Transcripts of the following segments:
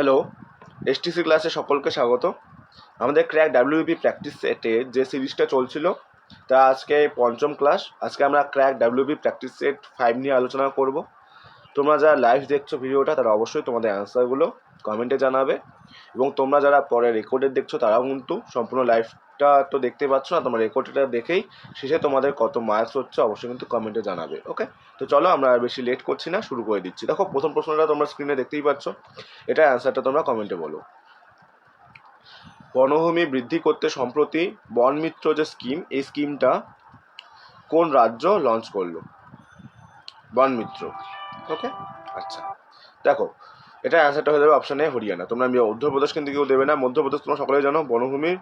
Hello, STC ক্লাসে সকলকে স্বাগত। আমাদের ক্র্যাক ডাব্লিউপি প্র্যাকটিস সেটে যে সিরিজটা চলছিল তা আজকে পঞ্চম ক্লাস। আজকে আমরা ক্র্যাক ডাব্লিউপি প্র্যাকটিস সেট 5 নিয়ে আলোচনা করব। তোমরা যারা লাইভ দেখছো ভিডিওটা তারা অবশ্যই তোমাদের অ্যান্সারগুলো কমেন্টে জানাবে, এবং তোমরা যারা পরে রেকর্ডেড দেখছো তারাও কিন্তু সম্পূর্ণ লাইভটা তো দেখতে পাচ্ছ না, তোমরা রেকর্ডটা দেখেই শেষে তোমাদের কত মার্কস হচ্ছে অবশ্যই কিন্তু কমেন্টে জানাবে। ওকে, তো চলো আমরা আর বেশি লেট করছি না, শুরু করে দিচ্ছি। দেখো প্রথম প্রশ্নটা তোমরা স্ক্রিনে দেখতেই পাচ্ছ, এটা অ্যান্সারটা তোমরা কমেন্টে বলো। বনভূমি বৃদ্ধি করতে সম্প্রতি বনমিত্র যে স্কিম, এই স্কিমটা কোন রাজ্য লঞ্চ করলো? বনমিত্র। ওকে, আচ্ছা দেখো এটা অ্যান্সারটা হয়ে যাবে অপশানে হরিয়ানা। তোমরা মধ্যপ্রদেশ কিন্তু কেউ দেবে না, মধ্যপ্রদেশ তোমরা সকলেই জানো বনভূমির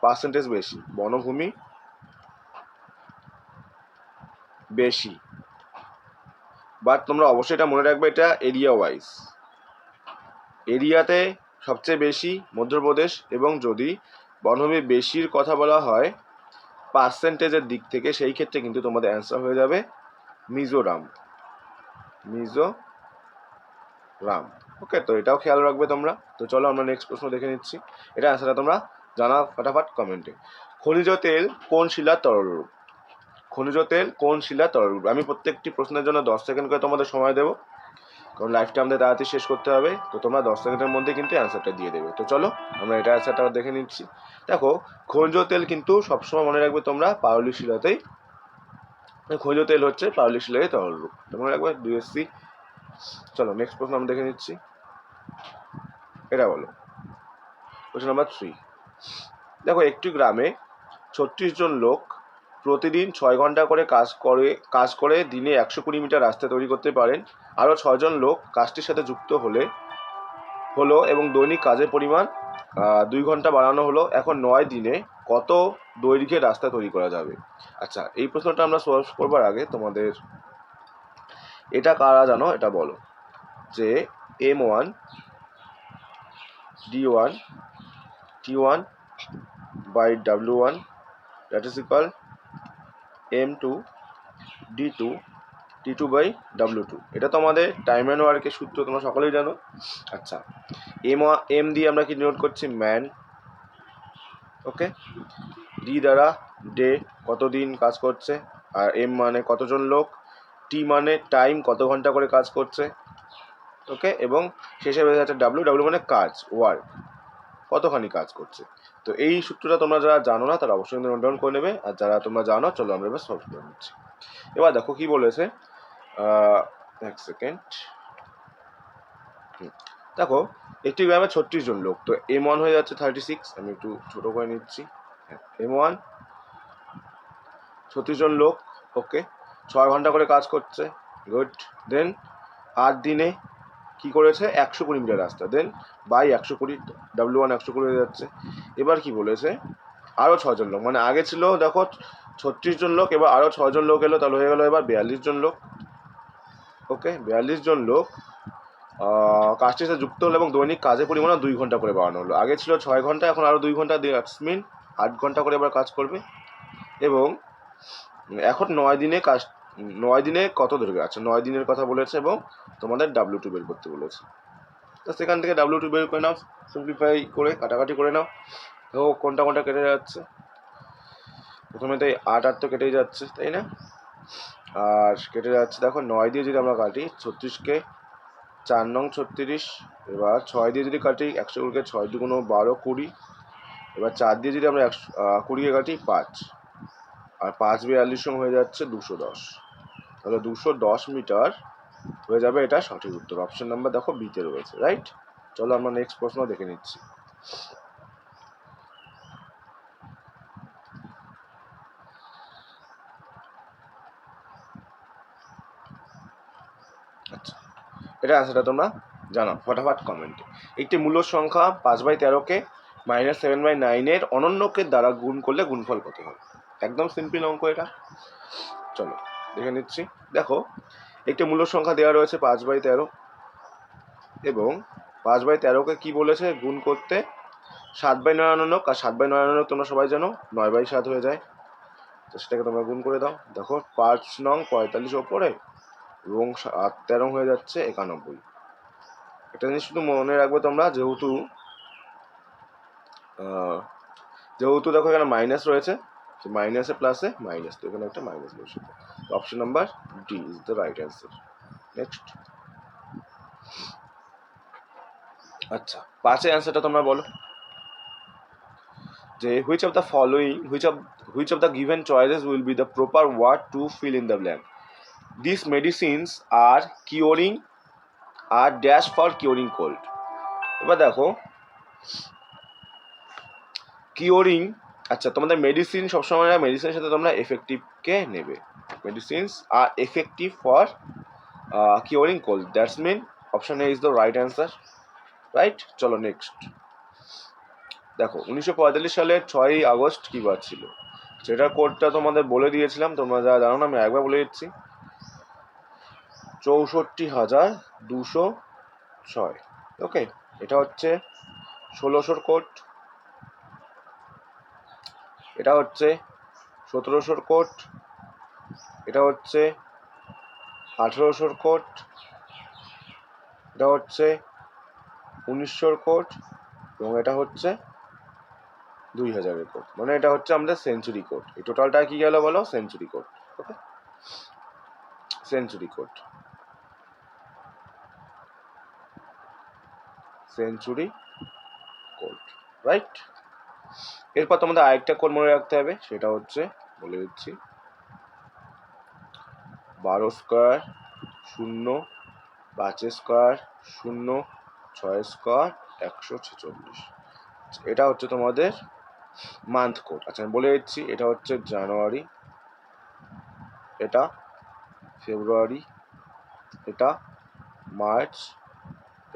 পার্সেন্টেজ বেশি, বনভূমি বেশি। বাট তোমরা অবশ্যই এটা মনে রাখবে, এটা এরিয়া ওয়াইজ, এরিয়াতে সবচেয়ে বেশি মধ্যপ্রদেশ, এবং যদি বনভূমি বেশির কথা বলা হয় পার্সেন্টেজের দিক থেকে সেই ক্ষেত্রে কিন্তু তোমাদের অ্যান্সার হয়ে যাবে মিজোরাম। মিজোরাম। ওকে, তো এটাও খেয়াল রাখবে তোমরা। তো চলো আমরা নেক্সট প্রশ্ন দেখে নিচ্ছি, এটা অ্যান্সারটা তোমরা জানা ফটাফট কমেন্টে। খনিজ তেল কোন শিলার তরলরূপ? খনিজ তেল কোন শিলার তরলরূপ? আমি প্রত্যেকটি প্রশ্নের জন্য 10 সেকেন্ড করে তোমাদের সময় দেবো, কারণ লাইফটা আমাদের তাড়াতাড়ি শেষ করতে হবে। তো তোমরা 10 সেকেন্ডের মধ্যে কিন্তু অ্যান্সারটা দিয়ে দেবে। তো চলো আমরা এটা অ্যান্সারটা দেখে নিচ্ছি। দেখো খনিজ তেল কিন্তু সবসময় মনে রাখবে তোমরা পাললিক শিলাতেই, খনিজ তেল হচ্ছে পাললিক শিলায় তরল রূপ, মনে রাখবে 2SC। চলো নেক্সট প্রশ্ন আমরা দেখে নিচ্ছি, এটা বলো কোশ্চেন নাম্বার 3। দেখো একটি গ্রামে 36 জন লোক প্রতিদিন 6 ঘন্টা করে কাজ করে দিনে 120 মিটার রাস্তা তৈরি করতে পারেন। আরও 6 জন লোক কাজটির সাথে যুক্ত হলো এবং দৈনিক কাজের পরিমাণ 2 ঘন্টা বাড়ানো হলো। এখন 9 দিনে কত দৈর্ঘ্যের রাস্তা তৈরি করা যাবে? আচ্ছা, এই প্রশ্নটা আমরা সলভ করবার আগে তোমাদের এটা কারা জানো এটা বলো, যে M1 D1 T1 by W1 that is equal M2 D2 T2 by W2। এটা তো আমাদের টাইম অ্যান্ড ওয়ার্কের সূত্র, তোমরা সকলেই জানো। আচ্ছা, এম দিয়ে আমরা কি নোট করছি? ম্যান। ওকে, ডি দ্বারা ডে, কতদিন কাজ করছে, আর এম মানে কতজন লোক, টি মানে টাইম, কত ঘন্টা করে কাজ করছে। ওকে, এবং শেষে বেড়ে যাচ্ছে ডাব্লিউ মানে কাজ, ওয়ার্ক, কতখানি কাজ করছে। তো এই সূত্রটা তোমরা যারা জানো না তারা অবশ্যই নোট ডাউন করে নেবে, আর যারা তোমরা জানো চলো আমরা এবার সলভ করে নিচ্ছি। এবার দেখো কি বলেছে, এক সেকেন্ড। দেখো একটি গ্রামে 36 জন লোক, তো M1 হয়ে যাচ্ছে 36, আমি একটু ছোট করে নিচ্ছি। M1 36 জন লোক, ওকে, 6 ঘন্টা করে কাজ করছে, গুড। দেন 8 দিনে কি করেছে? 120 মিটার রাস্তা, দেন বাই 120, W1 120 হয়ে যাচ্ছে। এবার কি বলেছে? আরও 6 জন লোক, মানে আগে ছিল দেখো 36 জন লোক, এবার আরও 6 জন লোক এলো, তাহলে হয়ে গেল এবার 42 জন লোক। ওকে, 42 জন লোক কাজটির সাথে যুক্ত হলো এবং দৈনিক কাজের পরিমাণও 2 ঘন্টা করে বাড়ানো হলো। আগে ছিল 6 ঘন্টা, এখন আরও 2 ঘন্টা, 8 ঘন্টা করে এবার কাজ করবে। এবং এখন 9 দিনে কত দৈর্ঘ্য আছে, 9 দিনের কথা বলেছে, এবং তোমাদের W2 বের করতে বলেছে। তো সেখান থেকে W2 বের করে নাও, সিম্পলিফাই করে কাটাকাটি করে নাও। তো কোনটা কেটে যাচ্ছে? প্রথমে তো 8 তো কেটেই যাচ্ছে, তাই না? আর কেটে যাচ্ছে, দেখো 9 দিয়ে যদি আমরা কাটি 36কে, 4 নং 36, এবার 6 দিয়ে যদি কাটি 120কে 6 দুগুণ 12 20, এবার 4 দিয়ে যদি আমরা 20কে কাটি 5, আর 5 42 হয়ে যাচ্ছে 210, তাহলে 210 মিটার হয়ে যাবে, এটা সঠিক উত্তর। অপশন নাম্বার দেখো বিতে রয়েছে, রাইট। চলো আমরা নেক্সট প্রশ্ন দেখে নিচ্ছি। আচ্ছা, এটা অ্যান্সারটা তোমরা জানো ফটাফট কমেন্টে। একটি মূল সংখ্যা 5/13কে -7/9 অনন্যকের দ্বারা গুণ করলে গুণফল কত হবে? একদম সিম্পল অঙ্ক এটা, চলো দেখে নিচ্ছি। দেখো একটি মূল সংখ্যা দেওয়া রয়েছে 5/13, এবং 5/13কে কি বলেছে গুণ করতে? 7/9 অনন্যক, আর 7/9 অনন্যক তোমরা সবাই জানো 9/7 হয়ে যায়, তো সেটাকে তোমরা গুণ করে দাও। দেখো 5 নং 45 ওপরে, এবং 13 হয়ে যাচ্ছে 91, এটা জিনিস শুধু মনে রাখবে তোমরা, যেহেতু দেখো এখানে মাইনাস রয়েছে, মাইনাসে প্লাসে মাইনাস, তো এখানে একটা মাইনাস বসে। Option number D is the right answer. Next, আচ্ছা 5 অ্যান্সারটা তোমরা বলো যে which of the following which of the given choices will be the proper word to fill in the blank. This medicines are curing are dash for curing cold. এবার দেখো curing, আচ্ছা তোমাদের medicine সবসময় মেডিসিনের সাথে তোমরা এফেক্টিভকে নেবে। Medicines are effective for curing cold, that's mean option A is the right answer. Right, চলো নেক্সট। দেখো 1945 সালের 6ই আগস্ট কী বার ছিল, সেটার কোডটা তোমাদের বলে দিয়েছিলাম, তোমরা যা জানো না আমি একবার বলে দিচ্ছি। 64,206। ওকে, এটা হচ্ছে 1600 কোড, এটা হচ্ছে 1700 কোড, এটা হচ্ছে 1800 কোড, এটা হচ্ছে 1900 কোড, এবং এটা হচ্ছে 2000 কোড। মানে এটা হচ্ছে আমাদের সেঞ্চুরি কোড। এই টোটালটা কি গেল বলো? Century code. Okay, century code, century code, right. এরপর তোমাদের আরেকটা কোড মনে রাখতে হবে, সেটা হচ্ছে বলে দিচ্ছি 12 স্কোয়ার 0, 5 স্কোয়ার 0, 6 স্কোয়ার 146। এটা হচ্ছে তোমাদের মান্থ কোড। আচ্ছা আমি বলে দিচ্ছি, এটা হচ্ছে জানুয়ারি, এটা ফেব্রুয়ারি, এটা মার্চ,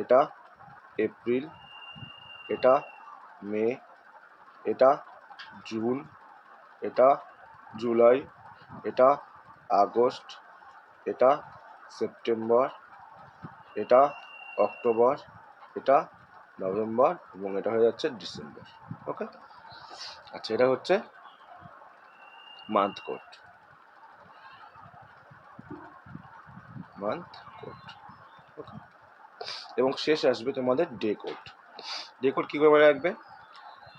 এটা এপ্রিল, এটা মে, এটা জুন, এটা জুলাই, এটা আগস্ট, এটা সেপ্টেম্বর, এটা অক্টোবর, এটা নভেম্বর, এবং এটা হয়ে যাচ্ছে ডিসেম্বর। ওকে, আচ্ছা এটা হচ্ছে মান্থ কোড, মান্থ কোড। ওকে, এবং শেষ আসবে তোমাদের ডে কোড। ডে কোড কী করে মনে রাখবে,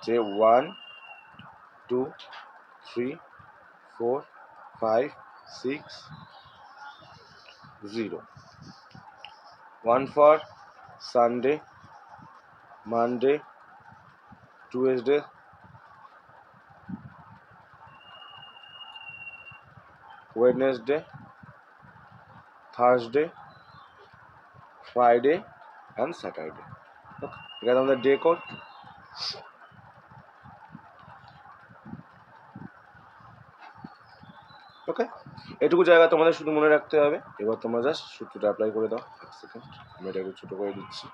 যে 1, 2, 3, 4, 5, 6, 0। 1 for Sunday, Monday, Tuesday, Wednesday, Thursday, Friday and Saturday. Okay, এখানে আমাদের ডে কোড। ওকে, এটুকু জায়গা তোমাদের শুধু মনে রাখতে হবে। এবার তোমরা জাস্ট সূত্রটা অ্যাপ্লাই করে দাও। এক সেকেন্ড, আমি এটা একটু ছোটো করে দিচ্ছি।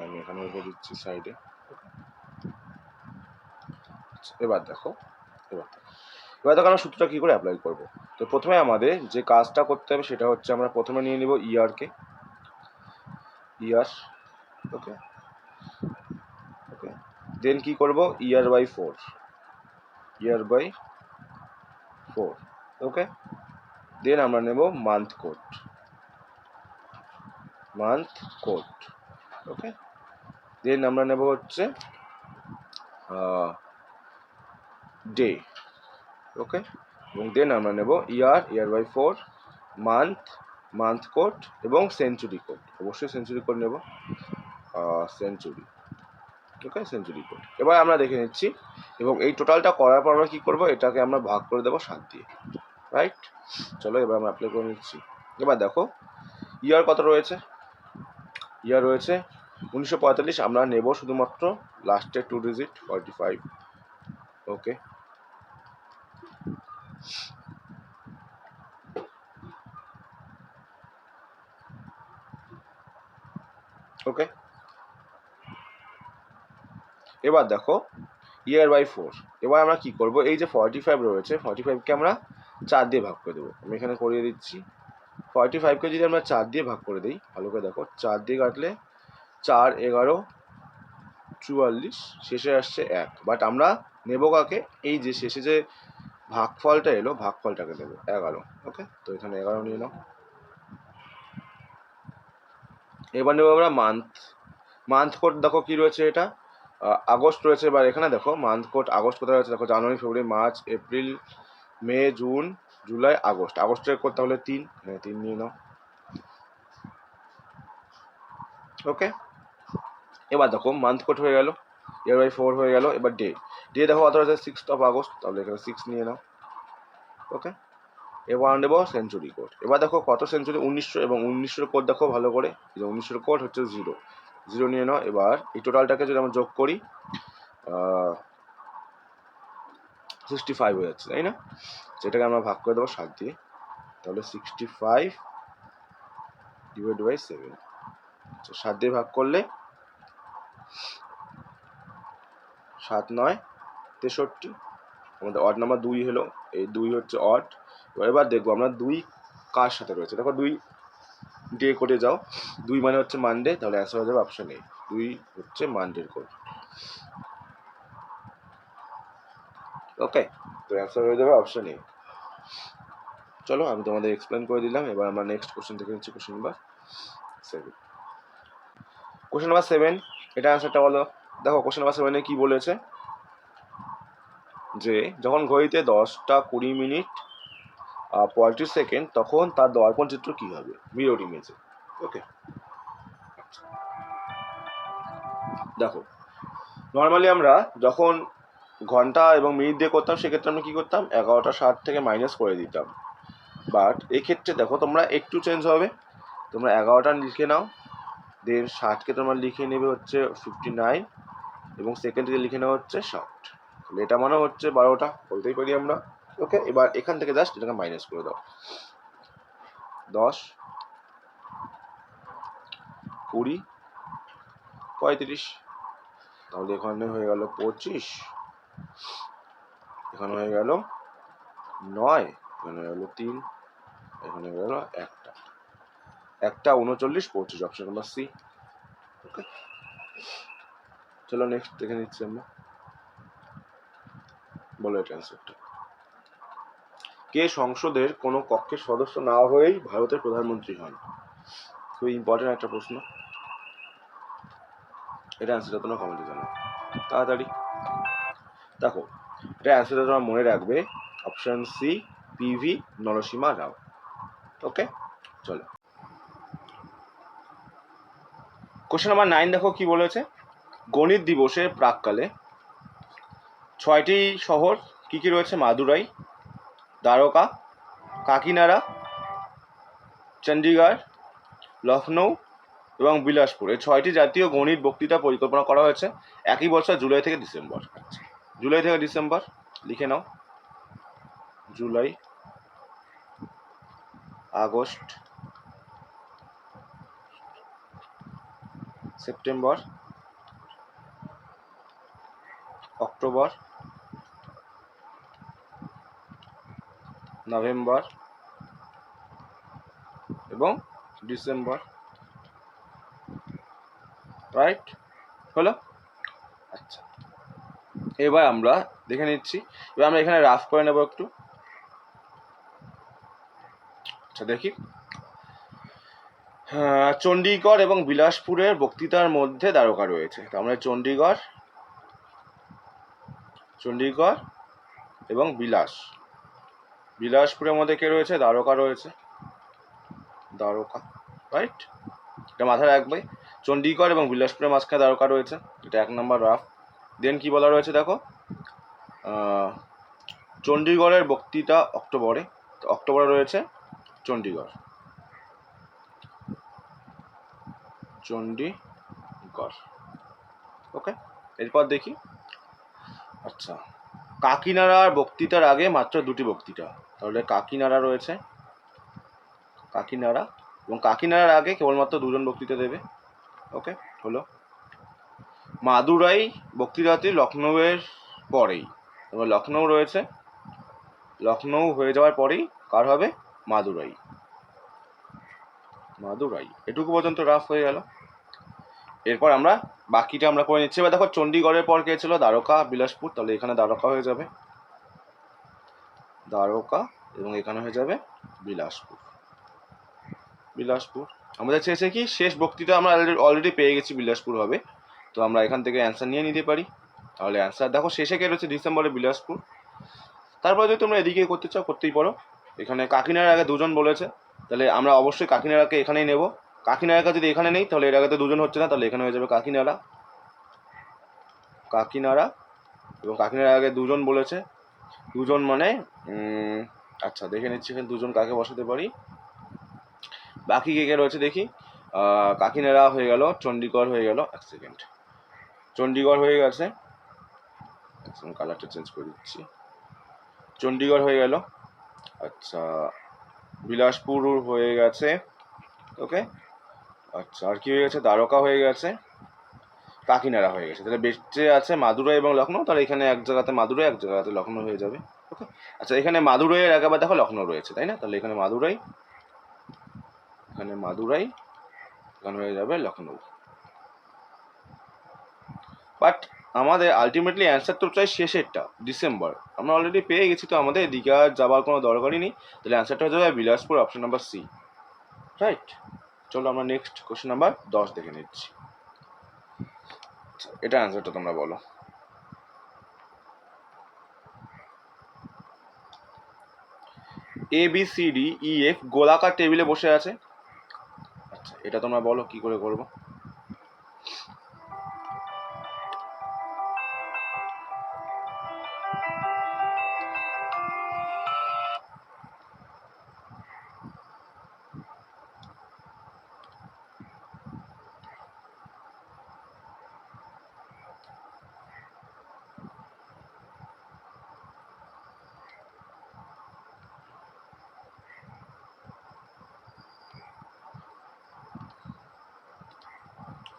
আমি এখানে উপরে দিচ্ছি সাইডে। এবার দেখো আমরা সূত্রটা কী করে অ্যাপ্লাই করব। তো প্রথমে আমাদের যে কাজটা করতে হবে সেটা হচ্ছে আমরা প্রথমে নিয়ে নিব ইয়ারকে, ইয়ার। ওকে ওকে, দেন কি করব, ইয়ার বাই 4, ইয়ার বাই 4। ওকে, দেন আমরা নেব মান্থ কোড, মান্থ কোড। ওকে, দেন আমরা নেব হচ্ছে ডে। ওকে, এবং দেন আমরা নেব ইয়ার, year by 4, month, month code, এবং সেঞ্চুরি কোড। অবশ্যই সেঞ্চুরি কোড নেব, সেঞ্চুরি। ওকে, সেঞ্চুরি কোড। এবার আমরা দেখে নিচ্ছি, এবং এই টোটালটা করার পর আমরা কী করবো, এটাকে আমরা ভাগ করে দেবো 7 দিয়ে। রাইট, চলো এবার আমরা অ্যাপ্লাই করে নিচ্ছি। এবার দেখো ইয়ার কত রয়েছে, ইয়ার রয়েছে 1945। আমরা নেব শুধুমাত্র লাস্টের 2 ডিজিট 45। ওকে, ওকে, এবার দেখো ইয়ার বাই 4। এবার আমরা কি করব, এই যে 45 রয়েছে, 45কে আমরা 4 দিয়ে ভাগ করে দেবো। আমি এখানে করিয়ে দিচ্ছি। 45কে যদি আমরা 4 দিয়ে ভাগ করে দিই, ভালো করে দেখো, 4 দিয়ে কাটলে 4, 11, 44, শেষে আসছে 1। বাট আমরা নেবো কাকে? এই যে শেষে যে ভাগফলটা এলো, ভাগফলটাকে দেবো 11। ওকে, তো এখানে 11 নিয়ে নাও। এবার নেবো আমরা মান্থ কোড। দেখো কি রয়েছে, এটা আগস্ট রয়েছে। এবার এখানে দেখো মান্থ কোড আগস্ট কোথায় রয়েছে, দেখো জানুয়ারি, ফেব্রুয়ারি, মার্চ, এপ্রিল, মে, জুন, জুলাই, আগস্ট। আগস্টের কোড তাহলে 3, হ্যাঁ 3 নিয়ে নাও। ওকে, এবার দেখো মান্থ কোড হয়ে গেল, ইয়ার বাই 4 হয়ে গেল। এবার ডে দেখো কত আছে, 6th আগস্ট, তাহলে এখানে 6 নিয়ে নাও। ওকে, এবার নেবো সেঞ্চুরি কোড। এবার দেখো কত সেঞ্চুরি, 1900, এবং 1900 কোড দেখো ভালো করে, 1900 কোড হচ্ছে 0 নিয়ে নাও। এবার এই টোটালটাকে যদি আমরা যোগ করি 65 হয়ে যাচ্ছে, তাই না? যেটাকে আমরা ভাগ করে দেবো 7 দিয়ে, তাহলে 65 ডিভাইড বাই 7। 7 দিয়ে ভাগ করলে 7 9 63। আমাদের অড নাম্বার 2 হলো, এই 2 হচ্ছে অড। এবার দেখবো আমরা 2 কার সাথে রয়েছে। দেখো 2 ডে কোডে যাও, 2 মানে হচ্ছে মানডে, তাহলে অ্যান্সার হয়ে যাবে অপশন এ, 2 হচ্ছে মানডের কোড। ওকে, তো অ্যান্সার হয়ে যাবে অপশন এ। চলো আমি তোমাদের এক্সপ্লেন করে দিলাম। এবার আমরা নেক্সট কোশ্চেন দেখে নিচ্ছি, কোশ্চেন নাম্বার 7। কোশ্চেন নাম্বার 7, এটা অ্যান্সারটা বলো। দেখো কোশ্চেন নাম্বার 7-এ কি বলেছে, যে যখন ঘড়িতে 10:20 35 সেকেন্ড, তখন তার দর্পণ চিত্র কি হবে, মিরর ইমেজে। ওকে, দেখো নর্মালি আমরা যখন ঘন্টা এবং মিনিট দিয়ে করতাম, সেক্ষেত্রে আমরা কি করতাম, 11টা 60 থেকে মাইনাস করে দিতাম। বাট এক্ষেত্রে দেখো তোমরা একটু চেঞ্জ হবে, তোমরা 11টা লিখে নাও, দেন 60কে তোমরা লিখে নেবে হচ্ছে 59, এবং সেকেন্ডকে লিখে নেওয়া হচ্ছে 60। এটা মানে হচ্ছে 12টা বলতেই পারি আমরা। ওকে, এবার এখান থেকে জাস্ট এটাকে মাইনাস করে দাও, 10 20 35, তাহলে এখানে হয়ে গেল 25, এখানে হয়ে গেল 9, এখানে হয়ে গেল 3, এখানে হয়ে গেল 1টা 39 25, অপশন নাম্বার সি। ওকে, চলো নেক্সট দেখে নিচ্ছি আমরা। বলো এটা অ্যান্সারটা। কে সংসদের কোনো কক্ষের সদস্য না হয়েই ভারতের প্রধানমন্ত্রী হন? খুবই ইম্পর্টেন্ট একটা প্রশ্ন, এটা অ্যান্সারটা তোমরা কমেন্টে জানাও তাড়াতাড়ি। দেখো এটা অ্যান্সারটা তোমরা মনে রাখবে, অপশন সি, পিভি নরসিমহা রাও। ওকে, চলো কোশ্চেন নাম্বার 9 দেখো কি বলেছে, গণিত দিবসের প্রাককালে 6টি শহর কি কি রয়েছে, মাদুরাই, দ্বারকা, কাকিনাড়া, চণ্ডীগড়, লখনৌ এবং বিলাসপুর, এই 6টি জাতীয় গণিত বক্তৃতা পরিকল্পনা করা হয়েছে একই বছর জুলাই থেকে ডিসেম্বর। জুলাই থেকে ডিসেম্বর লিখে নাও, July, August, September, October, November এবং ডিসেম্বর। রাইট, হলো? আচ্ছা, এবার আমরা দেখে নিচ্ছি, এবার আমরা এখানে রাফ করে নেব একটু। আচ্ছা দেখি, চণ্ডীগড় এবং বিলাসপুরের বক্তৃতার মধ্যে দ্বারকা রয়েছে। তো আমরা চণ্ডীগড় এবং বিলাসপুরের মধ্যে কে রয়েছে, দ্বারকা রয়েছে, দ্বারকা। রাইট, এটা মাথায় রাখবে, চণ্ডীগড় এবং বিলাসপুরের মাঝখানে দ্বারকা রয়েছে, এটা 1 নম্বর রাফ। দেন কি বলা রয়েছে দেখো, চণ্ডীগড়ের বক্তৃতা অক্টোবরে রয়েছে চণ্ডীগড়। ওকে, এরপর দেখি। আচ্ছা, কাকিনাড়ার বক্তৃতার আগে মাত্র 2টি বক্তৃতা, তাহলে কাকিনাড়া রয়েছে, কাকিনাড়া, এবং কাকিনাড়ার আগে কেবলমাত্র 2জন বক্তৃতা দেবে। ওকে, হলো। মাদুরাই বক্তৃতাটি লখনৌয়ের পরেই, এবার লখনৌ রয়েছে, লখনৌ হয়ে যাওয়ার পরেই কার হবে, মাদুরাই। এটুকু পর্যন্ত রাফ হয়ে গেল। এরপর আমরা বাকিটা আমরা করে নিচ্ছি। এবার দেখো চণ্ডীগড়ের পর কে ছিল? দ্বারকা, বিলাসপুর। তাহলে এখানে দ্বারকা হয়ে যাবে, দ্বারকা, এবং এখানে হয়ে যাবে বিলাসপুর। বিলাসপুর আমাদের চেয়েছে কি শেষ বক্তৃতা আমরা অলরেডি পেয়ে গেছি বিলাসপুর হবে, তো আমরা এখান থেকে অ্যান্সার নিয়ে নিতে পারি। তাহলে অ্যান্সার দেখো শেষে কে রয়েছে? ডিসেম্বরে বিলাসপুর। তারপরে যদি তোমরা এদিকে করতে চাও করতেই পারো। এখানে কাকিনাড়ার আগে দুজন বলেছে, তাহলে আমরা অবশ্যই কাকিনাড়াকে এখানেই নেব। কাকিনাড়াকে যদি এখানে নেই তাহলে এর আগে তো দুজন হচ্ছে না, তাহলে এখানে হয়ে যাবে কাকিনাড়া, কাকিনাড়া। এবং কাকিনাড়ার আগে দুজন বলেছে, দুজন মানে আচ্ছা দেখে নিচ্ছি এখানে দুজন কাকে বসাতে পারি। বাকি কে কে রয়েছে দেখি। কাকিনাড়া হয়ে গেল, চণ্ডীগড় হয়ে গেল, এক সেকেন্ড, চণ্ডীগড় হয়ে গেছে, কালারটা চেঞ্জ করে দিচ্ছি, চণ্ডীগড় হয়ে গেল। আচ্ছা বিলাসপুর হয়ে গেছে, ওকে। আচ্ছা আর কি হয়ে গেছে? দ্বারকা হয়ে গেছে, কাকিনাড়া হয়ে গেছে। তাহলে বেঁচে আছে মাদুরাই এবং লখনৌ। তাহলে এখানে এক জায়গাতে মাদুরাই, এক জায়গাতে লখনৌ হয়ে যাবে, ওকে। আচ্ছা এখানে মাদুরাইয়ের একেবারে দেখো লখনৌ রয়েছে, তাই না? তাহলে এখানে মাদুরাই, এখানে মাদুরাই, এখানে হয়ে যাবে লখনৌ। বাট আমাদের আলটিমেটলি অ্যান্সার তো চাই শেষেরটা, ডিসেম্বর। আমরা অলরেডি পেয়ে গেছি, তো আমাদের এদিকে আর যাওয়ার কোনো দরকারই নেই। তাহলে অ্যান্সারটা হয়ে যাবে Bilaspur, option number C, right. চলো আমরা নেক্সট কোশ্চেন নাম্বার 10 দেখে নিচ্ছি। এটা অ্যান্সারটা তোমরা বলো। ABCDEF গোলাকার টেবিলে বসে আছে। আচ্ছা এটা তোমরা বলো কি করে করবো।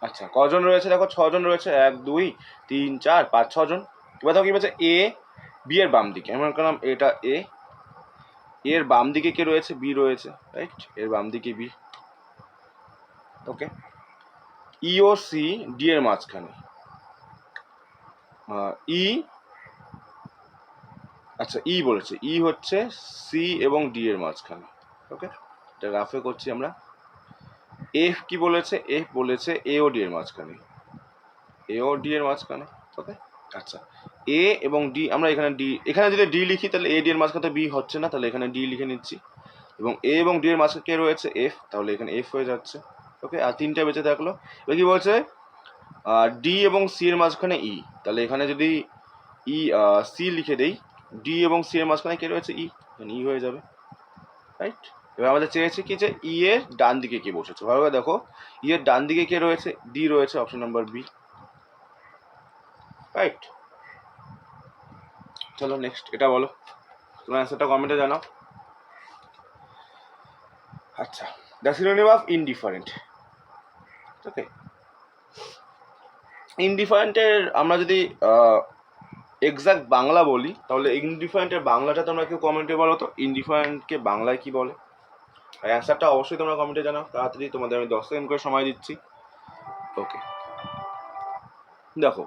আচ্ছা কজন রয়েছে? দেখো 6জন রয়েছে, 1 2 3 4 5 6জন। এবার দেখো কি বলছে, এ বি এর বাম দিকে, আমার করলাম এটা এ, এর বাম দিকে কে রয়েছে? বি রয়েছে, রাইট। এর বাম দিকে বি, ওকে। ই ও সি ডি এর মাঝখানে, ই, আচ্ছা ই বলেছে, ই হচ্ছে সি এবং ডি এর মাঝখানে, ওকে। এটা রাফে করছি আমরা। এফ কি বলেছে? এফ বলেছে এ ও ডি এর মাঝখানে, এ ও ডি এর মাঝখানে, ওকে। আচ্ছা এ এবং ডি, আমরা এখানে ডি, এখানে যদি ডি লিখি তাহলে এ ডি এর মাঝখানে বি হচ্ছে না, তাহলে এখানে ডি লিখে নিচ্ছি। এবং এ এবং ডি এর মাঝখানে কে রয়েছে? এফ, তাহলে এখানে এফ হয়ে যাচ্ছে, ওকে। আর তিনটা বেঁচে থাকলো। এবার কি বলছে? ডি এবং সি এর মাঝখানে ই, তাহলে এখানে যদি ই সি লিখে দেই, ডি এবং সি এর মাঝখানে কে রয়েছে? ই, ই হয়ে যাবে, রাইট। এবার আমাদের চেয়েছে কি যে ই এর ডান দিকে কে বসেছে, ভালো করে দেখো। ই এর ডান দিকে কে রয়েছে? ডি রয়েছে, অপশন নাম্বার বি, রাইট। চলো নেক্সট এটা বলো, তোমার অ্যান্সারটা কমেন্টে জানাও। আচ্ছা দ্য সিনোনিম অফ ইনডিফারেন্ট, ওকে। ইনডিফারেন্টের আমরা যদি এক্সাক্ট বাংলা বলি, তাহলে ইনডিফারেন্টের বাংলাটা তোমরা কেউ কমেন্টে বলো তো, ইনডিফারেন্টকে বাংলায় কি বলে? আর অ্যান্সারটা অবশ্যই তোমরা কমেন্টে জানাও তাড়াতাড়ি, তোমাদের আমি 10 সেকেন্ড করে সময় দিচ্ছি, ওকে। দেখো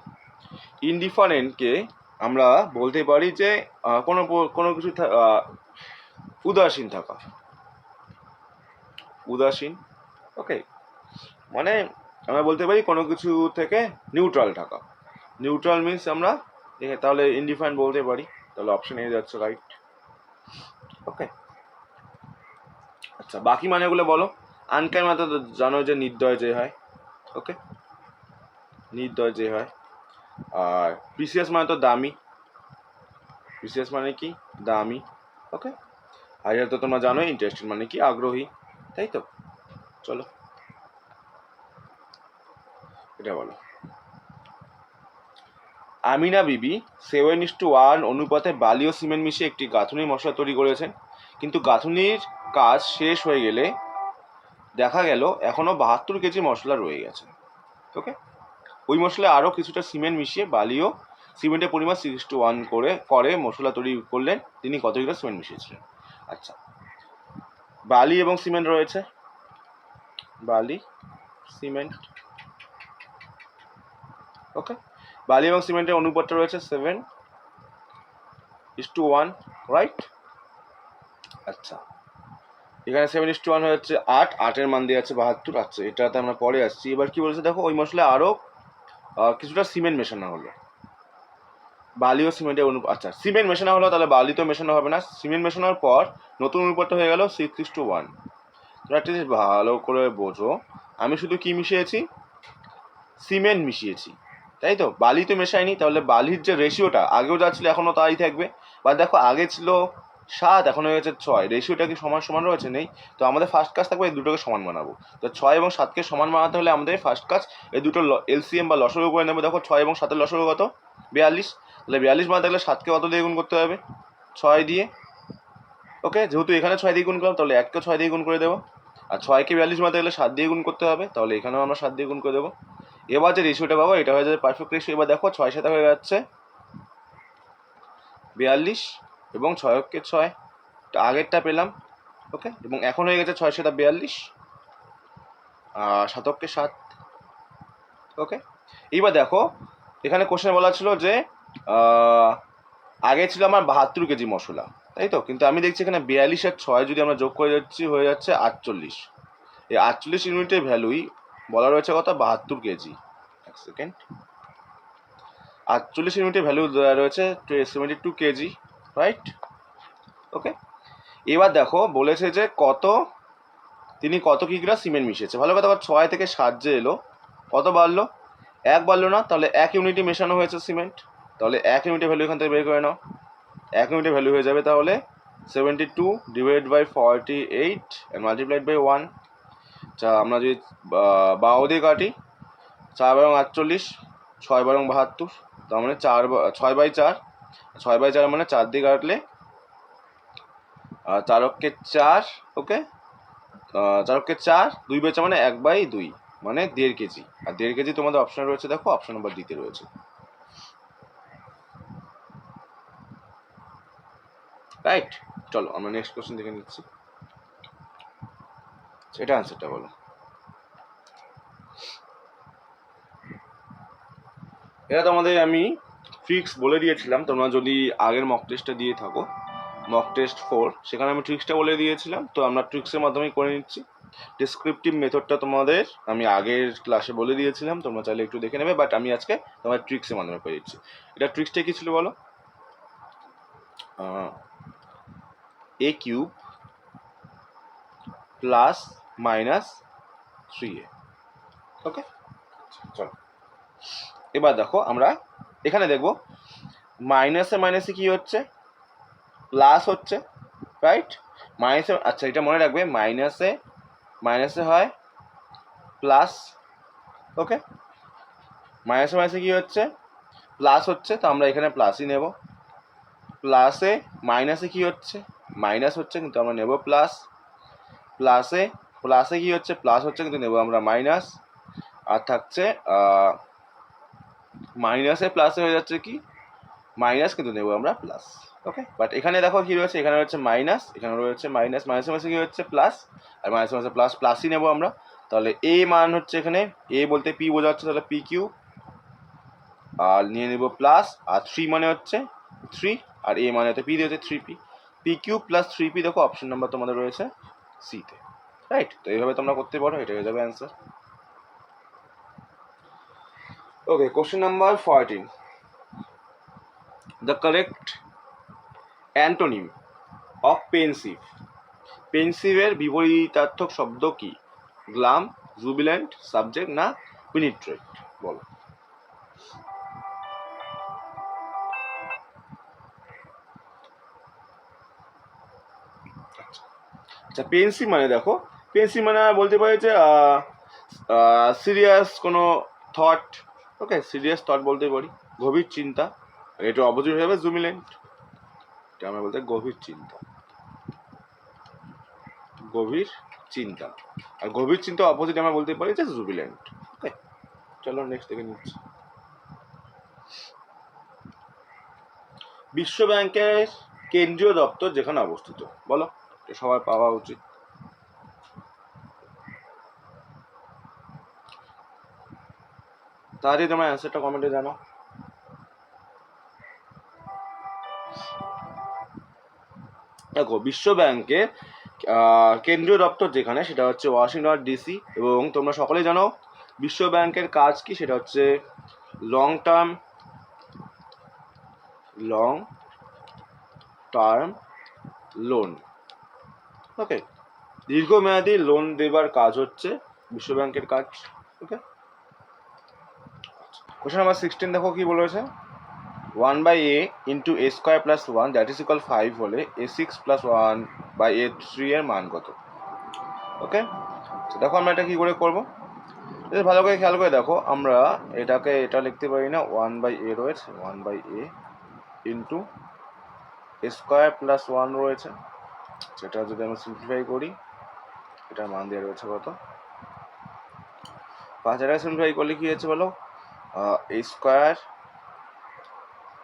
ইনডিফারেন্টকে আমরা বলতে পারি যে কোনো কোনো কিছু উদাসীন থাকা, উদাসীন, ওকে। মানে আমরা বলতে পারি কোনো কিছু থেকে নিউট্রাল থাকা, নিউট্রাল মিনস আমরা তাহলে ইনডিফারেন্ট বলতে পারি। তাহলে অপশন এ যাচ্ছে, রাইট, ওকে। আচ্ছা বাকি মানেগুলো বলো। আনকাইন্ড মানে তো জানো যে নির্দয় যে হয়, ওকে, নির্দয় যে হয়। আর প্রিসিয়াস মানে তো দামি, প্রিসিয়াস মানে কি? দামি, ওকে। আর এটা তো তোমরা জানোই ইন্টারেস্টেড মানে কি? আগ্রহী, তাই তো। চলো এটা বলো। আমিনা বিবি 7:1 অনুপাতে বালি ও সিমেন্ট মিশিয়ে একটি গাঁথুনির মশলা তৈরি করেছেন, কিন্তু গাঁথুনির কাজ শেষ হয়ে গেলে দেখা গেল এখনো 72 কেজি মশলা রয়ে গেছে, ওকে। ওই মশলায় আরও কিছুটা সিমেন্ট মিশিয়ে বালি ও সিমেন্টের পরিমাণ 6:1 করে মশলা তৈরি করলেন, তিনি কত কিলো সিমেন্ট মিশিয়েছিলেন? আচ্ছা বালি এবং সিমেন্ট রয়েছে, বালি সিমেন্ট, ওকে, বালি এবং সিমেন্টের অনুপাতটা রয়েছে 7:1, রাইট। আচ্ছা, এখানে 7:1 হয়ে যাচ্ছে 8, 8-এর মান দিয়ে আছে 72। আচ্ছা, এটাতে আমরা পরে আসছি। এবার কি বলেছে দেখো, ওই মশলায় আরও কিছুটা সিমেন্ট মেশানো হলো। বালি ও সিমেন্টের আচ্ছা, সিমেন্ট মেশানো হলো, তাহলে বালি তো মেশানো হবে না। সিমেন্ট মেশানোর পর নতুন অনুপাতটা হয়ে গেল 6:1। তোমরা একটা জিনিস ভালো করে বোঝো, আমি শুধু কি মিশিয়েছি? সিমেন্ট মিশিয়েছি, তাই তো, বালি তো মেশাইনি। তাহলে বালির যে রেশিওটা আগেও যা ছিল এখনও তাই থাকবে। বা দেখো, আগে ছিল 7, এখন হয়ে গেছে 6, রেশিওটা কি সমান সমান রয়েছে? নেই। তো আমাদের ফার্স্ট কাজ থাকবে এই দুটোকে সমান বানাবো। তো 6 এবং 7কে সমান বানাতে হলে আমাদের ফার্স্ট কাজ এই দুটো এলসিএম বা লসগু করে নেবো। দেখো 6 এবং 7-এর লসগু কত? 42। তাহলে 42 বানাতে গেলে 7কে কত দিয়ে গুণ করতে হবে? 6 দিয়ে। ওকে, যেহেতু এখানে 6 দিয়ে গুণ করলাম, তাহলে 1কে 6 দিয়ে গুণ করে দেবো। আর 6কে 42 বানাতে গেলে 7 দিয়ে গুণ করতে হবে, তাহলে এখানেও আমরা 7 দিয়ে গুণ করে দেবো। এবার যে রেশিওটা পাবো এটা হয়ে যাবে পারফেক্ট রেশিও। এবার দেখো 6 7 হয়ে যাচ্ছে 42 এবং 6কে 6, আগেরটা পেলাম। ওকে, এবং এখন হয়ে গেছে 6 7 42 আর 7কে 7। ওকে, এইবার দেখো, এখানে কোশ্চেন বলা ছিল যে আগে ছিল আমার 72 কেজি মশলা, তাই তো, কিন্তু আমি দেখছি এখানে 42 আর 6 যদি আমরা যোগ করে যাচ্ছি হয়ে যাচ্ছে 48। এই 48 ইউনিটের ভ্যালুই বলা রয়েছে কত? 72 কেজি। এক সেকেন্ড, 48 ইউনিটের ভ্যালু রয়েছে 72 কেজি, রাইট। ওকে, এবার দেখো বলেছে যে তিনি কত কিগ্রা সিমেন্ট মিশিয়েছে। ভালো কথা, আবার 6 থেকে 7 যে এলো, কত বাড়লো? 1 বাড়লো না? তাহলে 1 ইউনিটে মেশানো হয়েছে সিমেন্ট, তাহলে 1 ইউনিটের ভ্যালু এখান থেকে বের করে নাও। 1 ইউনিটের ভ্যালু হয়ে যাবে তাহলে 72 divide by 48 and multiplied by 1। আচ্ছা, আমরা যদি বাও দিয়ে কাটি, 4 বারং 48, 6 বারং 72, তার মানে 6/4, 6/4 মানে 4 দিয়ে কাটলে 4 4। ওকে, 4 4, 2/4 মানে 1/2, মানে 1.5 কেজি। আর 1.5 কেজি তোমাদের অপশন রয়েছে, দেখো অপশন নাম্বার ডিতে রয়েছে, রাইট। চলো আমরা নেক্সট কোশ্চেন দেখে নিচ্ছি, এটা আনসারটা বলো। এটা তোমাদের আমি ট্রিক্স বলে দিয়েছিলাম, তোমরা যদি আগের মক টেস্টটা দিয়ে থাকো, মক টেস্ট 4, সেখানে আমি ট্রিক্সটা বলে দিয়েছিলাম। তো আমরা ট্রিক্সের মাধ্যমেই করে নিচ্ছি। ডেসক্রিপটিভ মেথডটা তোমাদের আমি আগের ক্লাসে বলে দিয়েছিলাম, তোমরা চাইলে একটু দেখে নেবে, বাট আমি আজকে তোমার ট্রিক্সের মাধ্যমে করে দিচ্ছি। এটা ট্রিক্সটা কি ছিল বলো? a cube plus minus 3a। ওকে, চলো এবার দেখো আমরা এখানে দেখবো মাইনাসে মাইনাসে কি হচ্ছে? প্লাস হচ্ছে, রাইট। মাইনাসে, আচ্ছা এটা মনে রাখবে, মাইনাসে মাইনাসে হয় প্লাস। ওকে, মাইনাসে মাইনাসে কি হচ্ছে? প্লাস হচ্ছে, তো আমরা এখানে প্লাসই নেব। প্লাসে মাইনাসে কি হচ্ছে? মাইনাস হচ্ছে, কিন্তু আমরা নেব প্লাস। প্লাসে প্লাসে কি হচ্ছে? প্লাস হচ্ছে, কিন্তু নেব আমরা মাইনাস। আর থাকছে মাইনাসে প্লাসে হয়ে যাচ্ছে কি? মাইনাস, কিন্তু নেব আমরা প্লাস। ওকে, বাট এখানে দেখো কি রয়েছে, এখানে রয়েছে মাইনাস, এখানে রয়েছে মাইনাস, মাইনাসে মাইনাসে কি হচ্ছে? প্লাস, আর মাইনাসে মাইনাসে প্লাস, প্লাসই নেব আমরা। তাহলে এ মান হচ্ছে, এখানে এ বলতে পি বোঝা হচ্ছে, তাহলে পি কিউ, আর নিয়ে নেব প্লাস, আর 3 মানে হচ্ছে 3, আর এ মানে হচ্ছে পি দিয়েছে 3p, P Q plus 3p। দেখো অপশন নাম্বার তোমাদের রয়েছে সিতে, রাইট। তো এইভাবে তোমরা করতে পারো, এটা হয়ে যাবে answer. Okay, question number 14, the correct antonym of pensive. পেনসিভের বিপরীতার্থক শব্দ কি? গ্লাম, জুবিল্যান্ট, সাবজেক্ট না পেনিট্রেট? বলো। আচ্ছা, পেনসিভ মানে দেখো, পেনসিভ মানে বলতে পারি যে সিরিয়াস কোনো থট। ওকে, সিরিয়াস থট বলতে পারি, গভীর চিন্তা। এটা অপোজিট হয়ে যাবে জুবিলেন্ট, এটা আমরা বলতে গভীর চিন্তা, গভীর চিন্তা। আর গভীর চিন্তা অপোজিট আমরা বলতে পারি যে জুবিলেন্ট। ওকে, চলো নেক্সট দেখে নিচ্ছি। বিশ্ব ব্যাংকের কেন্দ্রীয় দপ্তর যেখানে অবস্থিত, বলো, এটা সবার পাওয়া উচিত। তাড়াতাড়ি তোমরা অ্যান্সারটা কমেন্টে জানো। দেখো বিশ্ব ব্যাংকের কেন্দ্রীয় দপ্তর যেখানে সেটা হচ্ছে ওয়াশিংটন ডিসি, এবং তোমরা সকলেই জানো বিশ্ব ব্যাংকের কাজ কি, সেটা হচ্ছে লং টার্ম লোন। ওকে, দীর্ঘমেয়াদী লোন দেবার কাজ হচ্ছে বিশ্ব ব্যাংকের কাজ। ওকে, কোশ্চেন নাম্বার 16 দেখো কি বলেছে, 1/a into a square plus 1 that is equal 5 হলে a6 প্লাস 1/a3 এর মান কত? ওকে, দেখো আমরা এটা কি করে করবো, ভালো করে খেয়াল করে দেখো, আমরা এটা লিখতে পারি না, 1/a রয়েছে, 1/a into a square plus 1 রয়েছে, সেটা যদি আমরা সিম্পলিফাই করি এটার মান দেওয়া রয়েছে কত 5। এটা সিম্পলিফাই করলে কি হচ্ছে বলো, a স্কোয়ার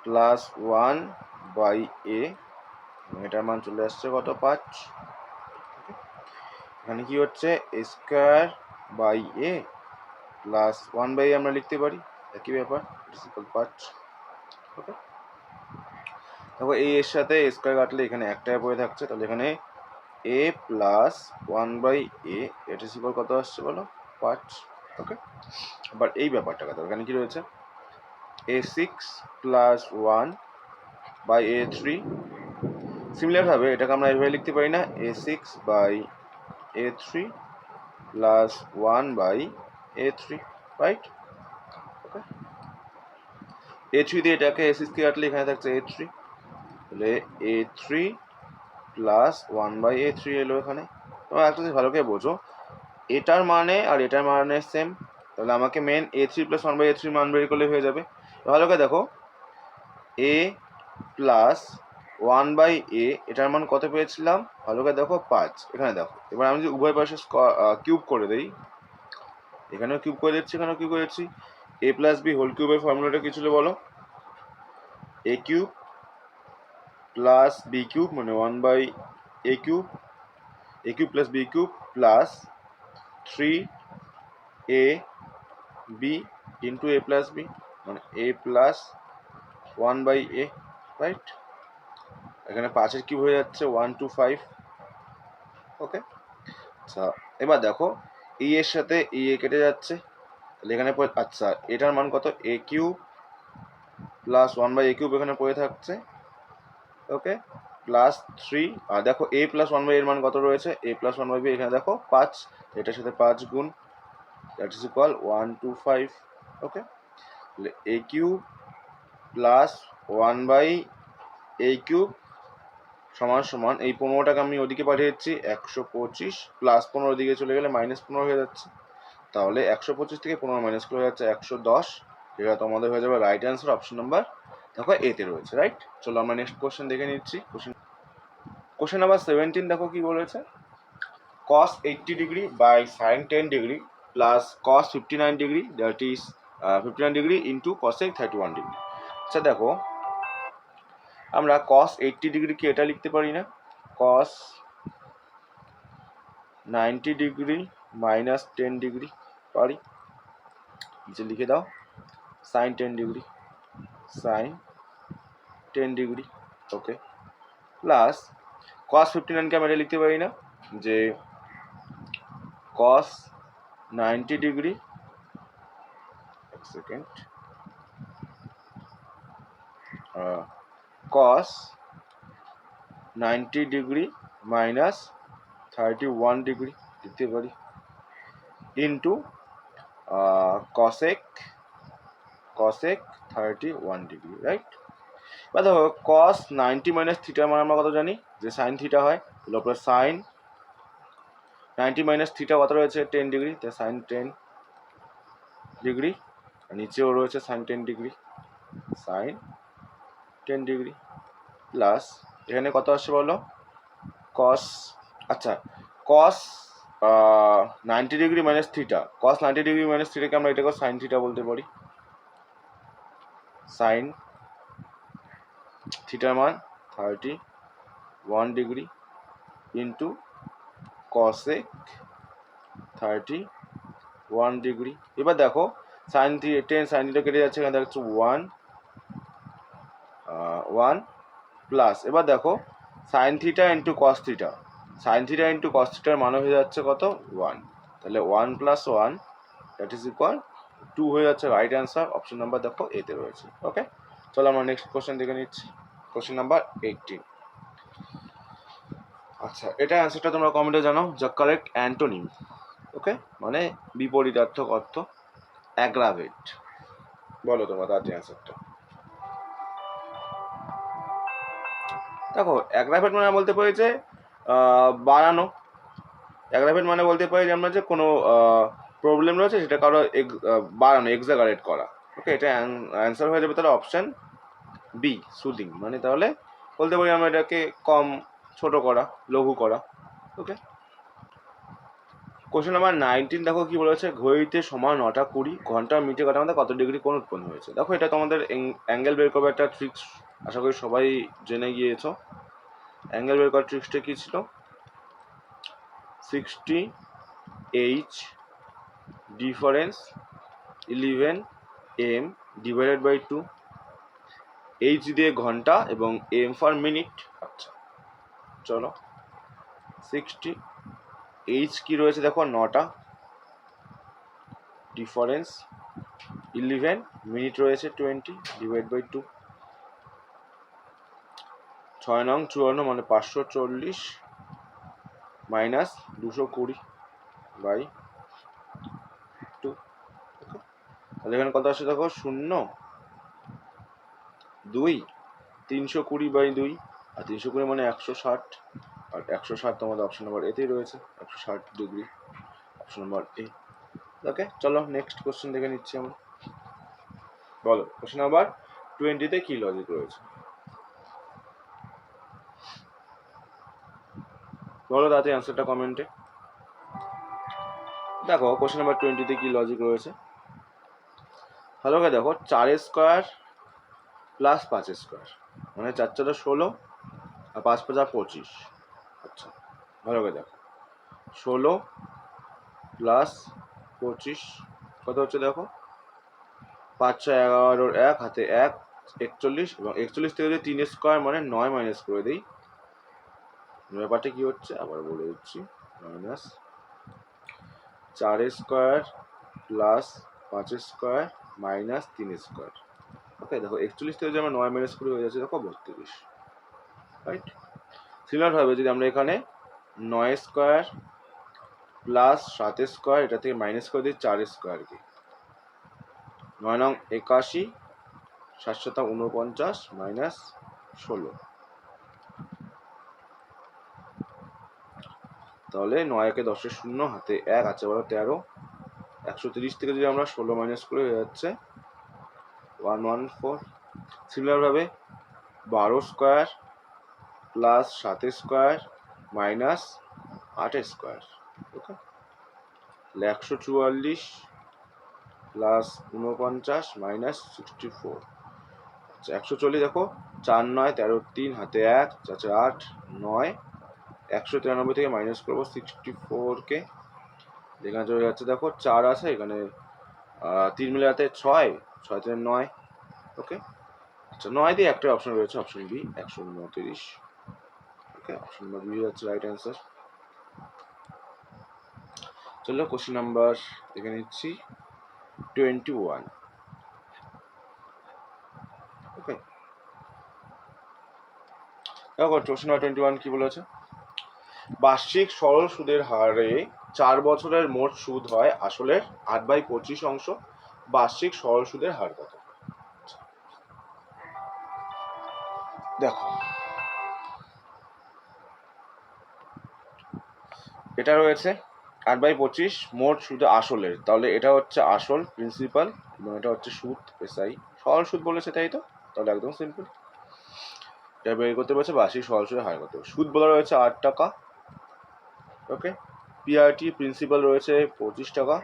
প্লাস 1/a, এটার মান চলে আসছে কত 5। এখানে কি হচ্ছে a square by a plus 1/a আমরা লিখতে পারি, একই ব্যাপার, 5। ওকে, দেখো এই এর সাথে a স্কোয়ার কাটলে এখানে একটাই পড়ে থাকছে, তাহলে এখানে a প্লাস 1/a এটা ইকুয়াল কত আসছে বলো 5। ওকে, আবার এই ব্যাপারটা কথা, এখানে কি রয়েছে a6 প্লাস 1/a3, সিমিলারভাবে এটাকে আমরা এইভাবে লিখতে পারি না, a6/a3 প্লাস 1/a3, রাইট? ওকে, a3 দিয়ে এটাকে a6 কে কাটলে এখানে থাকছে a3, তাহলে a3 প্লাস 1/a3 এলো এখানে। তোমরা একটা জিনিস ভালো করে বোঝো, এটার মানে আর এটার মানে সেম, তাহলে আমাকে মেন a3 প্লাস 1/a3 মান বের করলে হয়ে যাবে। ভালো করে দেখো, a প্লাস 1/a এটার মান কত পেয়েছিলাম, ভালো করে দেখো 5, এখানে দেখো। এবার আমি যদি উভয় পাশে কিউব করে দিই, এখানেও কিউব করে দিচ্ছি, এখানেও কিউব করে দিচ্ছি, a প্লাস b হোল কিউবের ফর্মুলাটা কি ছিল বলো, a cube plus b cube মানে 1/a cube, a cube plus b cube plus 3ab into a plus b মানে a প্লাস 1/a, রাইট? এখানে 5-এর কিউব হয়ে যাচ্ছে 1 2 5। ওকে, আচ্ছা এবার দেখো e এর সাথে e এ কেটে যাচ্ছে, তাহলে এখানে আচ্ছা এটার মান কত, a cube plus 1/a cube এখানে পড়ে থাকছে। ওকে, প্লাস 3, আর দেখো a প্লাস 1/a এর মান কত রয়েছে, a প্লাস 1/b এখানে দেখো 5, এটার সাথে 5 গুণ, দ্যাট ইজ ইকুয়াল 1 2 5। ওকে, তাহলে a cube plus 1/a cube সমান সমান এই 15টাকে আমি ওদিকে পাঠিয়ে দিচ্ছি 125, প্লাস 15 দিকে চলে গেলে -15 হয়ে যাচ্ছে, তাহলে 125 থেকে 15 মাইনাস করে হয়ে যাচ্ছে 110, যেটা তোমাদের হয়ে যাবে রাইট অ্যান্সার, অপশন নাম্বার দেখো এতে রয়েছে, রাইট? চলো আমরা নেক্সট কোশ্চেন দেখে নিচ্ছি। কোশ্চেন নাম্বার 17 দেখো কি বলেছে, cos 80 degree by sin 10 degree plus cos 59 degree that is 59 degree into cosec 31 degree. আচ্ছা দেখো, আমরা cos 80 ডিগ্রি কি এটা লিখতে পারি না, cos 90 ডিগ্রি মাইনাস 10 ডিগ্রি পারি, নিচে লিখে দাও sin 10 ডিগ্রি, sin 10 ডিগ্রি। ওকে, প্লাস cos 59কে আমরা এটা লিখতে পারি না, যে cos 90 ডিগ্রি, এক second, cos 90 degree minus 31 degree লিখতে পারি, ইন্টু cosec 31 ডিগ্রি, রাইট? বা দেখো cos 90 মাইনাস থিটার মানে আমরা কত জানি, যে সাইন থিটা হয়, তাহলে উপরে সাইন 90 মাইনাস থিটা কত রয়েছে 10 ডিগ্রি, তাই সাইন 10 ডিগ্রি, আর নিচেও রয়েছে sine 10 degree, sine 10 degree, plus এখানে কত আসছে বলো, cos, আচ্ছা cos 90 degree minus theta, cos 90 degree minus থিটাকে আমরা এটাকে সাইন থিটা বলতে পারি, সাইন থিটার মান 31 ডিগ্রি ইন্টু cosec 31 ডিগ্রি। এবার দেখো সাইন 10 সাইন থিটা কেটে যাচ্ছে, এখানে দেখাচ্ছে 1 প্লাস, এবার দেখো sine theta into cos theta, sine theta into cos থিটার মান হয়ে যাচ্ছে কত 1, তাহলে 1 প্লাস 1 দ্যাট ইজ ইকুয়াল 2 হয়ে যাচ্ছে রাইট অ্যান্সার। অপশন নাম্বার দেখো এতে রয়েছে। ওকে, চলো আমরা নেক্সট কোশ্চেন দেখে নিচ্ছি, কোশ্চেন নাম্বার 18। আচ্ছা, এটা অ্যান্সারটা তোমরা কমেন্টে জানাও। যা কারেক্ট অ্যান্টোনিম, ওকে, মানে বিপরীতার্থক অর্থ অ্যাগ্রাভেট। বলো তোমরা তার অ্যান্সারটা। দেখো অ্যাগ্রাভেট মানে বলতে পারি যে বাড়ানো, অ্যাগ্রাভেট মানে বলতে পারি যে আমরা যে কোনো প্রবলেম রয়েছে সেটা কারো বাড়ানো, এক্সাগারেট করা। ওকে, এটা অ্যান্সার হয়ে যাবে তাহলে অপশান বি, সুদিং, মানে তাহলে বলতে পারি আমরা এটাকে কম, ছোট করা, লঘু করা। ওকে, কোশ্চেন নাম্বার 19 দেখো কি বলেছে, ঘড়িতে সময় 9:20, ঘন্টা মিনিটে কাটার মধ্যে কত ডিগ্রি কোণ উৎপন্ন হয়েছে। দেখো এটা তোমাদের অ্যাঙ্গেল বের করবে একটা ট্রিক্স, আশা করি সবাই জেনে গিয়েছো। অ্যাঙ্গেল বের করার ট্রিক্সটা কি ছিল, 60H difference 11M divided by 2, H দিয়ে ঘন্টা এবং M ফর মিনিট। আচ্ছা চলো, 60H কি রয়েছে দেখো 9টা, ডিফারেন্স 11, মিনিট রয়েছে 20, ডিভাইড বাই 2, 6 নং 54 মানে 540 মাইনাস 220 বাই 2। তাহলে এখানে কত আসছে দেখো 0 2, 320 বাই 2, আর 320 মানে 160, আর 160 তোমাদের অপশন নাম্বার এতেই রয়েছে, 160 ডিগ্রি, অপশন নাম্বার এ। ওকে, চলো নেক্সট কোশ্চেন দেখে নিচ্ছি আমরা। বলো কোশ্চেন নাম্বার 20-তে কি লজিক রয়েছে, বলো তাতে অ্যান্সারটা কমেন্টে। দেখো কোশ্চেন নাম্বার 20-তে কি লজিক রয়েছে, ভালো করে দেখো, 4 স্কোয়ার প্লাস 5 স্কোয়ার মানে 4 4 16 আর 5 5 25। আচ্ছা ভালো করে দেখো, 16 প্লাস 25 কত হচ্ছে দেখো, 5 6 11, 1 হাতে 1, 41, এবং 41 থেকে যদি 3 স্কোয়ার মানে 9 মাইনাস করে দিই, ব্যাপারটা কি হচ্ছে আবার বলে দিচ্ছি, minus 4 square plus 5 square minus 3 square. Okay, দেখো 41 থেকে যদি আমরা 9 মাইনাস করে হয়ে যাচ্ছে দেখো 32, রাইট। সিমিলার হবে যদি আমরা এখানে 9 স্কোয়ার প্লাস 7 স্কোয়ার এটা থেকে মাইনাস করে দিই 4 স্কোয়ারকে, 9 নং 81, 7 7 49 মাইনাস 16, তাহলে 9 10 0 হাতে 1 আছে 13, 130 থেকে যদি আমরা 16 মাইনাস করে হয়ে যাচ্ছে 114। সিমিলারভাবে 12 square plus 7 square minus 8 square, okay, 144 plus 49 minus 64। আচ্ছা 140 দেখো 4 9 13 3 হাতে 1 চাচা 8 9, 193 থেকে মাইনাস করবো 64কে, যেখানে চলে যাচ্ছে দেখো 4 আছে এখানে 3 মিলে হাতে 6 6 3 9। ওকে, আচ্ছা 9 দিয়ে একটা অপশন রয়েছে, অপশন বি 129। ওকে, অপশন নাম্বার বি হচ্ছে রাইট অ্যান্সার। চলো কোশ্চেন নাম্বার দেখে নিচ্ছি 21। ওকে, দেখো কোশ্চেন নাম্বার 21 কি বলেছে, বার্ষিক সরল সুদের হারে 4 বছরের মোট সুদ হয় আসলের 8/25 অংশ, বার্ষিক সরল সুদের হার কত। দেখো এটা রয়েছে 8/25 মোট সুদ আসলের, তাহলে এটা হচ্ছে আসল প্রিন্সিপাল এবং এটা হচ্ছে সুদ এসআই, সরল সুদ বলেছে তাই তো, তাহলে একদম সিম্পল। এটা বের করতে বলছে বার্ষিক সরল সুদের হার কত, সুদ বলা রয়েছে 8 টাকা। ওকে, পিআরটি প্রিন্সিপাল রয়েছে 25 টাকা,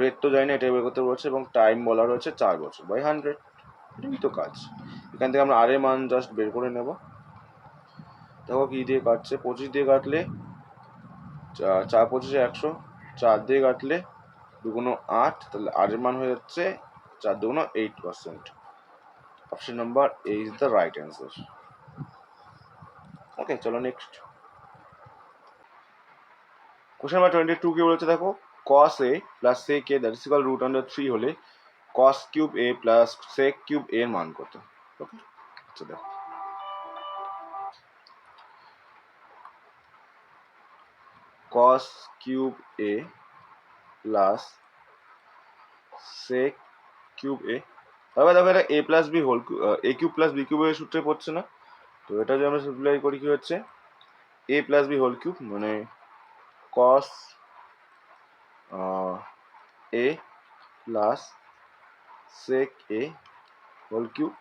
রেট তো যাই না, এটা বের করতে বলছে, এবং টাইম বলা রয়েছে 4 বছর বাই 100। এটাই তো কাজ, এখান থেকে আমরা আর এর মান জাস্ট বের করে নেব। দেখো কি দিয়ে কাটছে, 25 দিয়ে কাটলে 4 25 100, 4 দিয়ে কাটলে 2 × 8, তাহলে আর এর মান হয়ে যাচ্ছে 4 2 × 8%। Option number A is the right answer. Okay, চলো নেক্সট কোশ্চেন নাম্বার 22 কি বলেছে দেখো, cos a plus sec a that is equal √3 হলে cos cube a plus sec cube a এর মান কত? ওকে, আচ্ছা দেখো cos cube a plus sec cube a, তারপরে দেখো এটা a plus B whole a cube plus B কিউবের সূত্রে পড়ছে না, তো এটা যদি আমরা সিম্পলিফাই করি কি হচ্ছে a plus B whole cube মানে cos a plus sec a whole cube,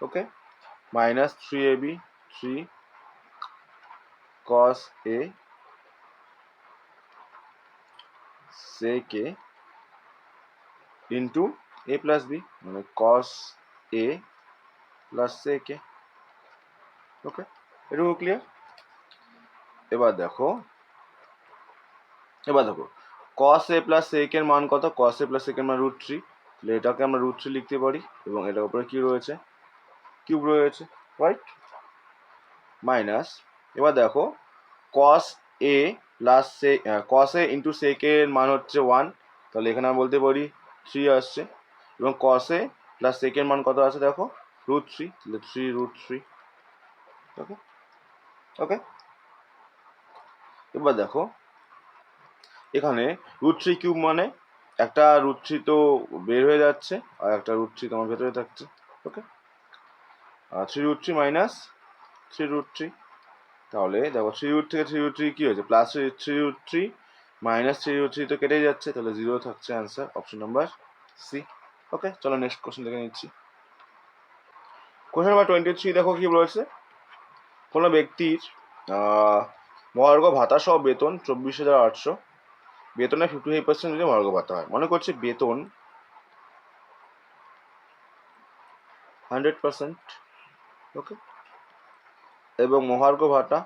okay, minus 3ab 3 cos a sec a into a plus B মানে cos a plus sec a। Okay, এটুকু ক্লিয়ার। এবার দেখো cos a plus sec এর মান কত? cos a plus sec এর মান √3, তাহলে এটাকে আমরা √3 লিখতে পারি এবং এটার উপরে কি রয়েছে, কিউব রয়েছে, রাইট, মাইনাস এবার দেখো cos a plus cos a into sec এর মান হচ্ছে 1, তাহলে এখানে আমরা বলতে পারি 3 আসছে, এবং cos a প্লাস sec এর মান কত আছে দেখো √3, তাহলে 3√3। ওকে ওকে, এবার দেখো এখানে √3 কিউব মানে একটা √3 তো বের হয়ে যাচ্ছে আর একটা √3 তোমার ভেতরে থাকছে। ওকে, 3√3 মাইনাস 3√3, তাহলে দেখো 3√3 থেকে 3√3 কি হয়েছে প্লাস 3√3 মাইনাস 3√3 তো কেটে যাচ্ছে, তাহলে 0 থাকছে অ্যান্সার অপশন নাম্বার সি। ওকে, চলো নেক্সট কোশ্চেন দেখে নিচ্ছি। কোশ্চেন নাম্বার 23 দেখো কি বলেছে, কোনো ব্যক্তির মহার্ঘ ভাতা সহ বেতন 24,800, বেতনের 55% যদি মহার্ঘ ভাতা হয়, মনে করছে বেতন 100%, ওকে, এবং মহার্ঘ ভাতা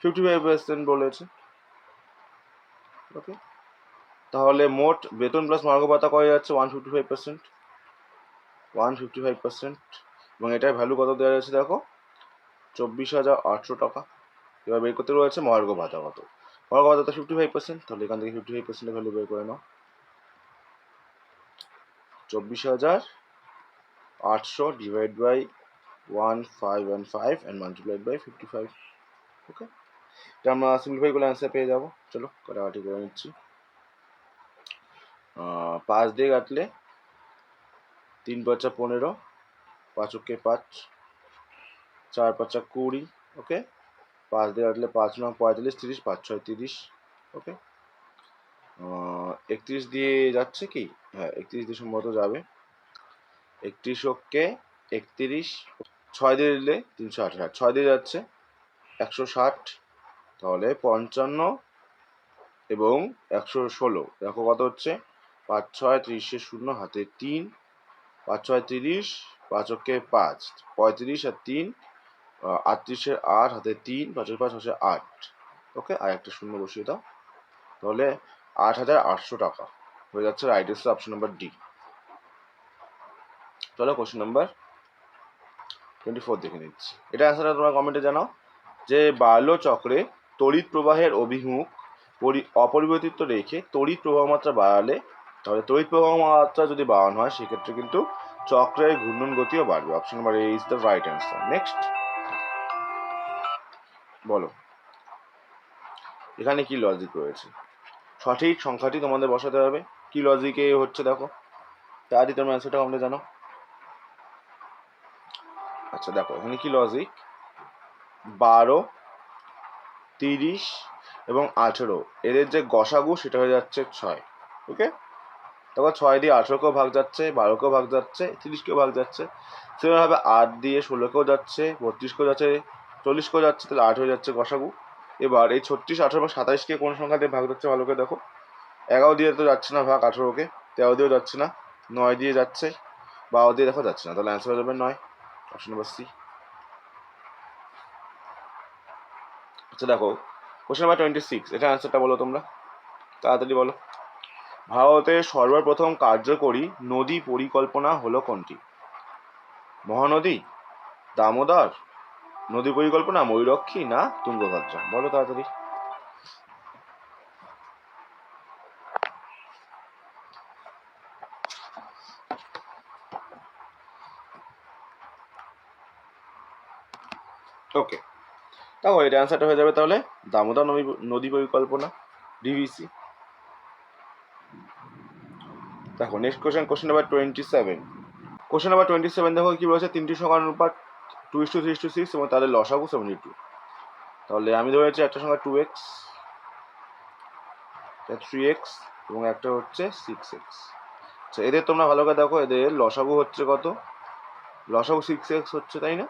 55% বলেছে। ওকে, তাহলে মোট বেতন প্লাস মহার্ঘ ভাতা করা যাচ্ছে 155%, এবং এটার ভ্যালু কত দেওয়া যাচ্ছে দেখো 24,800 টাকা। এবার বের করতে রয়েছে মহার্ঘ ভাতা কত, মহার্ঘ ভাতা তো 55%, তাহলে এখান থেকে 55% ভ্যালু বের করে নাও, 24,800 divide by 1,515 and multiplied by 55। Okay, এটা আমরা সিম্পলিফাই করলে অ্যান্সার পেয়ে যাবো। চলো কাটাকাটি করে নিচ্ছি, 5 দিয়ে কাটলে 3 × 5 = 15, 5 × 5, 4 × 5 = 20। ওকে, 5 দিয়ে কাটলে 5 × 9 = 45, 30, 5 × 6 = 30। ওকে, 31 দিয়ে যাচ্ছে কি, হ্যাঁ 31 দিয়ে সম্ভবত যাবে, 31 কে 31 6 দিয়ে দিলে 368, 6 দিয়ে যাচ্ছে 160, তাহলে 55 এবং 116 দেখো কত হচ্ছে 5 6 30 0 হাতে 3, 5 6 30, 5 × 5 35 আর 3 38 8 হাতে 3, 5 5 হচ্ছে 8। ওকে, আর একটা শূন্য বসিয়ে দাও, তাহলে 8,800 টাকা হয়ে যাচ্ছে right answer option number D. চলো কোশ্চেন নাম্বার 24 দেখে নিচ্ছি, এটা অ্যান্সারটা তোমরা কমেন্টে জানাও যে বার্লো চক্রে তড়িৎ প্রবাহের অভিমুখ অপরিবর্তিত রেখে তড়িৎ প্রবাহ মাত্রা বাড়ালে, তাহলে তড়িৎ প্রবাহ মাত্রা যদি বাড়ানো হয় সেক্ষেত্রে কিন্তু চক্রের ঘূর্ণন গতিও বাড়বে। Option number A is the right answer. Next বলো এখানে কি লজিক রয়েছে, সঠিক সংখ্যাটি তোমাদের বসাতে হবে, কি লজিকে হচ্ছে দেখো, তাড়াতাড়ি তোমরা অ্যান্সারটা কমেন্টে জানো। আচ্ছা দেখো এখানে কি লজিক, 12, 30 এবং 18 এদের যে গসাগু সেটা হয়ে যাচ্ছে 6। ওকে, তারপর 6 দিয়ে 18কেও ভাগ যাচ্ছে, 12কেও ভাগ যাচ্ছে, 30কেও ভাগ যাচ্ছে, সেভাবে 8 দিয়ে 16কেও যাচ্ছে, 32কেও যাচ্ছে, 40কেও যাচ্ছে, তাহলে 8 হয়ে যাচ্ছে গসাগু। এবার এই 36, 18 এবং 27কে কোন সংখ্যা দিয়ে ভাগ যাচ্ছে ভালো করে দেখো, 11 দিয়ে তো যাচ্ছে না ভাগ 18কে, 13 দিয়েও যাচ্ছে না, 9 দিয়ে যাচ্ছে, 12 দিয়ে দেখো যাচ্ছে না, তাহলে অ্যান্সার হয়ে যাবে 9, অপশন নাম্বার সি। আচ্ছা দেখো কোশ্চেন নাম্বার 26, এটা অ্যান্সারটা বলো তোমরা, তাড়াতাড়ি বলো। ভারতের সর্বপ্রথম কার্যকরী নদী পরিকল্পনা হলো কোনটি? মহানদী, দামোদর, নদী পরিকল্পনা, ময়ূরক্ষী না তুঙ্গভদ্রা? বলো তাড়াতাড়ি। ওকে, তাও এটা অ্যান্সারটা হয়ে যাবে তাহলে দামোদর নদী পরিকল্পনা, ডিভিসি। দেখো next question number 27। Question number 27 দেখো কি বলেছে, তিনটি সংখ্যার অনুপাত 2:3:6 এবং তাদের লসাগু 72। তাহলে আমি ধরেছি একটা সংখ্যা 2x, 3x এবং একটা হচ্ছে 6x। আচ্ছা, এদের তোমরা ভালো করে দেখো, এদের লসাগু হচ্ছে কত? লসাগু 6x হচ্ছে, তাই না?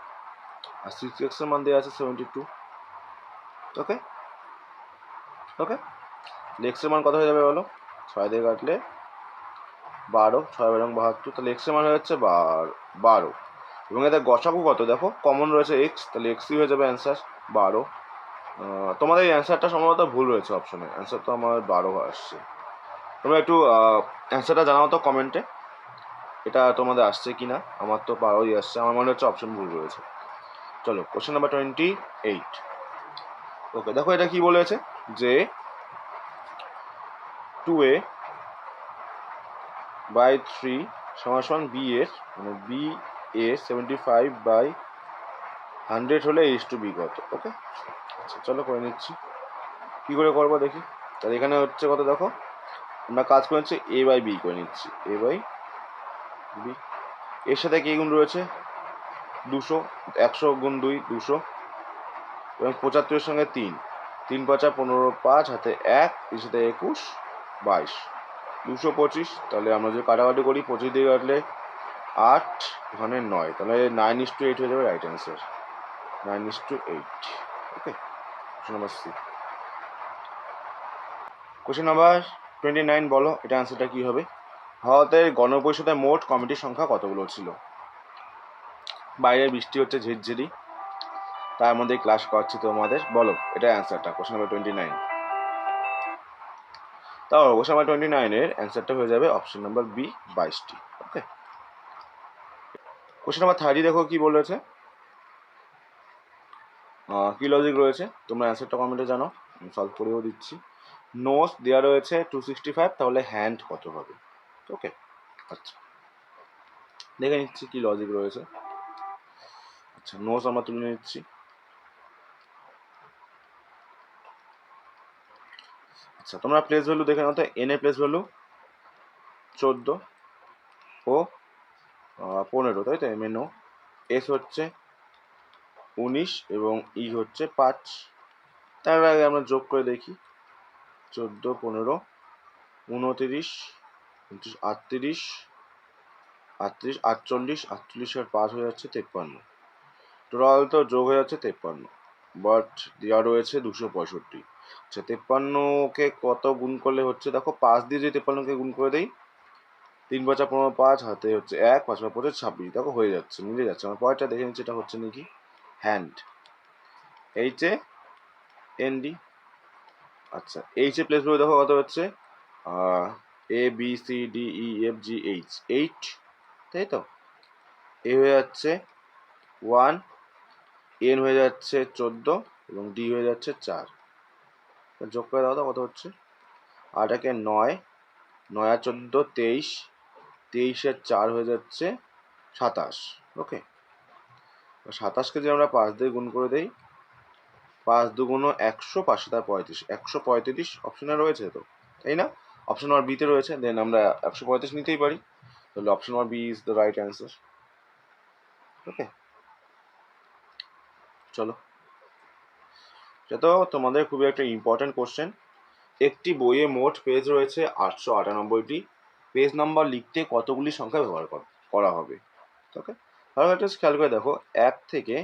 আর 6x এর মান দেওয়া আছে 72। ওকে ওকে, x এর মান কত হয়ে যাবে বলো? 6 দিয়ে কাটলে 12, 6 এবং 72, তাহলে x এর মান হয়ে যাচ্ছে 12। এবং এদের গসাগু কত দেখো, কমন রয়েছে x, তাহলে xই হয়ে যাবে অ্যান্সার 12। তোমাদের এই অ্যান্সারটা সম্ভবত ভুল রয়েছে অপশনে, অ্যান্সার তো আমার 12 আসছে। তোমরা একটু অ্যান্সারটা জানাও তো কমেন্টে, এটা তোমাদের আসছে কি না। আমার তো 12ই আসছে, আমার মনে হচ্ছে অপশন ভুল রয়েছে। চলো কোশ্চেন নাম্বার 28। ওকে, দেখো এটা কি বলেছে যে 2a বাই 3 সমান b এর, মানে b এর 75/100 হলে h/b কত? ওকে, আচ্ছা চলো করে নিচ্ছি। কি করে করবো দেখি। তাহলে এখানে হচ্ছে কত দেখো, আমরা কাজ করে নিচ্ছি a/b করে নিচ্ছি, a/b। এর সাথে কি গুণ রয়েছে? 200, 100 গুণ 2 200 এবং 75 সঙ্গে 3, 3 5 15, 5 হাতে 1, এর সাথে 21, 22, 225। তাহলে আমরা যদি কাটাকাটি করি, 25 দিয়ে কাটলে 8, ওখানে 9, তাহলে 9:8 হয়ে যাবে right answer, 9:8। Okay, question number C. Question number 29 বলো, এটা অ্যান্সারটা কি হবে? ভারতের গণপরিষদে মোট কমিটির সংখ্যা কতগুলো ছিল? বাইরে বৃষ্টি হচ্ছে ঝিরঝিরি, তার মধ্যে ক্লাস করাচ্ছি তোমাদের, বলো এটা অ্যান্সারটা, কোশ্চেন নাম্বার 29। তাও কোশ্চেন নাম্বার 29-এর অ্যান্সারটা হয়ে যাবে অপশন নাম্বার বি, 22টি। ওকে, কোশ্চেন নাম্বার 30 দেখো কি বলেছে, কি লজিক রয়েছে, তোমরা অ্যান্সারটা কমেন্টে জানো, আমি সলভ করেও দিচ্ছি। নোস দেওয়া রয়েছে 265, তাহলে হ্যান্ড কত হবে? ওকে, আচ্ছা দেখে নিচ্ছি কি লজিক রয়েছে। আচ্ছা, নোস আমরা তুলে নিচ্ছি। আচ্ছা, তোমরা প্লেস ভ্যালু দেখে নাও তো, এন এর প্লেস ভ্যালু 14 ও 15, তাই তো? এম এন ও, এস হচ্ছে 19 এবং ই হচ্ছে 5। তার আগে আমরা যোগ করে দেখি, 14, 15, 29, 38, 38, 48, 48 আর 5 হয়ে যাচ্ছে 53। টোটাল তো যোগ হয়ে যাচ্ছে 53, বাট দেওয়া রয়েছে 265। আচ্ছা, 53কে কত গুণ করলে হচ্ছে দেখো, 5 দিয়ে যদি 53কে গুণ করে দেই, 3 5 15, 5 হাতে হচ্ছে 1, 5 5 25, 26, দেখো হয়ে যাচ্ছে, মিলে যাচ্ছে। আমার পরেরটা দেখে নিচ্ছি, এটা হচ্ছে নাকি হ্যান্ড, HAND। আচ্ছা, এইচ এ প্লেস ভ্যালু দেখো কত হচ্ছে, ABCDEFGH 8, তাই তো? এ হয়ে যাচ্ছে 1, এন হয়ে যাচ্ছে 14 এবং ডি হয়ে যাচ্ছে 4। যোগ করে দাও তো কত হচ্ছে, 8 একে 9, 9 আর 14, 23, 23 আর 4 হয়ে যাচ্ছে 27। ওকে, 27কে যদি আমরা 5 দিয়ে গুণ করে দেই, 5 2 100, 5 7 35, 135 অপশনে রয়েছে তো, তাই না? অপশন নাম্বার বিতে রয়েছে, দেন আমরা 135 নিতেই পারি, তাহলে option number B is the right answer. Okay, চলো, এটা তো তোমাদের খুবই একটা ইম্পর্টেন্ট কোশ্চেন। একটি বইয়ে মোট পেজ রয়েছে 898টি, পেজ নাম্বার লিখতে কতগুলি সংখ্যা ব্যবহার করা হবে? ওকে, তাহলে একটা খেয়াল করে দেখো, 1 থেকে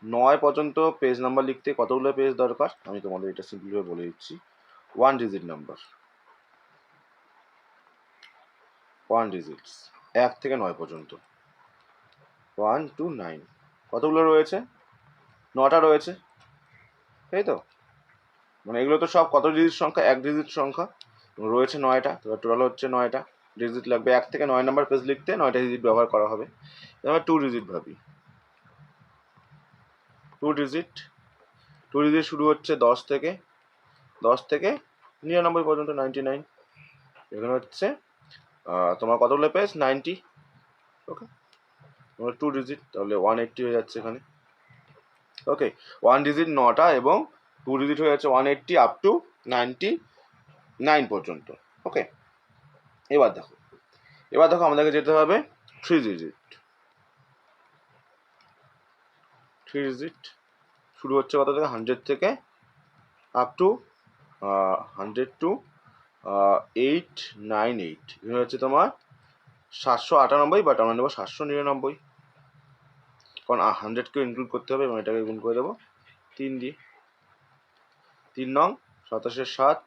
9 পর্যন্ত পেজ নাম্বার লিখতে কতগুলো পেজ দরকার, আমি তোমাদের এটা সিম্পলিভাবে বলে দিচ্ছি। 1 ডিজিট নাম্বার, 1 ডিজিটস, 1 থেকে 9 পর্যন্ত, 1 to 9, কতগুলো রয়েছে? 9টা রয়েছে, তাই তো? মানে এগুলো তো সব কত ডিজিট সংখ্যা, 1 ডিজিট সংখ্যা রয়েছে 9টা, তো টোটাল হচ্ছে 9টা ডিজিট লাগবে। 1 থেকে 9 নাম্বার পেজ লিখতে 9টা ডিজিট ব্যবহার করা হবে। এবার 2 ডিজিট ভাবি। 2 ডিজিট শুরু হচ্ছে 10 থেকে 99 পর্যন্ত, 99। এখানে হচ্ছে তোমার কতগুলো পেজ, 90। ওকে, তোমার 2 ডিজিট, তাহলে 180 হয়ে যাচ্ছে এখানে। ওকে, 1 ডিজিট 9টা এবং 2 ডিজিট হয়ে যাচ্ছে 180 আপ টু 99 পর্যন্ত। ওকে, এবার দেখো আমাদেরকে যেতে হবে 3 ডিজিট। 3 ডিজিট শুরু হচ্ছে কত থেকে, 100 থেকে আপ টু 100 টু 898। এখানে হচ্ছে তোমার 798, বাট আমরা নেবো 799, কারণ 100কে ইনক্লুড করতে হবে এবং এটাকে গুণ করে দেবো 3 দিয়ে। 3 নং 27 7,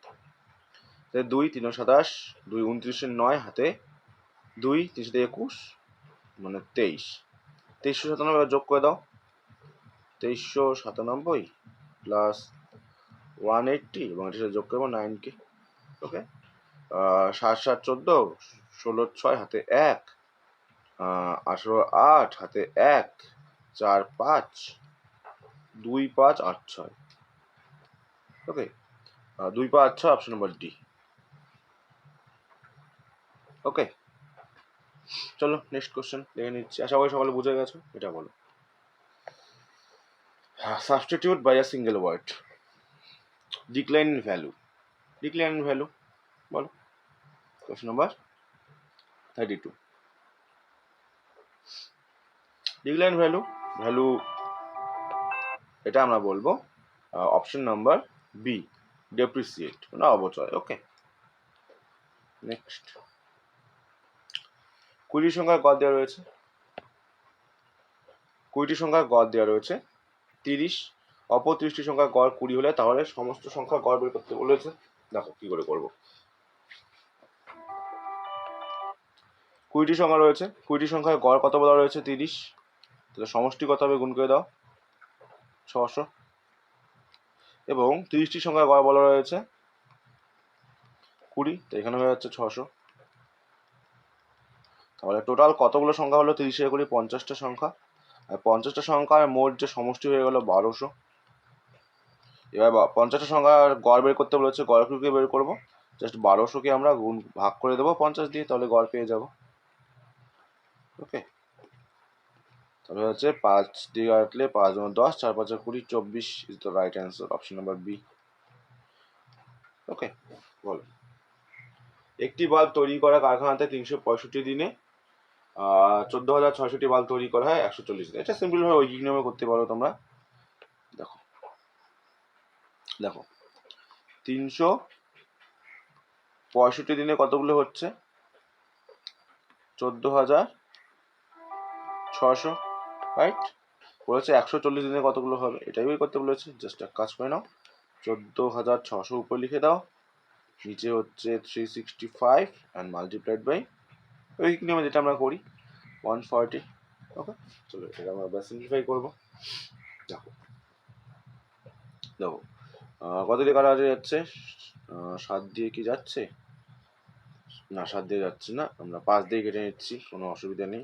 2 3 27, 2 29 9, হাতে 2 3 21, মানে 23। 2397 যোগ করে দাও, 2397 প্লাস 180 এবং এটার সাথে যোগ করবো 9কে। ওকে, 7 7 14, 16 6, হাতে 1, 18 8, হাতে 1, 4 5, 2 5 8 6। ওকে, 2 5 8 6, অপশন নাম্বার ডি। ওকে, চলো নেক্সট কোশ্চেন দেখে নিচ্ছি। আশা করি সকলে বুঝে গেছো। এটা বলো, substitute by a single word, decline in value. Decline in value বলো, কোশ্চেন নাম্বার 32। ডিক্লাইন ভ্যালু এটা আমরা বলবো অপশন নাম্বার বি, ডেপ্রিসিয়েট, মানে অবচয়। ওকে, নেক্সট 20টি সংখ্যার গড় দেওয়া রয়েছে। 20টি সংখ্যার গড় দেওয়া রয়েছে 30, অপর 30টি সংখ্যার গড় 20 হলে তাহলে সমস্ত সংখ্যা গড় বের করতে বলেছে। দেখো কি করে করবো। 20টি সংখ্যা রয়েছে, 20টি সংখ্যার গড় কত বলা রয়েছে, 30, তাহলে সমষ্টি কত হবে, গুণ করে দাও 600। এবং 30টি সংখ্যার গড় বলা রয়েছে 20, তো এখানে হয়ে যাচ্ছে 600। তাহলে টোটাল কতগুলো সংখ্যা হলো, 30 20 50টা সংখ্যা, আর 50টা সংখ্যার মোট যে সমষ্টি হয়ে গেল 1200। এবার 50টা সংখ্যার গড় বের করতে বলেছে, গড় কি বের করবো, জাস্ট 1200কে আমরা গুণ ভাগ করে দেবো 50 দিয়ে, তাহলে গড় পেয়ে যাবো। ওকে, তাহলে হচ্ছে 5 দিয়ে কাটলে 5 10, 4 5 20, 24 is the right answer, option number B. Okay, বলো, একটি বাল্ব তৈরি করা কারখানাতে 365 দিনে 14,600টি বাল্ব তৈরি করা হয় 140 দিনে। এটা সিম্পল ভাবে ঐকিক নিয়মে করতে পারো তোমরা। দেখো 365 দিনে কতগুলো হচ্ছে, 14,600, রাইট। বলেছে 140 দিনে কতগুলো হবে, এটাই বের করতে বলেছে। জাস্ট এক কাজ করে নাও, 14,600 উপর লিখে দাও, নিচে হচ্ছে 365 অ্যান্ড মাল্টিপ্লাইড বাই ঐকিক নিয়মে যেটা আমরা করি 140। ওকে, চলো এটা আমরা আবার সিম্পলিফাই করবো। দেখো কত দিয়ে কাটা যাচ্ছে, 7 দিয়ে কি যাচ্ছে, না 7 দিয়ে যাচ্ছে না, আমরা 5 দিয়ে কেটে নিচ্ছি, কোনো অসুবিধা নেই।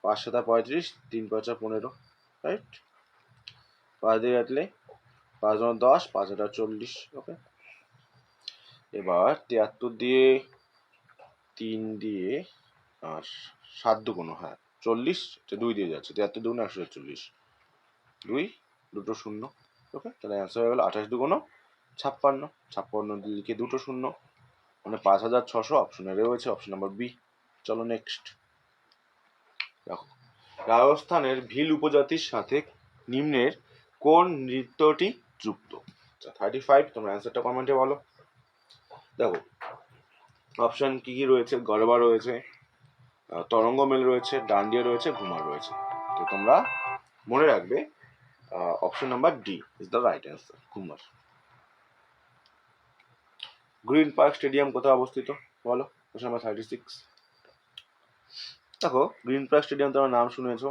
5 7 35, 3 5 15, রাইট। 5 দিয়ে কাটলে 5 10, 5 8 40। ওকে, এবার 73 দিয়ে 3 দিয়ে আর 7 2 হ্যাঁ 40, 2 দিয়ে যাচ্ছে, 73 2 140, 2 দুটো শূন্য। ওকে, তাহলে অ্যান্সার হয়ে গেল 28 2 56, 56 লিখে দুটো শূন্য, মানে 5600 অপশনে রয়েছে, অপশন নাম্বার বি। চলো নেক্সট দেখো, রাজস্থানের ভিল উপজাতির সাথে নিম্নের কোন নৃত্যটি যুক্ত। 35, তোমরা অ্যান্সারটা কমেন্টে বলো। দেখো অপশন কি কি রয়েছে, গরবা রয়েছে, তরঙ্গ মেল রয়েছে, ডান্ডিয়া রয়েছে, ঘুমার রয়েছে। তো তোমরা মনে রাখবে option number D is the right answer, ঘুমার। গ্রিন পার্ক স্টেডিয়াম কোথায় অবস্থিত বলো, কোশ্চেন নাম্বার 36। দেখো গ্রিন পার্ক স্টেডিয়াম তোমার নাম শুনেছো,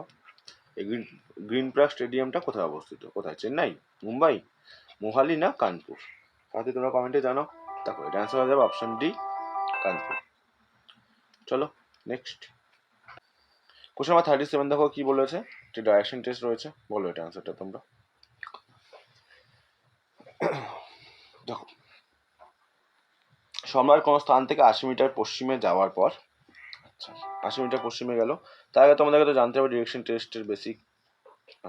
এই গ্রিন পার্ক স্টেডিয়ামটা কোথায় অবস্থিত, কোথায়, চেন্নাই, মুম্বাই, মোহালি না কানপুর। তাহলে তোমরা কমেন্টে জানো। দেখো এটা অ্যান্সার হয়ে যাবে অপশন ডি, কানপুর। চলো নেক্সট কোশ্চেন নাম্বার 37 দেখো কি বলেছে, যে ডাইরেকশন টেস্ট রয়েছে, বলো এটা অ্যান্সারটা তোমরা। দেখো সম্রাট কোন স্থান থেকে 80 মিটার পশ্চিমে যাওয়ার পর, আচ্ছা 80 মিটার পশ্চিমে গেল, তার আগে তোমাদেরকে তো জানতে হবে ডিরেকশন টেস্টের বেসিক।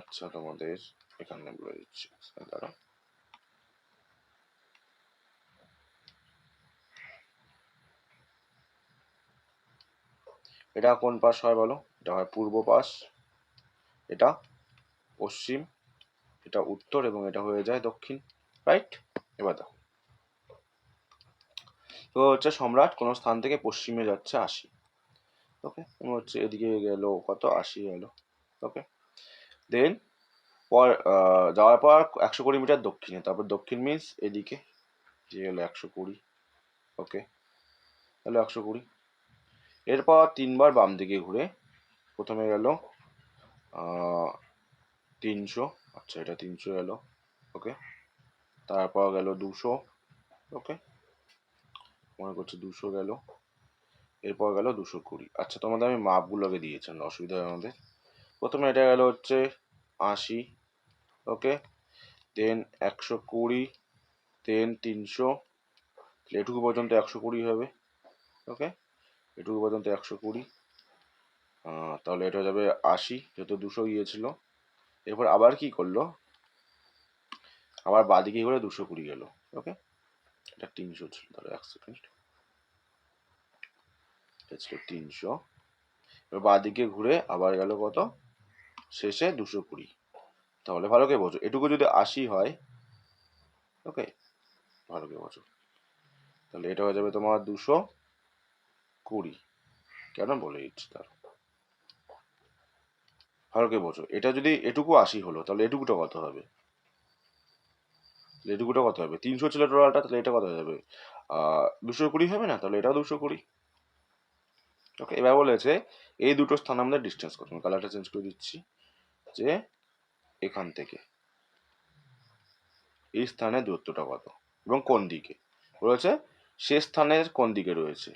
আচ্ছা তোমাদের এখানে বলে দিচ্ছি, দাঁড়াও। এটা কোন পাশ হয় বলো, এটা হয় পূর্ব পাশ, এটা পশ্চিম, এটা উত্তর, এবং এটা হয়ে যায় দক্ষিণ, রাইট। এবার দেখো তো হচ্ছে সম্রাট কোন স্থান থেকে পশ্চিমে যাচ্ছে 80, ওকে, এবং হচ্ছে এদিকে গেল কত 80 গেল, ওকে। দেন পর যাওয়ার পর 120 মিটার দক্ষিণে, তারপর দক্ষিণ মিন্স এদিকে যে হলো 120, ওকে, হলো 120। এরপর 3বার বাম দিকে ঘুরে, প্রথমে গেল 300, আচ্ছা এটা 300 গেল, ওকে, তারপর গেল 200, ওকে, মনে করছে 200 গেল, এরপর গেল 220। আচ্ছা তোমাদের আমি মাপগুলোকে দিয়েছি, অসুবিধা হয় আমাদের। প্রথমে এটা গেল হচ্ছে 80, ওকে, দেন 120, দেন 300, এটুকু পর্যন্ত 120 হবে, ওকে, এটুকু পর্যন্ত 120, তাহলে এটা যাবে 80, যেহেতু 200 গিয়েছিল। এরপর আবার কি করলো, আবার বাদিকে করে 220 গেল, ওকে, এটা 300 ছিল, তাহলে 1 সেকেন্ড, এটা ছিল 300, এবার বাদিকে ঘুরে আবার গেল কত, শেষে 220। তাহলে ভালো করে বোঝো, এটুকু যদি 80 হয়, ওকে, ভালো করে বোঝো, তাহলে এটা হয়ে যাবে তোমার 220, কেন বলে দিচ্ছি তার, ভালো করে বোঝো, এটা যদি এটুকু 80 হলো, তাহলে এটুকুটা কত হবে, এটুকুটা কত হবে, 300 ছিল টোটালটা, তাহলে এটা কত হয়ে যাবে 220 হবে না, তাহলে এটাও 220, ওকে। এবার বলেছে এই দুটো স্থান আমাদের ডিস্টেন্স কত, কালারটা চেঞ্জ করে দিচ্ছি, যে এখান থেকে এই স্থানের দূরত্বটা কত এবং কোন দিকে, বলেছে সে স্থানের কোন দিকে রয়েছে,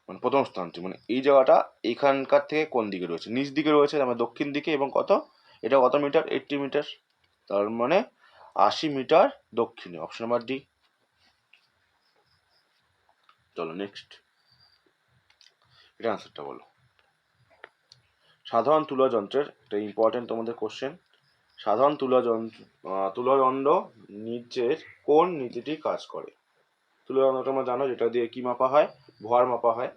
মানে প্রথম স্থানটি, মানে এই জায়গাটা এখানকার থেকে কোন দিকে রয়েছে, নিচ দিকে রয়েছে, মানে দক্ষিণ দিকে, এবং কত, এটা কত মিটার, 80 মিটার, তার মানে 80 মিটার দক্ষিণে, অপশন নাম্বার ডি। চলো নেক্সট, এটা আনসারটা বলো। সাধারণ তুলা যন্ত্রের, এটা ইম্পর্টেন্ট তোমাদের কোশ্চেন, সাধারণ তুলাদণ্ড নিচের কোন নীতিটি কাজ করে, তুলাদণ্ড তোমরা জানো যেটা দিয়ে কি মাপা হয়, ভর মাপা হয়,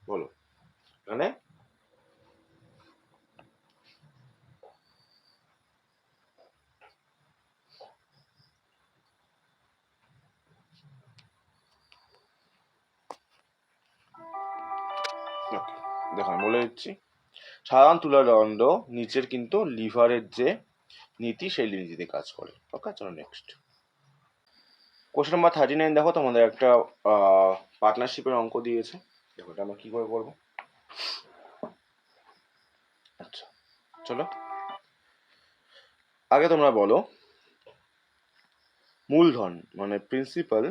বলো মানে দেখো আমি বলে দিচ্ছি, সাধারণ তুলাদণ্ড নিচের কিন্তু লিভারের যে নীতি সেই নীতিতে কাজ করে, ওকে। চলো নেক্সট কোশ্চেন নাম্বার 39 দেখো তোমাদের একটা পার্টনারশিপের অঙ্ক দিয়েছে, দেখো এটা আমরা কি করে করবো। আচ্ছা চলো আগে তোমরা বলো মূলধন মানে প্রিন্সিপাল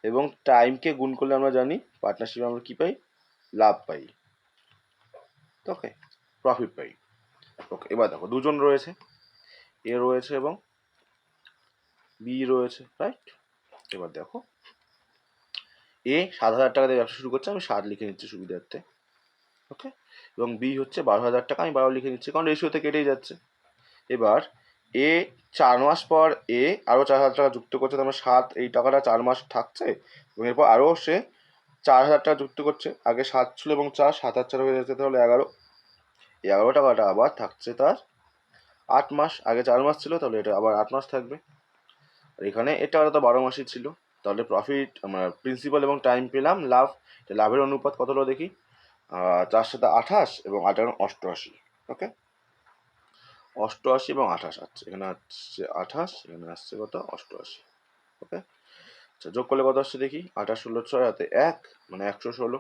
এবং টাইমকে গুণ করলে আমরা জানি পার্টনারশিপে আমরা কি পাই, লাভ পাই, ওকে, প্রফিট পাই, ওকে। এবার দেখো দুজন রয়েছে, এ রয়েছে এবং বি রয়েছে, রাইট। এবার দেখো এ 7,000 টাকা দিয়ে ব্যবসা শুরু করছে, আমি 7 লিখে নিচ্ছি সুবিধার্থে, ওকে, এবং বি হচ্ছে 12,000 টাকা, আমি 12 লিখে নিচ্ছি কারণ রেশিওতে কেটেই যাচ্ছে। এবার এ 4 মাস পর এ আরও 4,000 টাকা যুক্ত করছে, তার মানে 7, এই টাকাটা 4 মাস থাকছে, এবং এরপর আরও সে 4,000 টাকা যুক্ত করছে, আগে 7 ছিল এবং 4, 7 আর 4 হয়ে যাচ্ছে তাহলে 11, 11 টাকাটা আবার থাকছে তার 8 মাস, আগে 4 মাস ছিল তাহলে এটা আবার 8 মাস থাকবে, আর এখানে এটা তো 12 মাসই ছিল, তাহলে প্রফিট আমরা প্রিন্সিপাল এবং টাইম পেলাম, লাভ, লাভের অনুপাত কত হলো দেখি, 4 সাথে 28 এবং 8 88, ওকে, 88 এবং 28 আসছে, এখানে আসছে 28, এখানে আসছে কত 88, ওকে। আচ্ছা যোগ করলে কত আসছে দেখি, 28 ষোলো 6 হাতে 1 মানে 116,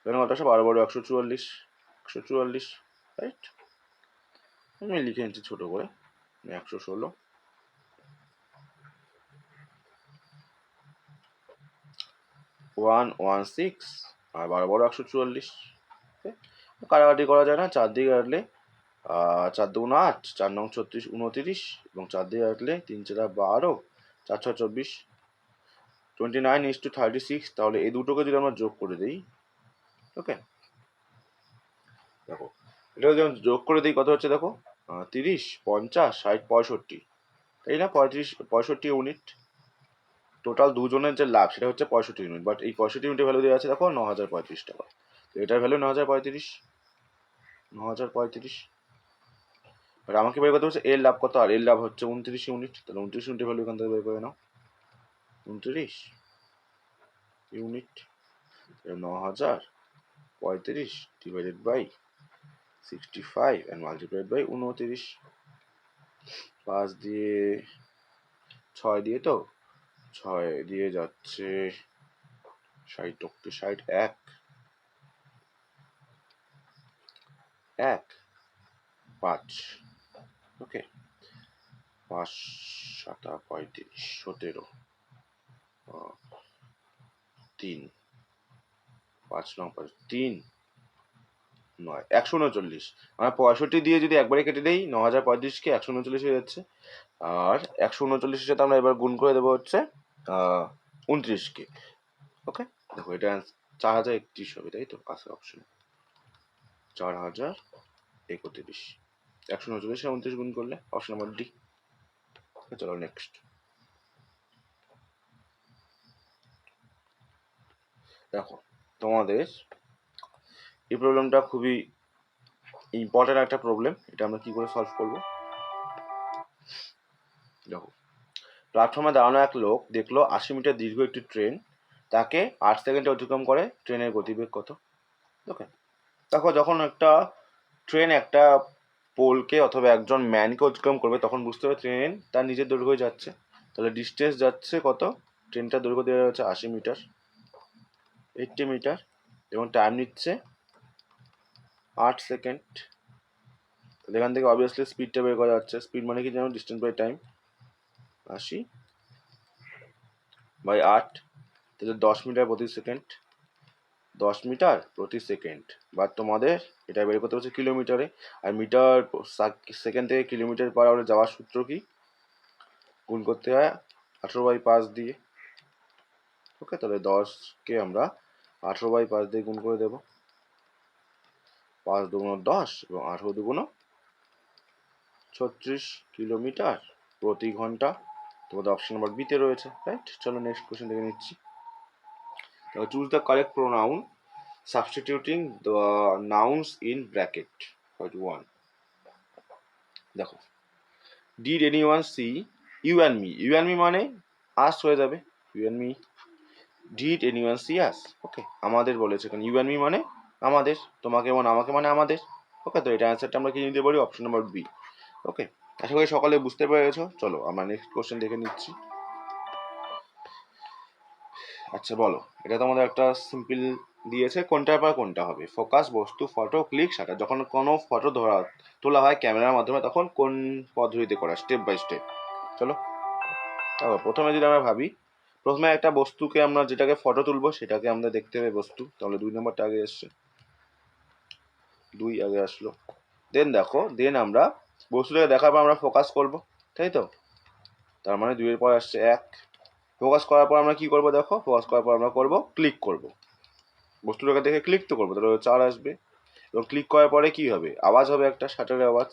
এখানে কত আসছে 12 12 144, 144, রাইট। আমি লিখে নিচ্ছি ছোট করে, 116 116 আর 12 144। কাটাকাটি করা যায় না, 4 দিকে কাটলে 4 2 8, 4 9 36 29 এবং 4 দিয়ে কাটলে 3 4 12, 4 6 24, 29:36। তাহলে এই দুটোকে যদি আমরা যোগ করে দিই, ওকে দেখো এটা যদি আমরা যোগ করে দিই কত হচ্ছে দেখো, 30 50 60 65, তাই না? 65 ইউনিট টোটাল দুজনের যে লাভ সেটা হচ্ছে 65 ইউনিট, বাট এই 65 ইউনিটের ভ্যালু দেওয়া আছে দেখো 9035 টাকা। তো এটার ভ্যালু 9035। আর আমাকে বের করতে হচ্ছে এর লাভ কত, আর এর লাভ হচ্ছে 29 ইউনিট। তাহলে 29 ইউনিটের ভ্যালু এখান থেকে বের করে নাও, 29 unit 9035 divided by 65 and multiplied by 29। 5 দিয়ে 6 দিয়ে তো 6 দিয়ে যাচ্ছে 60 60 1 1 5, ওকে 5 7 35 17 3 5 9 5 3 9 139। আমরা 65 দিয়ে যদি একবারে কেটে দিই 9035কে 139 হয়ে যাচ্ছে, আর 139-এর সাথে আমরা এবার গুণ করে দেবো হচ্ছে 29কে। ওকে দেখো এটা 4031 হবে, তাই তো? আছে অপশন 4031, 139 আর 29 গুণ করলে অপশন নাম্বার ডি। চলো নেক্সট দেখো, তোমাদের এই প্রবলেমটা খুবই ইম্পর্টেন্ট একটা প্রবলেম। এটা আমরা কি করে সলভ করব দেখো, প্ল্যাটফর্মে দাঁড়ানো এক লোক দেখলো 80 মিটার দীর্ঘ একটি ট্রেন তাকে 8 সেকেন্ডে অতিক্রম করে, ট্রেনের গতিবেগ কত? ওকে দেখো, যখন একটা ট্রেন একটা পোলকে অথবা একজন ম্যানকে অতিক্রম করবে তখন বুঝতে হবে ট্রেন তার নিজের দৈর্ঘ্যে যাচ্ছে। তাহলে ডিস্টেন্স যাচ্ছে কত, ট্রেনটার দৈর্ঘ্য দেওয়া হচ্ছে 80 মিটার 80 মিটার এবং টাইম নিচ্ছে 8 সেকেন্ড। তাহলে এখান থেকে অবভিয়াসলি স্পিডটা বের করা যাচ্ছে। স্পিড মানে কি জানো, ডিস্টেন্স বাই টাইম, 80/8, তাহলে 10 মিটার প্রতি সেকেন্ড, 10 মিটার প্রতি সেকেন্ড। বা তোমাদের এটা বের করতে হচ্ছে কিলোমিটারে, আর মিটার সেকেন্ড থেকে কিলোমিটার পার আওয়ারে যাওয়ার সূত্র কি, গুণ করতে হয় 18/5 দিয়ে। ওকে তাহলে 10কে আমরা 18/5 দিয়ে গুণ করে দেবো, 5 দুগুণ 10 এবং 18 দুগুণ 36 কিলোমিটার প্রতি ঘন্টা। তোমাদের অপশন নাম্বার বিতে রয়েছে, রাইট? চলো নেক্সট কোশ্চেন দেখে নিচ্ছি। Choose the correct pronoun substituting the nouns in bracket. 1 দেখো, did anyone see you and me, you and me মানে আস হয়ে যাবে, you and me. Did anyone see us, okay আমাদের বলেছে কারণ ইউ অ্যান্ড মি মানে আমাদের, তোমাকে মানে আমাকে মানে আমাদের। ওকে তো এটা অ্যান্সারটা আমরা কি নিতে পারি, অপশন নাম্বার বি। ওকে আশা করি সকলে বুঝতে পেরেছো। চলো আমরা নেক্সট কোশ্চেন দেখে নিচ্ছি। আচ্ছা বলো, এটা তোমাদের একটা সিম্পল দিয়েছে, কোনটার পর কোনটা হবে, ফোকাস, বস্তু, ফটো, ক্লিক, শাটার। যখন কোনো ফটো তোলা হয় ক্যামেরার মাধ্যমে তখন কোন পদ্ধতিতে করা, স্টেপ বাই স্টেপ। চলো প্রথমে যদি আমরা ভাবি, প্রথমে একটা বস্তুকে আমরা যেটাকে ফটো তুলবো সেটাকে আমরা দেখতে হবে বস্তু, তাহলে 2 নম্বরটা আগে এসছে, 2 আগে আসলো। দেন দেখো, দেন আমরা বস্তুটাকে দেখার পর আমরা ফোকাস করব, তাই তো? তার মানে 2 এর পর আসছে 1। ফোকাস করার পর আমরা কি করব দেখো, ফোকাস করার পর আমরা করব ক্লিক করব, বস্তুটাকে দেখে ক্লিক তো করবো, তাহলে 4 আসবে। এবং ক্লিক করার পরে কি হবে, আওয়াজ হবে একটা, শাটারের আওয়াজ,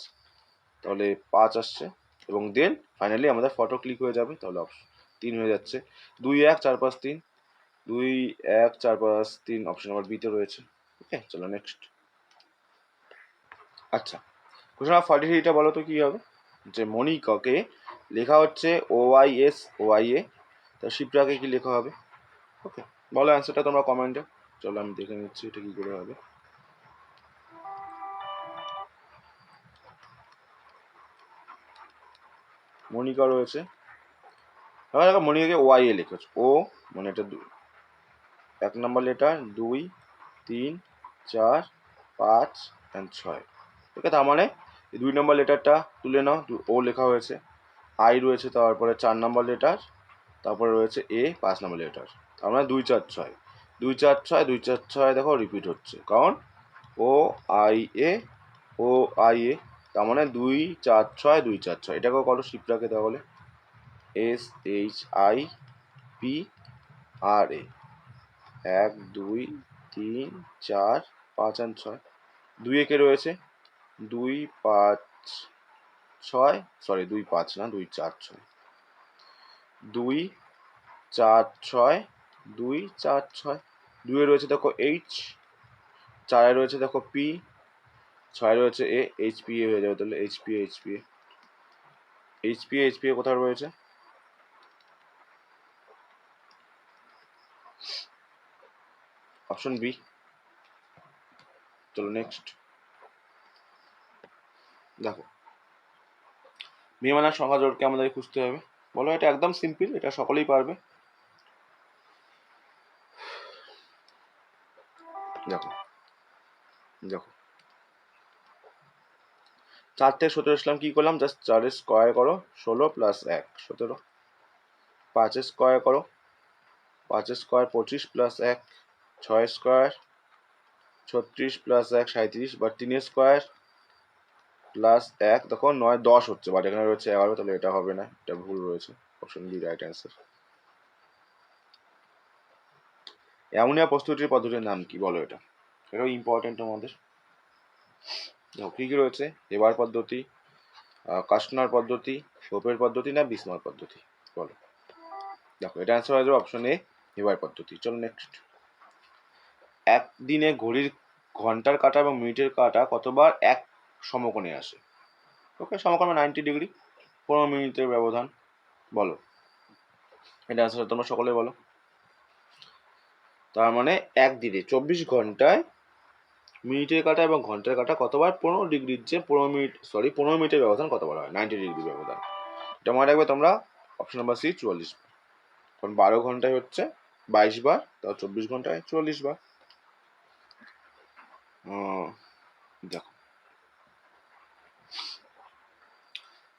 তাহলে 5 আসছে। এবং দেন ফাইনালি আমাদের ফটো ক্লিক হয়ে যাবে, তাহলে 3 হয়ে যাচ্ছে। 2 1 4 5 3, 2 1 4 5 3 অপশন নাম্বার বিতে রয়েছে। ওকে চলো নেক্সট। আচ্ছা কোশ্চেন নাম্বার 43টা বলো তো কি হবে, যে মনিকাকে লেখা হচ্ছে OYSOYA, তার শিপ্রাকে কি লেখা হবে? ওকে বলো অ্যান্সারটা তোমরা কমেন্টে। চলো আমি দেখে নিচ্ছি এটা কি করে হবে। মনিকা রয়েছে, এবার দেখো মনিকাকে OYA লিখেছ, ও মানে এটা 1 নম্বর লেটার, 2 3 4 5 and 6। ওকে তার মানে এই 2 নম্বর লেটারটা তুলে নাও, ও লেখা হয়েছে, আই রয়েছে, তারপরে 4 নম্বর লেটার, তারপরে রয়েছে এ 5 নম্বর লেটার। তার মানে 2 4 6 2 4 6 2 4 6 দেখো রিপিট হচ্ছে, কারণ ও I A O I A, তার মানে 2 4 6 2 4 6। এটাকেও কত শিফটটাকে তাহলে S H I P R এ, 1 2 3 4 5 আর 6, 2 একে রয়েছে 2 5 6, সরি 2 5 না 2 4 6, 2 4 6 2 4 6, 2 এ রয়েছে দেখো এইচ, 4 এ রয়েছে দেখো পি, 6 রয়েছে এ, এইচ পি এ হয়ে যাবে তাহলে H P H P A, H P H P A কোথায় রয়েছে, অপশন বি। চলো নেক্সট দেখো, বিমানের সংখ্যা জোড়কে আমাদের খুঁজতে হবে। বলো, এটা একদম সিম্পল, এটা সকলেই পারবে। দেখো দেখো 4 থেকে 17 আসলাম, কি করলাম, জাস্ট 4 স্কোয়ার করো, 16 প্লাস 1 17, 5 স্কোয়ার করো, 5 স্কোয়ার 25 প্লাস 1 6 স্কোয়ার 36 প্লাস 1 37, বা 3 স্কোয়ার প্লাস 1 দেখো 9 10 হচ্ছে, বাট এখানে রয়েছে 11, তাহলে এটা হবে না, এটা ভুল রয়েছে, option B right answer. Ammonia প্রস্তুতির পদ্ধতির নাম কি, বলো এটা, এটাও ইম্পর্টেন্ট আমাদের। দেখো কী কী রয়েছে, এবার পদ্ধতি, কাস্টনার পদ্ধতি, সোপের পদ্ধতি, না বিসমার পদ্ধতি, বলো। দেখো এটা অ্যান্সার হয়ে যাবে অপশন এ, এবার পদ্ধতি। চলো নেক্সট, একদিনে ঘড়ির ঘন্টার কাঁটা এবং মিনিটের কাঁটা কতবার এক সমকোণে আসে? ওকে, সমকোণ 90 ডিগ্রি, 15 মিনিটের ব্যবধান, বলো এটা অ্যান্সার তোমরা সকলে বলো। তার মানে একদিনে 24 ঘন্টায় মিনিটের কাঁটা এবং ঘন্টার কাঁটা কতবার 15 ডিগ্রির যে 15 মিনিটের ব্যবধান কতবার হয়, 90 ডিগ্রি ব্যবধান। এটা মনে রাখবে তোমরা, অপশন নাম্বার সি 44, কারণ 12 ঘন্টায় হচ্ছে 22 বার, তাও 24 ঘন্টায় 44 বার। দেখো,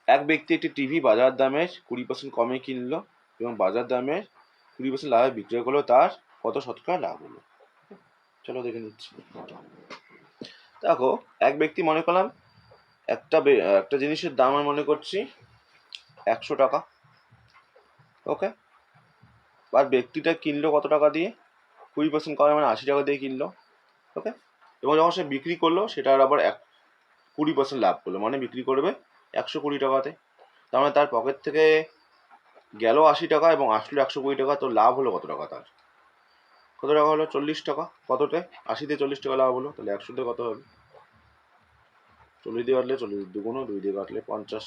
এক ব্যক্তি একটি টিভি বাজার দামের 20% কমে কিনলো এবং বাজার দামের 20% লাভে বিক্রয় করলো, তার কত শতকরা লাভ হলো? চলো দেখে নিচ্ছি। দেখো, এক ব্যক্তি মনে করলাম একটা জিনিসের দাম আমি মনে করছি 100 টাকা, ওকে, আর ব্যক্তিটা কিনলো কত টাকা দিয়ে, 20% কমে, মানে 80 টাকা দিয়ে কিনলো, ওকে, এবং যখন সে বিক্রি করলো সেটার আবার 20% লাভ করলো, মানে বিক্রি করবে 120 টাকাতে। তার মানে তার পকেট থেকে গেল 80 টাকা এবং আসলো 120 টাকা, তো লাভ হলো কত টাকা, তার কত টাকা হলো, 40 টাকা। কততে, 80 দিয়ে 40 টাকা লাভ হলো, তাহলে 100তে কত হবে, 40 দিয়ে কাটলে 40 দুগুণ, 2 দিয়ে কাটলে 50,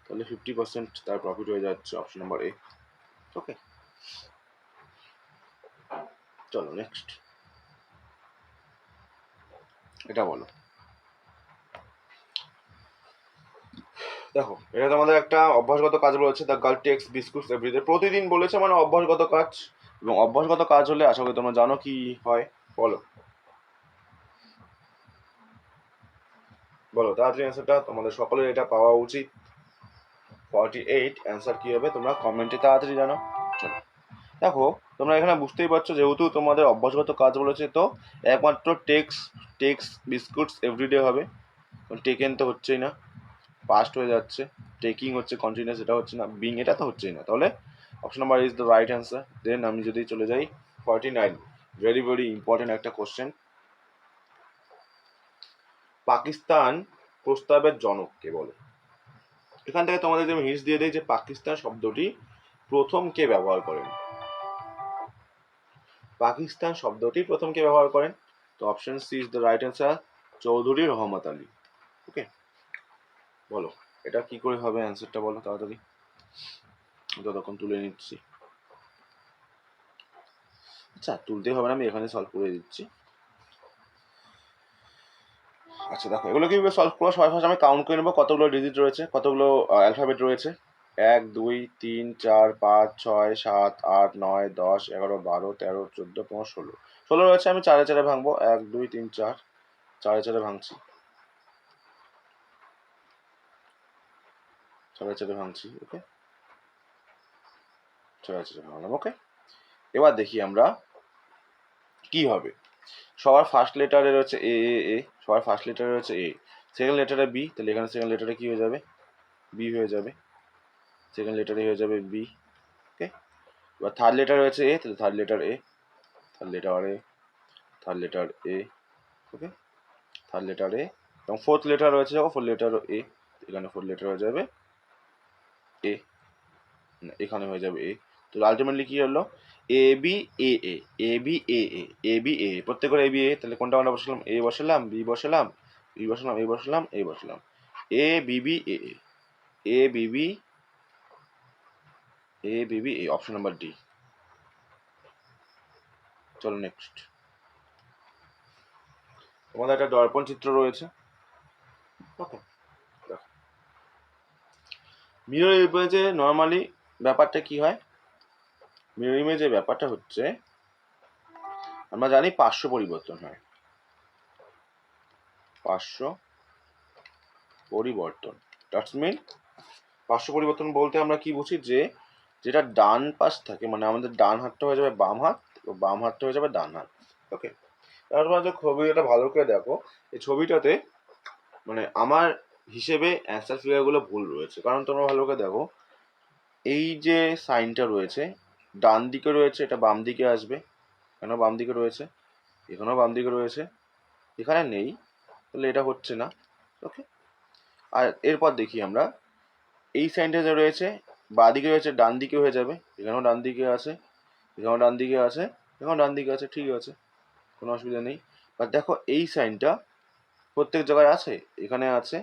তাহলে 50% তার প্রফিট হয়ে যাচ্ছে, অপশন নাম্বার এ। ওকে, চলো নেক্সট, এটা বলো। দেখো, এটা তোমাদের একটা অভ্যাসগত কাজ বলেছে, the girl takes biscuits everyday, প্রতিদিন বলেছে, মানে অভ্যাসগত কাজ, এবং অভ্যাসগত কাজ হলে আশা করি তোমরা জানো কি হয়, বলো বলো তাড়াতাড়ি অ্যান্সারটা, তোমাদের সকলের এটা পাওয়া উচিত। 48 অ্যান্সার কি হবে, তোমরা কমেন্টে তাড়াতাড়ি জানো। চলো দেখো, তোমরা এখানে বুঝতেই পারছো, যেহেতু তোমাদের অভ্যাসগত কাজ বলেছে, তো একমাত্র টেক্স বিস্কুটস এভরিডে হবে, টেকেন তো হচ্ছেই না, পাস্ট হয়ে যাচ্ছে, টেকিং হচ্ছে কন্টিনিউয়াস, এটা হচ্ছে না, বিং এটা তো হচ্ছেই না, তাহলে option number is the right answer. Then আমি যদি চলে যাই 49, ভেরি ভেরি ইম্পর্টেন্ট একটা কোশ্চেন, পাকিস্তান প্রস্তাবের জনক কে, বলো। এখান থেকে তোমাদের আমি হিন্টস দিয়ে দিই যে পাকিস্তান শব্দটি প্রথম কে ব্যবহার করেন, পাকিস্তান শব্দটি প্রথম কে ব্যবহার করেন, তো option C is the right answer, Chaudhry Rahmat Ali. ওকে, বলো এটা কি করে হবে, অ্যান্সারটা বলো তাড়াতাড়ি, যতক্ষণ তুলে নিচ্ছি। আচ্ছা, তুলতে হবে না, আমি এখানে সলভ করে দিচ্ছি। আচ্ছা দেখো, এগুলো কিভাবে সলভ করবো, সবাই ফার্স্ট আমি কাউন্ট করে নেবো কতগুলো ডিজিট রয়েছে, কতগুলো অ্যালফাবেট রয়েছে, 1 2 3 4 5 6 7 8 9 10 11 12 13 14 15 16, 16 রয়েছে, আমি চারে চারে ভাঙবো, 1 2 3 4, চারে চারে ভাঙছি, ছয় চারে ভাঙছি, ওকে, ছয় চারে ভাঙলাম, ওকে। এবার দেখি আমরা কি হবে। সবার ফার্স্ট লেটারে রয়েছে এ এ এ, সবার ফার্স্ট লেটারে রয়েছে এ, সেকেন্ড লেটারে বি, তাহলে এখানে সেকেন্ড লেটারে কি হয়ে যাবে, বি হয়ে যাবে, সেকেন্ড লেটারে হয়ে যাবে বি, ওকে। এবার থার্ড লেটার রয়েছে এ, তাহলে থার্ড লেটার এ, থার্ড লেটার এ, থার্ড লেটার এ, ওকে, থার্ড লেটার এ, এবং ফোর্থ লেটার রয়েছে যখন ফোর্থ লেটার এ, এখানে ফোর্থ লেটার হয়ে যাবে এ, এখানে হয়ে যাবে এ। তো আলটিমেটলি কি হলো, A B A A, A B A A, A B A, প্রত্যেকের এ বি এ, তাহলে কোনটা কোনটা বসালাম, এ বসালাম, বি বসালাম, বি বসালাম, এ বসালাম, এ বসালাম, A B B A A, A B B, A B B A, option number D. চলো নেক্সট। তোমাদের একটা দর্পণ চিত্র রয়েছে, ওকে। মিরর ইমেজে নর্মালি ব্যাপারটা কি হয়, মিরর ইমেজে ব্যাপারটা হচ্ছে আমরা জানি 500 পরিবর্তন হয়, 500 পরিবর্তন, দ্যাটস মিন 500 পরিবর্তন বলতে আমরা কি বুঝি, যে যেটা ডান পাশ থাকে, মানে আমাদের ডান হাতটা হয়ে যাবে বাম হাত, বাম হাতটা হয়ে যাবে ডান হাত, ওকে। তারপর যে ছবিটা ভালো করে দেখো, এই ছবিটাতে মানে আমার হিসেবে অ্যান্সার ফিগারগুলো ভুল রয়েছে, কারণ তোমরা ভালো করে দেখো, এই যে সাইনটা রয়েছে ডান দিকে রয়েছে, এটা বাম দিকে আসবে, এখানেও বাম দিকে রয়েছে, এখানেও বাম দিকে রয়েছে, এখানে নেই, তাহলে এটা হচ্ছে না, ওকে। আর এরপর দেখি আমরা এই সাইনটা যে রয়েছে বাঁ দিকে রয়েছে, ডান দিকে হয়ে যাবে, এখানেও ডান দিকে আছে, এখানেও ডান দিকে আছে, এখানেও ডান দিকে আছে, ঠিক আছে, কোনো অসুবিধা নেই। বাট দেখো এই সাইনটা প্রত্যেক জায়গায় আছে, এখানে আছে,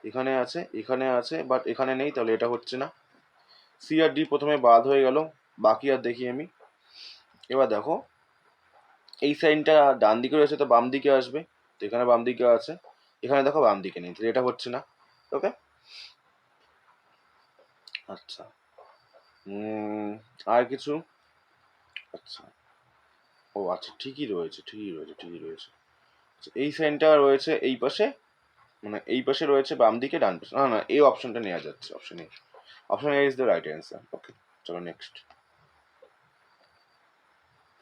এখানে আছে, এখানে আছে, বাট এখানে নেই, তাহলে এটা হচ্ছে না। সি আর ডি প্রথমে বাদ হয়ে গেল, বাকি আর দেখি আমি। এবার দেখো এই সাইনটা ডান দিকে রয়েছে তো বাম দিকে আসবে, তো এখানে বাম দিকে আছে, এখানে দেখো বাম দিকে নেই, তাহলে এটা হচ্ছে না, ওকে। আচ্ছা, আর কিছু, আচ্ছা, ও আচ্ছা, ঠিকই রয়েছে, ঠিকই রয়েছে, ঠিকই রয়েছে। এই সাইনটা রয়েছে এই পাশে, মানে এই পাশে রয়েছে বাম দিকে, ডান পাশে, না না, এই অপশনটা নেওয়া যাচ্ছে, option A, option A is the right answer, okay. চলো নেক্সট।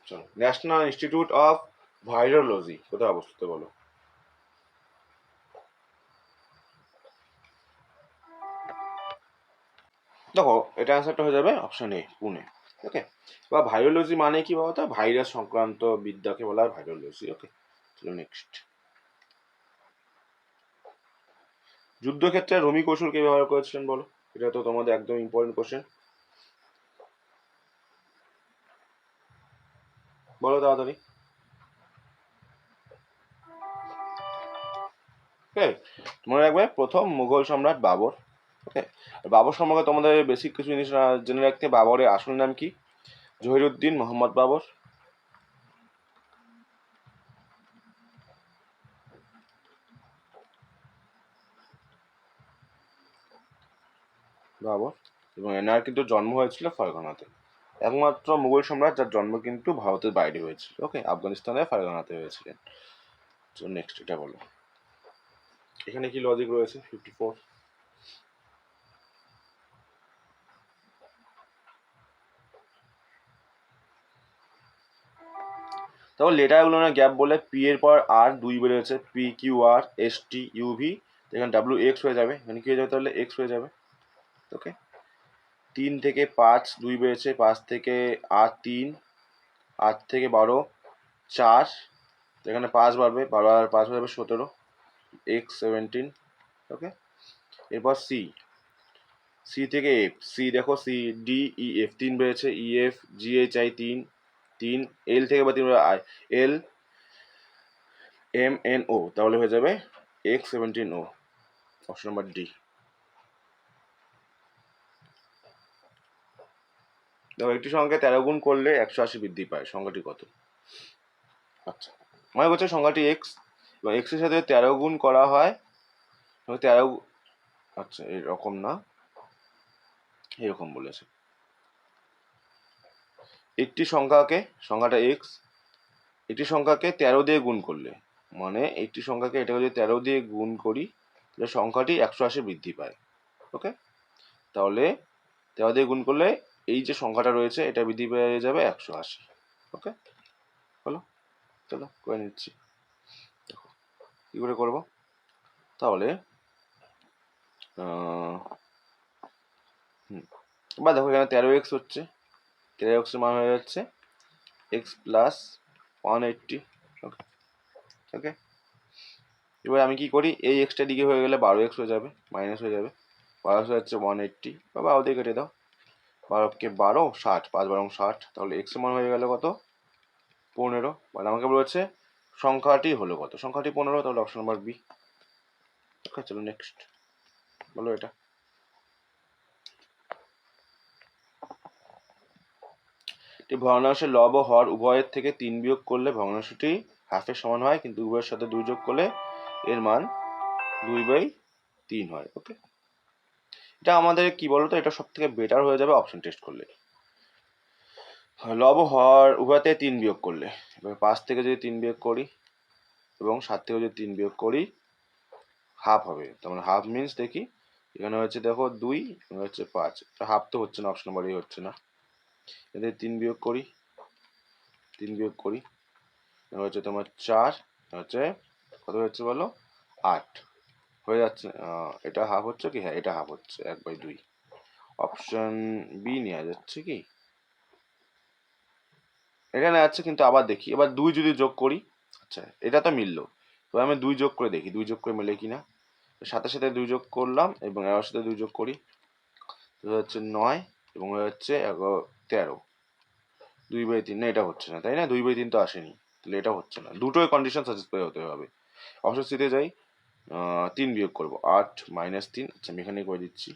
চলো, ন্যাশনাল ইনস্টিটিউট অফ ভাইরোলজি কোথায় অবস্থিত বলো। দেখো এটা অ্যান্সারটা হয়ে যাবে অপশন এ, পুনে, ওকে। বা ভাইরোলজি মানে কি বলতো, ভাইরাস সংক্রান্ত বিদ্যাকে বলা হয় ভাইরোলজি, ওকে। চলো নেক্সট। যুদ্ধক্ষেত্রে রোমি কৌশল কে ব্যবহার করেছিলেন বলো, এটা তো তোমাদের একদম ইম্পর্টেন্ট কোশ্চেন, বলো তাড়াতাড়ি। ওকে, মনে রাখবে প্রথম মুঘল সম্রাট বাবর, ওকে। বাবর সম্পর্কে তোমাদের বেসিক কিছু জিনিস জেনে রাখতে, বাবরের আসল নাম কি, জহিরুদ্দিন মোহাম্মদ বাবর, বাবর, এবং এনার কিন্তু জন্ম হয়েছিল ফারগানাতে, একমাত্র মুঘল সম্রাট যার জন্ম কিন্তু ভারতের বাইরে হয়েছিল, ওকে, আফগানিস্তানের ফারগানাতে হয়েছিলেন। তো নেক্সট এটা বলো, এখানে কি লজিক রয়েছে, 54। তারপর লেটারগুলো না গ্যাপ বলে, পি এর পর আর দুই বেরোচ্ছে, P Q R S T UV, এখানে ডাব্লিউ এক্স হয়ে যাবে, এখানে কি হয়ে যাবে, তাহলে এক্স হয়ে যাবে, ওকে। 3 থেকে 5 2 বেড়েছে, 5 থেকে 8 3, 8 থেকে 12 4, এখানে 5 বাড়বে, 12 আর 5 হয়ে যাবে 17, এক্স 17, ওকে। এরপর সি, সি থেকে এফ, সি দেখো, সি ডি ই এফ 3 বেড়েছে, E F G H I 3 3, L থেকে বা 3 I, L M N O, তাহলে হয়ে যাবে X 17 O, option number D. দেখো একটি সংখ্যাকে 13 গুণ করলে 180 বৃদ্ধি পায়, সংখ্যাটি কত। আচ্ছা, মনে করছে সংখ্যাটি এক্স, এবং এক্স এর সাথে 13 গুণ করা হয়, 13, আচ্ছা এরকম না, এরকম বলেছে, একটি সংখ্যাকে, সংখ্যাটা এক্স, একটি সংখ্যাকে 13 দিয়ে গুণ করলে, মানে একটি সংখ্যাকে এটাকে যদি 13 দিয়ে গুণ করি তাহলে সংখ্যাটি 180 বৃদ্ধি পায়, ওকে। তাহলে 13 দিয়ে গুণ করলে এই যে সংখ্যাটা রয়েছে এটা বৃদ্ধি পেয়ে যাবে 180। ওকে, হলো, চলো করে নিচ্ছি। দেখো কী করে করবো তাহলে। বা দেখো এখানে 13x হচ্ছে, 13x এর মান হয়ে যাচ্ছে এক্স প্লাস 180। ওকে ওকে, এবার আমি কি করি, এই এক্সটা দিকে হয়ে গেলে 12x হয়ে যাবে, মাইনাস হয়ে যাবে, 12 হয়ে যাচ্ছে 180, বা 12 দিয়ে কেটে দাও, 12কে 12 60, 5 12 60, তাহলে এক্স এর মান হয়ে গেল কত 15। মানে আমাকে বলেছে সংখ্যাটি হলো কত, সংখ্যাটি 15, তাহলে অপশন নাম্বার বি। ওকে চলো নেক্সট, বলো এটা। ভগ্নাংশের লব ও হর উভয়ের থেকে 3 বিয়োগ করলে ভগ্নাংশটি হাফের সমান হয়, কিন্তু উভয়ের সাথে 2 যোগ করলে এর মান 2/3 হয়। ওকে, এটা আমাদের কি বলতো, এটা সব থেকে বেটার হয়ে যাবে অপশন টেস্ট করলে। লব ও হর উভয় থেকে 3 বিয়োগ করলে, এবার 5 থেকে যদি 3 বিয়োগ করি এবং 7 থেকে যদি 3 বিয়োগ করি হাফ হবে, তার মানে হাফ মিনস দেখি এখানে হচ্ছে দেখো 2, এখানে হচ্ছে 5, হাফ তো হচ্ছে না, অপশন নাম্বার এ হচ্ছে না। এদের 3 বিয়োগ করি, 3 বিয়োগ করি, হচ্ছে তোমার 4, হচ্ছে কত হচ্ছে বলো 8 হয়ে যাচ্ছে। এটা হাফ হচ্ছে কি, হ্যাঁ এটা হাফ হচ্ছে 1/2। অপশন বি নেওয়া যাচ্ছে কি, এখানে আছে কিন্তু আবার দেখি, এবার 2 যদি যোগ করি, আচ্ছা এটা তো মিললো, এবার আমি 2 যোগ করে দেখি 2 যোগ করে মিলে কিনা। সাথে সাথে 2 যোগ করলাম এবং 11 সাথে 2 যোগ করি, হচ্ছে 9 এবং হচ্ছে 13, 2/3, না এটা হচ্ছে না তাই না, 2/3 তো আসেনি, তাহলে এটা হচ্ছে না, দুটোই কন্ডিশন স্যাটিসফাই হতে হবে। অপশন সিতে যাই, 3 বিয়োগ করবো 8 মাইনাস 3, আচ্ছা আমি এখানে করে দিচ্ছি,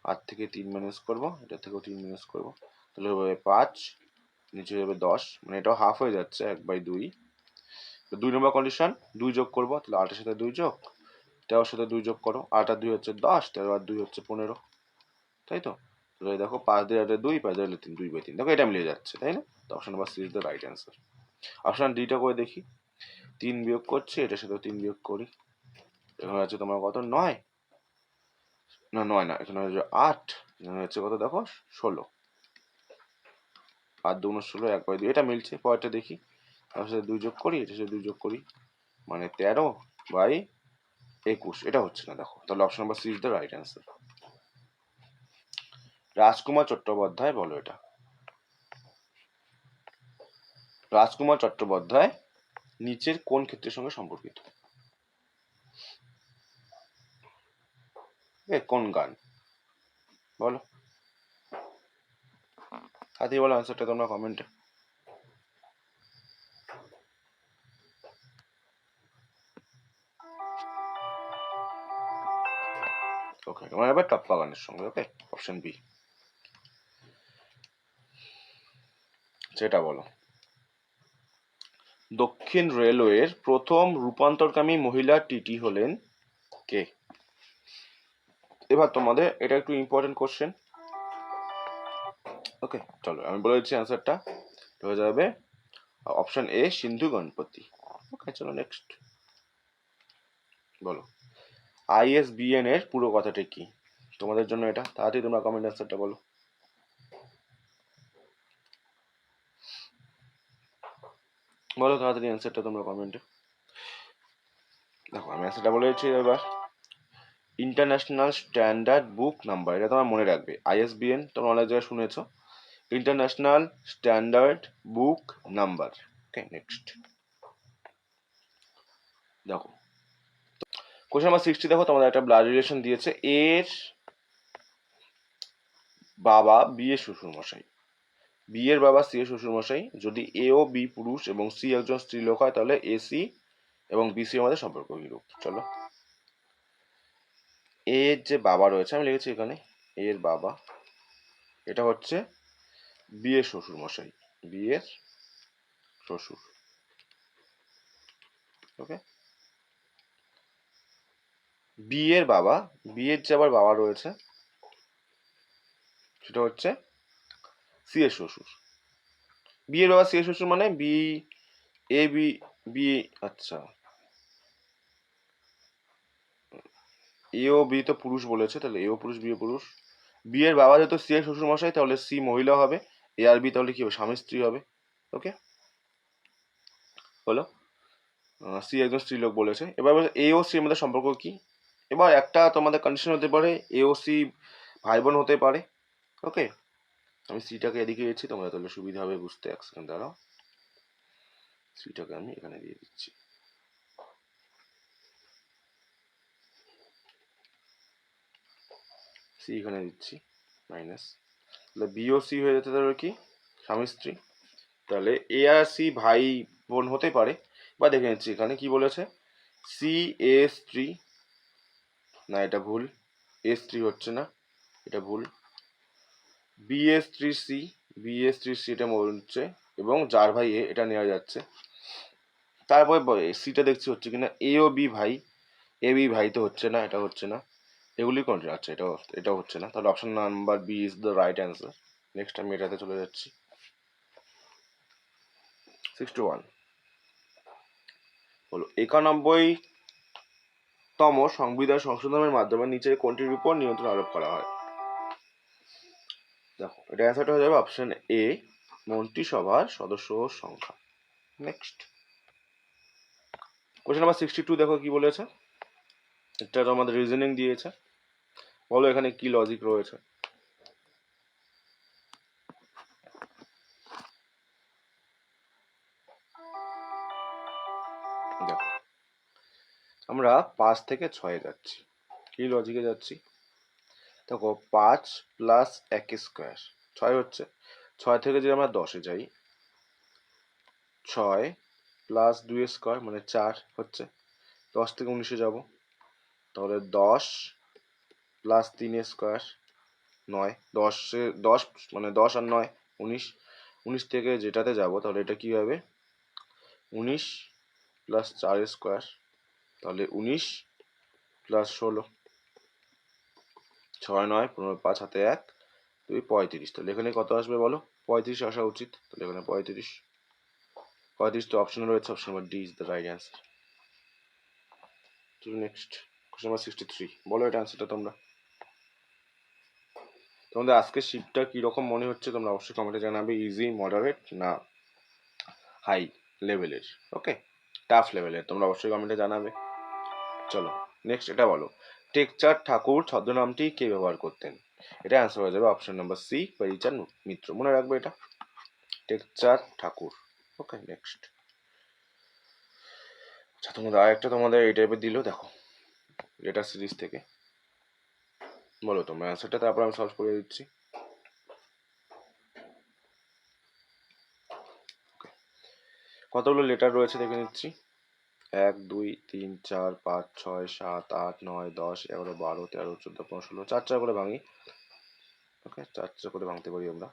8 থেকে 3 মাইনাস করবো, এটা থেকেও 3 মাইনাস করবো, তাহলে হবে 5, নিচে যাবে 10, মানে এটাও হাফ হয়ে যাচ্ছে 1/2। 2 নম্বর কন্ডিশন, 2 যোগ করবো, তাহলে 8 এর সাথে 2 যোগ, 13 সাথে 2 যোগ করো, 8 আর 2 হচ্ছে 10, 13 আর 2 হচ্ছে 15, তাই তো। তাহলে দেখো 5 দিয়ে 8 2, 5 দিয়ে 3, 2/3, দেখো এটা মিলে যাচ্ছে তাই না, তো option number C is the right answer. Option ডিটা করে দেখি, 3 বিয়োগ করছি, এটার সাথে 3 বিয়োগ করি, এখানে হচ্ছে তোমার কত 9, না 9 না, এখানে হচ্ছে 8, এখানে হচ্ছে কত দেখো 16, 8 2 16, 1/2, এটা মিলছে। পরেরটা দেখি, তার সাথে 2 যোগ করি, এটার সাথে 2 যোগ করি, মানে 13/21, এটা হচ্ছে না দেখো, তাহলে option number C is the right answer. Rajkumar Chattopadhyay, বলো এটা। রাজকুমার চট্টোপাধ্যায় নিচের কোন ক্ষেত্রের সঙ্গে সম্পর্কিত, কোন গান, বলো হাতি, বলো অ্যান্সারটা তোমরা কমেন্টে। ওকে, তোমার এবার টপ্পা গানের সঙ্গে। ওকে, অপশন বি, সেটা বলো। দক্ষিণ রেলওয়ের প্রথম রূপান্তরকামী মহিলা টিটি হলেন কে। এবার তোমাদের এটা একটু ইম্পর্টেন্ট কোশ্চেন। ওকে চলো আমি বলে দিচ্ছি অ্যান্সারটা, হয়ে যাবে অপশন এ সিন্ধু গণপতি। ওকে চলো নেক্সট, বলো আইএসবিএন এর পুরো কথাটা কি, তোমাদের জন্য এটা, তাড়াতাড়ি তোমরা কমেন্ট অ্যান্সারটা বলো। বলো তাড়াতাড়ি অ্যান্সারটা তোমরা কমেন্টে। দেখো আমি অ্যান্সারটা বলে দিচ্ছি এবার, ইন্টারন্যাশনাল স্ট্যান্ডার্ড বুক নাম্বার, এটা তোমার মনে রাখবে, আইএসবিএন তোমরা অনেক জায়গায় শুনেছো, ইন্টারন্যাশনাল স্ট্যান্ডার্ড বুক নাম্বার। ওকে নেক্সট, দেখো কোশ্চেন নাম্বার 60, দেখো তোমাদের একটা ব্লাড রিলেশন দিয়েছে, এর বাবা বি এর শ্বশুর মশাই, বি এর বাবা সি এর শ্বশুর মশাই, যদি এ ও বি পুরুষ এবং সি একজন স্ত্রীলোক হয়, তাহলে এ সি এবং বি সি এর মধ্যে সম্পর্ক কিরূপ। চলো, এ এর যে বাবা রয়েছে, আমি লিখেছি এখানে এ এর বাবা, এটা হচ্ছে বি এর শ্বশুর মশাই, বি এর শ্বশুর। ওকে, বি এর বাবা, বি এর যে আবার বাবা রয়েছে সেটা হচ্ছে সি এর শ্বশুর, বি এর বাবা সি এর শ্বশুর, মানে বি এ বি বি, আচ্ছা এ ও বি তো পুরুষ বলেছে, তাহলে এ ও পুরুষ বি ও পুরুষ, বি এর বাবা যেহেতু সি এর শ্বশুর মশাই, তাহলে সি মহিলা হবে, এ আর বি তাহলে কি হবে, স্বামী স্ত্রী হবে। ওকে, হলো, সি একজন স্ত্রীলোক বলেছে। এবার এ ও সি এর মধ্যে সম্পর্ক কি? এবার একটা তোমাদের কন্ডিশন হতে পারে এ ও সি ভাই বোন হতে পারে। ওকে, আমি সিটাকে এদিকে দিয়েছি, তোমরা তাহলে সুবিধা হবে বুঝতে। এক সেকেন্ড দাঁড়াও, সিটাকে আমি এখানে দিয়ে দিচ্ছি। সি এখানে দিচ্ছি মাইনাস, তাহলে বি ও সি হয়ে যেতে পারে কি, স্বামী স্ত্রী। তাহলে এ আর সি ভাই বোন হতে পারে। বা দেখে নিচ্ছি এখানে কি বলেছে, সি এ স্ত্রী, না এটা ভুল, এ স্ত্রী হচ্ছে না, এটা ভুল। বি এ স্ত্রী সি, বি এ স্ত্রী সি এটা বলছে, এবং যার ভাই এ এটা নেওয়া যাচ্ছে। তারপরে সিটা দেখছি হচ্ছে কিনা, এ ও বি ভাই, এ বি ভাই তো হচ্ছে না, এটা হচ্ছে না, এগুলি কোনটা, আচ্ছা এটাও হচ্ছে না, তাহলে option number B is the right answer. Next আমি এটাতে চলে যাচ্ছি। 61 হলো 91তম সংবিধান সংশোধনের মাধ্যমে নিচের কোনটির উপর নিয়ন্ত্রণ আরোপ করা হয়? দেখো এটা অ্যান্সারটা হয়ে যাবে অপশন এ, মন্ত্রিসভার সদস্য সংখ্যা। নেক্সট কোশ্চেন নাম্বার 62, দেখো কি বলেছে, এটা তো আমাদের রিজনিং দিয়েছে, বলো এখানে কি লজিক রয়েছে। দেখো আমরা 5 থেকে 6 যাচ্ছি, কি লজিকে যাচ্ছি, দেখো 5 প্লাস 1 স্কোয়ার 6 হচ্ছে, 6 থেকে যদি আমরা 10-এ যাই, 6 প্লাস 2 স্কোয়ার মানে 4 হচ্ছে, 10 থেকে 19-এ যাব, তাহলে 10 প্লাস 3 স্কোয়ার 9, 10 মানে 10 আর 9 19, 19 থেকে যেটাতে যাব তাহলে এটা কি হবে, 19 প্লাস 4 স্কোয়ার, তাহলে 19 প্লাস 16, 6 9 15 5 হাতে 1 2 35, তাহলে এখানে কত আসবে বলো, 35 আসা উচিত, তাহলে এখানে 35, 35 তো অপশনে রয়েছে, option number D is the right answer. Next question number 63, বলো এটা অ্যান্সারটা তোমরা। তোমাদের আজকের শিফটটা কীরকম মনে হচ্ছে তোমরা অবশ্যই কমেন্টে জানাবে, ইজি, মডারেট না হাই লেভেলের, ওকে টাফ লেভেলের, তোমরা অবশ্যই কমেন্টে জানাবে। চলো নেক্সট এটা বলো, টেকচাঁদ ঠাকুর ছদ্মনামটি কে ব্যবহার করতেন? এটা অ্যান্সার হয়ে যাবে অপশন নাম্বার সি, হরিচাঁদ মিত্র, মনে রাখবে এটা, টেকচাঁদ ঠাকুর। ওকে নেক্সট, আচ্ছা তোমাদের আরেকটা তোমাদের এই টাইপের দিল, দেখো লেটার সিরিজ থেকে, বলো তোমরা অ্যান্সারটা, তারপর আমি সলভ করে দিচ্ছি। কতগুলো লেটার রয়েছে দেখে নিচ্ছি, 1 2 3 4 5 6 7 8 9 10 11 12 13 14 15 16, 4 4 করে ভাঙি। ওকে 4 4 করে ভাঙতে পারি আমরা।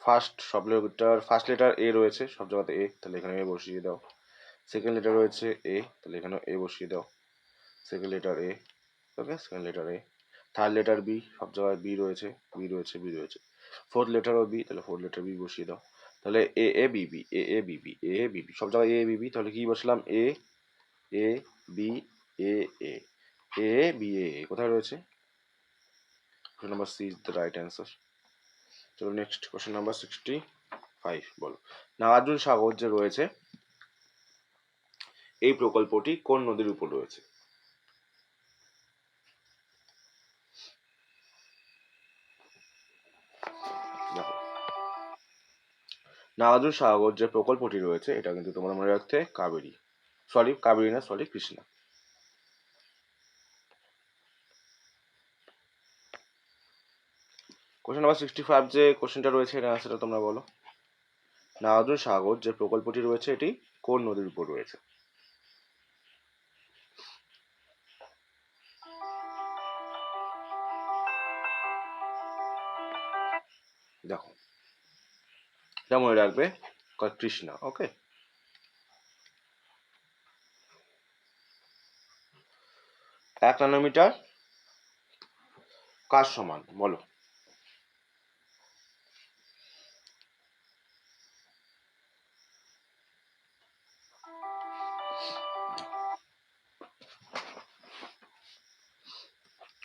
ফার্স্ট লেটার এ রয়েছে সব জায়গাতে এ, তাহলে এখানে এ বসিয়ে দাও। সেকেন্ড লেটার রয়েছে এ, তাহলে এখানেও এ বসিয়ে দাও, second letter A. Okay second letter A. Third letter be, সব জায়গায় বি রয়েছে, বি রয়েছে, বি রয়েছে। ফোর্থ লেটারও বি, তাহলে ফোর্থ লেটার বি বসিয়ে দাও। তাহলে এ A B B, A A B B, A A B B, সব জায়গায় এ বি বি, তাহলে কি বসলাম, এ A B A A, A B A, কোথায় রয়েছে, question number C is the right answer. চলো নেক্সট কোশ্চেন নাম্বার 65, বলো নাগার্জুন সাগর যে রয়েছে এই প্রকল্পটি কোন নদীর উপর রয়েছে? দেখো নাগার্জুন সাগর যে প্রকল্পটি রয়েছে এটা কিন্তু তোমরা মনে রাখতে কাবেরী, কাবেরী না, কৃষ্ণা। কোশ্চেন নাম্বার 65 যে কোশ্চেনটা রয়েছে এটা আনসারটা তোমরা বলো, নাগার্জুন সাগর যে প্রকল্পটি রয়েছে এটি কোন নদীর উপর রয়েছে? দেখো এটা মনে রাখবে, কৃষ্ণা। ওকে 1 ন্যানোমিটার কার সমান বলো?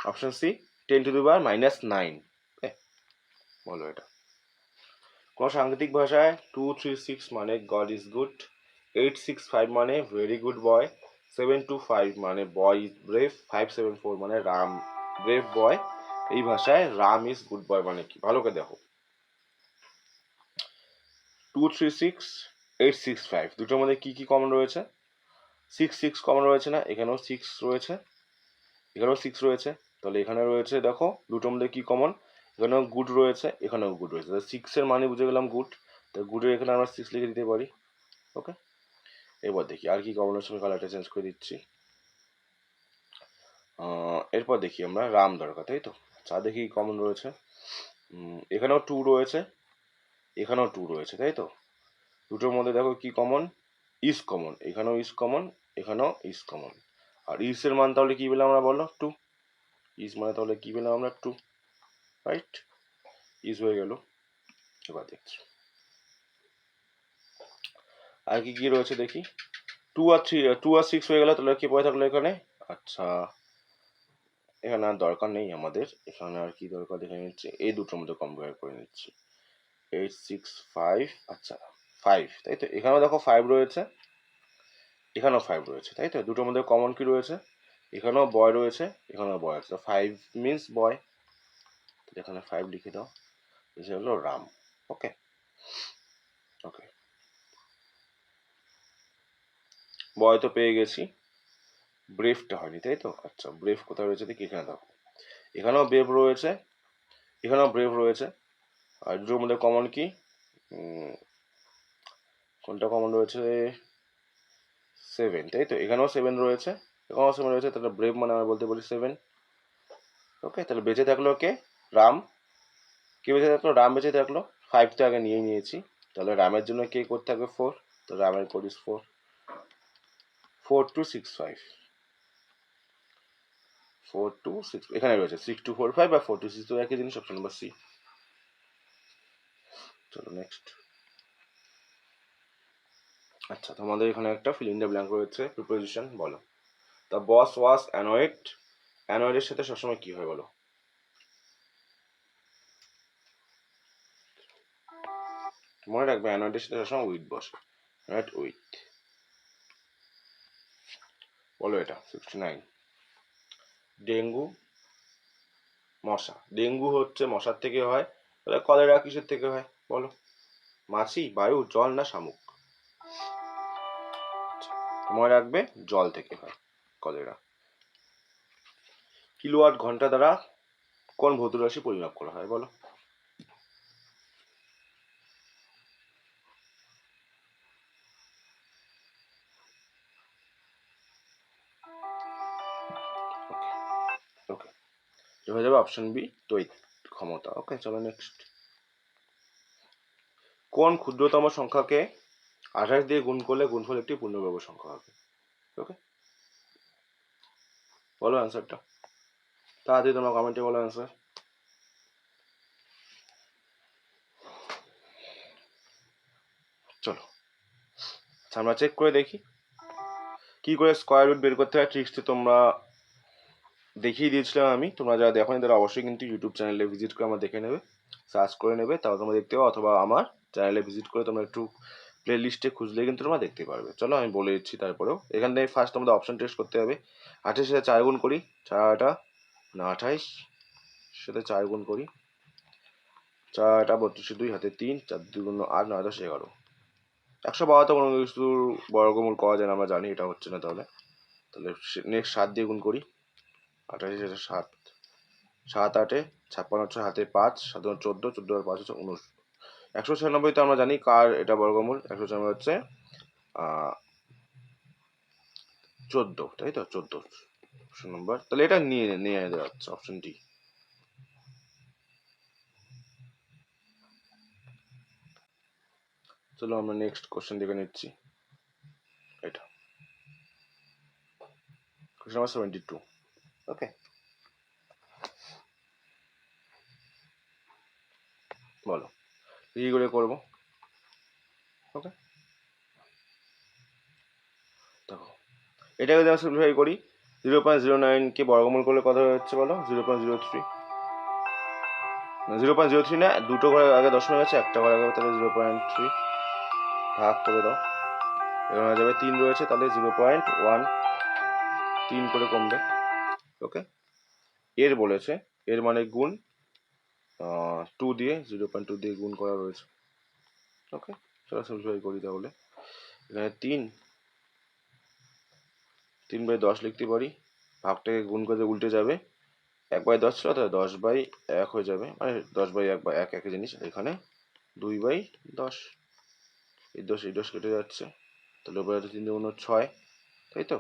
অপশন সি 10⁻⁻৯। বলো এটা। কোনো সাংকেতিক ভাষায় 236 মানে গড ইজ গুড, 865 মানে ভেরি গুড বয়, 725 মানে বয় ইজ ব্রেভ, 574 মানে রাম ব্রেভ বয়। এই ভাষায় রাম ইজ গুড বয় মানে কি? ভালো করে দেখো। 236, 865 দুটোর মধ্যে কি কি কমন রয়েছে? 6 কমন রয়েছে না? এখানেও 6 রয়েছে, এখানেও 6 রয়েছে। তাহলে এখানে রয়েছে, দেখো দুটোর মধ্যে কি কমন? এখানেও গুড রয়েছে, এখানেও গুড রয়েছে। তাহলে 6-এর মানে বুঝে গেলাম গুড, তো গুডের এখানে আমরা 6 লিখে দিতে পারি। ওকে, এবার দেখি আর কি কমন রয়েছে। আমি কালারটা চেঞ্জ করে দিচ্ছি। এরপর দেখি আমরা রাম দরকার, তাই তো। আচ্ছা দেখি কমন রয়েছে। এখানেও 2 রয়েছে, এখানেও 2 রয়েছে, তাই তো। দুটোর মধ্যে দেখো কি কমন? Is common. এখানেও ইজ কমন, এখানেও ইজ কমন। আর ইজের মান তাহলে কি পেলাম আমরা? বলো 2। ইজ মানে তাহলে কি পেলাম আমরা? 2, রাইট? ইজ হয়ে গেল। এবার দেখছি আর কি কি রয়েছে দেখি। 2 আর 3, 2 আর 6 হয়ে গেল। তাহলে কি পড়ে থাকলো এখানে? আচ্ছা, এখানে আর দরকার নেই আমাদের। এখানে আর কি দরকার দেখে নিচ্ছি, এই দুটোর মধ্যে কম্পেয়ার করে নিচ্ছি। 865, আচ্ছা 5, তাই তো। এখানেও দেখো 5 রয়েছে, এখানেও 5 রয়েছে, তাই তো। দুটোর মধ্যে কমন কি রয়েছে? এখানেও বয় রয়েছে, এখানেও বয় আছে। 5 মিনস বয়, এখানে 5 লিখে দাও। এটা হলো রাম। ওকে ওকে, বয় তো পেয়ে গেছি, ব্রেভটা হয়নি, তাই তো। আচ্ছা ব্রেভ কোথায় রয়েছে দেখি, এখানে দেখো। এখানেও ব্রেভ রয়েছে, এখানেও ব্রেভ রয়েছে। আর দুটোর মধ্যে কমন কি? কোনটা কমন রয়েছে? 7, তাই তো। এখানেও 7 রয়েছে, এখানেও 7 রয়েছে। তাহলে ব্রেভ মানে আমরা বলতে পারি 7। ওকে, তাহলে বেঁচে থাকলো কে? রাম। কে বেঁচে থাকলো? রাম বেঁচে থাকলো। 5 তো আগে নিয়ে নিয়েছি, তাহলে রামের জন্য কে করতে থাকবে? 4। তো রামের কোড ইজ 4। 4265, 426 এখানে রয়েছে। 6245 বা 426 তো একই জিনিস। Option number C. চলো নেক্সট। আচ্ছা তোমাদের এখানে একটা ফিল ইন দ্য ব্ল্যাঙ্ক রয়েছে, প্রিপোজিশন বলো। The boss was annoyed. অ্যানয়েডের সাথে সবসময় কি হয় বলো? মনে রাখবে অ্যানয়েডের সাথে সবসময় উইথ বসে, রাইট? উইথ। বলো এটা। 69। ডেঙ্গু, মশা। ডেঙ্গু হচ্ছে মশার থেকে হয়, তাহলে কলেরা কিসের থেকে হয় বলো? মাছি, বায়ু, জল না শামুক? মনে রাখবে জল থেকে হয় কলেরা। কিলোওয়াট ঘন্টা দ্বারা কোন ভৌত রাশি পরিমাপ করা হয় বলো? ওকে, হয়ে যাবে অপশন বি, তড়িৎ ক্ষমতা। ওকে চলো নেক্সট। কোন ক্ষুদ্রতম সংখ্যাকে 28 দিয়ে গুণ করলে গুণফল একটি পূর্ণবর্গ সংখ্যা হবে? ওকে, বলো অ্যান্সারটা তাড়াতাড়ি, তোমার কমেন্টে বলো অ্যান্সার। চলো আচ্ছা আমরা চেক করে দেখি কি করে স্কোয়ার রুট বের করতে হয়। ট্রিক্স তো তোমরা দেখিয়ে দিয়েছিলাম আমি। তোমরা যারা দেখোনি তারা অবশ্যই কিন্তু ইউটিউব চ্যানেলে ভিজিট করে আমার দেখে নেবে, সার্চ করে নেবে, তাও তোমরা দেখতে পাবো। অথবা আমার চ্যানেলে ভিজিট করে তোমরা একটু প্লে লিস্টে খুঁজলে কিন্তু তোমরা দেখতে পারবে। চলো আমি বলে দিচ্ছি তারপরেও। এখান থেকে ফার্স্ট আমাদের অপশন টেস্ট করতে হবে। 28 সাথে 4 গুণ করি, 4 না 28 সাথে 4 গুণ করি, 4 32, 2 হাতে 3, 4 2 8, 9 10 11। 112 তো কোনো কিছুর বর্গমূল করা যায় না, আমরা জানি এটা হচ্ছে না। তাহলে তাহলে নেক্সট 7 দিয়ে গুণ করি। 28 সাথে 7, 7 8 56, 6 হাতে 5, 7 14, 14 আর 5 হচ্ছে 19। 196 তো আমরা জানি কার এটা বর্গমূল। 196 হচ্ছে 14, তাই তো। 14 অপশন নম্বর, তাহলে এটা নিয়ে নিয়ে দেওয়া হচ্ছে অপশন ডি। চলো আমরা নেক্সট কোশ্চেন দেখে নিচ্ছি। এটা কোশ্চেন নাম্বার 72। ওকে, বলো কি করে করবো? ওকে দেখো, এটাকে যদি আমরা সিম্পলিফাই করি, 0.09কে বর্গমূল করলে কত হচ্ছে বলো? 0.03। 0.03 না, দুটো ঘরে আগে দশমিক আছে, একটা ঘরে আগে, তাহলে 0.3 ভাগ করে দাও। এখানে হয়ে যাবে 3 রয়েছে, তাহলে 0.1, 3 করে কমবে। ওকে, এর বলেছে, এর মানে গুণ 2 দিয়ে, 0.2 দিয়ে গুণ করা রয়েছে। ওকে, চলো সিম্পলিফাই করি তাহলে। এখানে 3/10 লিখতে পারি, ভাগটাকে গুণ করে উল্টে যাবে, 1/10 ছিল, তাহলে 10/1 হয়ে যাবে, মানে 10/1 বা 1 একই জিনিস। এখানে 2/10, এই 10 কেটে যাচ্ছে, তাহলে উপরে 3 × 6, তাই তো,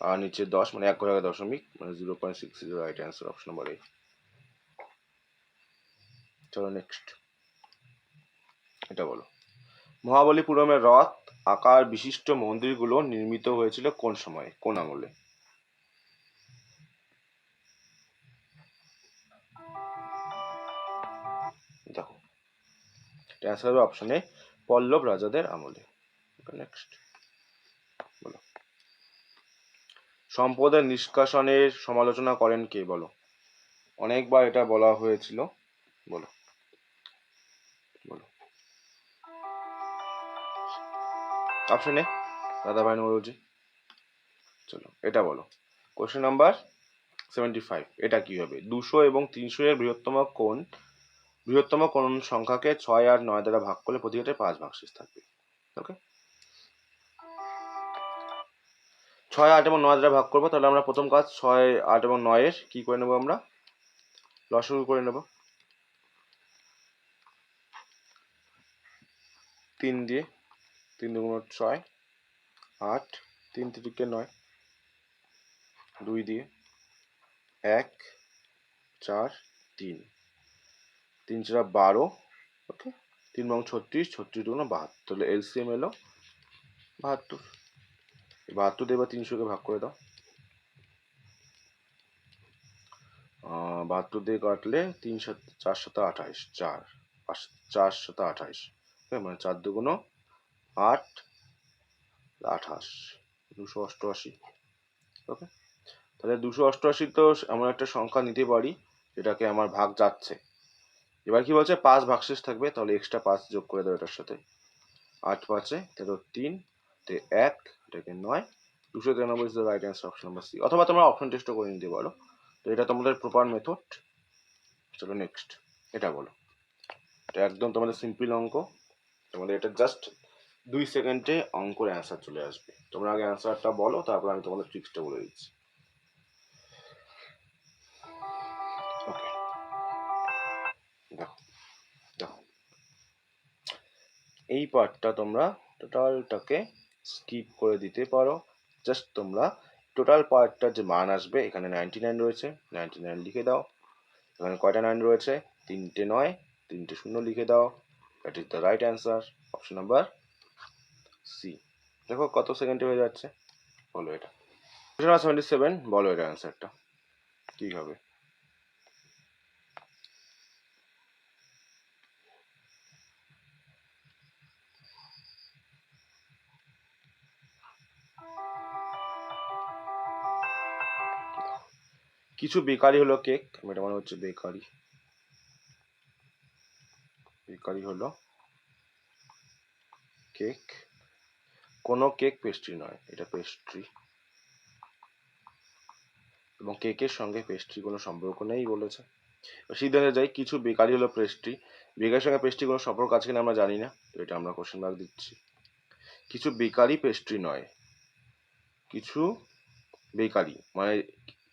আর নিচে 10, মানে 1 ঘরে আগে দশমিক, মানে 0.60, right answer, option number A। চলো নেক্সট, এটা বলো। মহাবলীপুরমের রথ আকার বিশিষ্ট মন্দিরগুলো নির্মিত হয়েছিল কোন সময়ে, কোন আমলে? দেখো, অ্যান্সার হবে অপশনে পল্লব রাজাদের আমলে। নেক্সট বলো। সম্পদের নিষ্কাশনের সমালোচনা করেন কে, বলো? অনেকবার এটা বলা হয়েছিল, বলো বলো। অপশনে দাদাভাই নৌরোজি। চলো এটা বলো। কোশ্চেন নাম্বার 75, এটা কি হবে? 200 এবং 300 এর বৃহত্তম কোন সংখ্যাকে 6 আর 9 দ্বারা ভাগ করলে প্রতি ঘাতে 5 ভাগশেষ থাকবে? ওকে, 6, 8 এবং 9 দ্বারা ভাগ করবো, তাহলে আমরা প্রথম কাজ 6, 8 এবং 9 এর কি করে নেবো, আমরা লসাগু করে নেব। 3 দিয়ে, 3 × 6, 8, 3 × 9, 2 দিয়ে, 1, 4, 3, 3 × 12, ওকে, 3 এবং 36, 36 × 72, তাহলে এলসিএম এলো 72। 72 দিয়ে এবার 300-কে ভাগ করে দাও। 72 দিয়ে কাটলে 3 4 7 28, 4 4 7 28, মানে 4 2 8, 28, 288। ওকে, তাহলে 288 তো এমন একটা সংখ্যা নিতে পারি যেটাকে আমার ভাগ যাচ্ছে। এবার কি বলছে, 5 ভাগশেষ থাকবে, তাহলে এক্সট্রা 5 যোগ করে দেবো এটার সাথে। 8 5 3, 1, এটাকে 9, 293 is the right answer, option number C. অথবা তোমরা অপশন টেস্টও করে নিতে পারো, তো এটা তোমাদের প্রপার মেথড। চলো নেক্সট, এটা বলো। এটা একদম তোমাদের সিম্পল অঙ্ক, তোমাদের এটা জাস্ট 2 সেকেন্ডে অঙ্কের অ্যান্সার চলে আসবে। তোমরা আগে অ্যান্সারটা বলো, তারপর আমি তোমাদের ট্রিক্সটা বলে দিচ্ছি। ওকে, দেখো দেখো, এই পার্টটা তোমরা টোটালটাকে স্কিপ করে দিতে পারো। জাস্ট তোমরা টোটাল পার্টটার যে মান আসবে, এখানে 99 রয়েছে, 99 লিখে দাও। এখানে কয়টা 9 রয়েছে? 3টে 9, 3টে 0 লিখে দাও। That is the right answer, option number C. দেখো কত সেকেন্ডে হয়ে যাচ্ছে, বলো এটা। 77, বলো এটা অ্যান্সারটা কি হবে? কিছু বেকারি হলো কেক, এটা মনে হচ্ছে বেকারি, বেকারি হলো কেক, কোনো কেক পেস্ট্রি নয়, এটা পেস্ট্রি, এবং কেকের সঙ্গে পেস্ট্রি কোনো সম্পর্ক নেই বলেছে। সিদ্ধান্তে যাই, কিছু বেকারি হলো পেস্ট্রি, বেকারির সঙ্গে পেস্ট্রি কোনো সম্পর্ক আছে কিনা আমরা জানি না, তো এটা আমরা কোশ্চেন মার্ক দিচ্ছি। কিছু বেকারি পেস্ট্রি নয়, কিছু বেকারি, মানে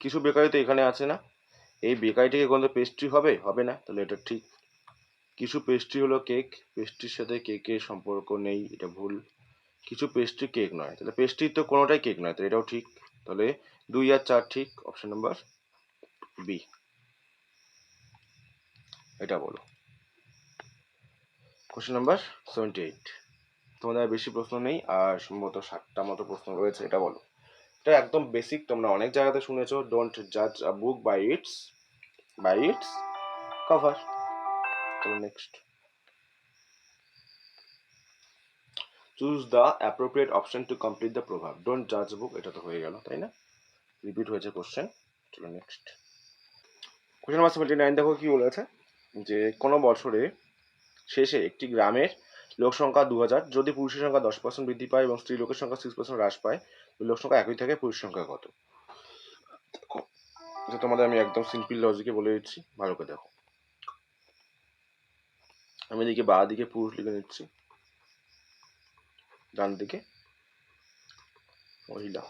কিছু বেকারি তো এখানে আছে না, এই বেকারি থেকে কোনো পেস্ট্রি হবে, হবে না, তাহলে এটা ঠিক। কিছু পেস্ট্রি হলো কেক, পেস্ট্রির সাথে কেকের সম্পর্ক নেই, এটা ভুল। কিছু পেস্ট্রি কেক নয়, তাহলে পেস্ট্রি তো কোনোটাই কেক নয়, তো এটাও ঠিক। তাহলে 2 আর 4 ঠিক, অপশন নাম্বার বি। এটা বলো। কোশ্চেন নাম্বার 78, তোমাদের আর বেশি প্রশ্ন নেই, আর সম্ভবত 7টা মতো প্রশ্ন রয়েছে। এটা বলো। এটা একদম বেসিক, তোমরা অনেক জায়গাতে শুনেছো, ডোন্ট জাজ আ বুক বাই ইটস কভার। চলো next, choose the appropriate option to complete the প্রভাব। ডোন্ট জাজ বুক, এটা তো হয়ে গেল, তাই না? রিপিট হয়েছে কোশ্চেন। চলো নেক্সট কোশ্চেন নাম্বার 79 দেখো কি বলেছে যে কোনো বছরে শেষে একটি গ্রামের লোক সংখ্যা 2000, যদি পুরুষের সংখ্যা 10% বৃদ্ধি পায় এবং স্ত্রী লোকের সংখ্যা 6% হ্রাস পায়, লোক সংখ্যা একই থাকে, পুরুষ সংখ্যা কত? এটা তোমাদের আমি একদম সিম্পল লজিকে বলে দিচ্ছি, ভালো করে দেখো। আমি এদিকে বাঁ দিকে পুরুষ লিখে নিচ্ছি, ডান দিকে মহিলা।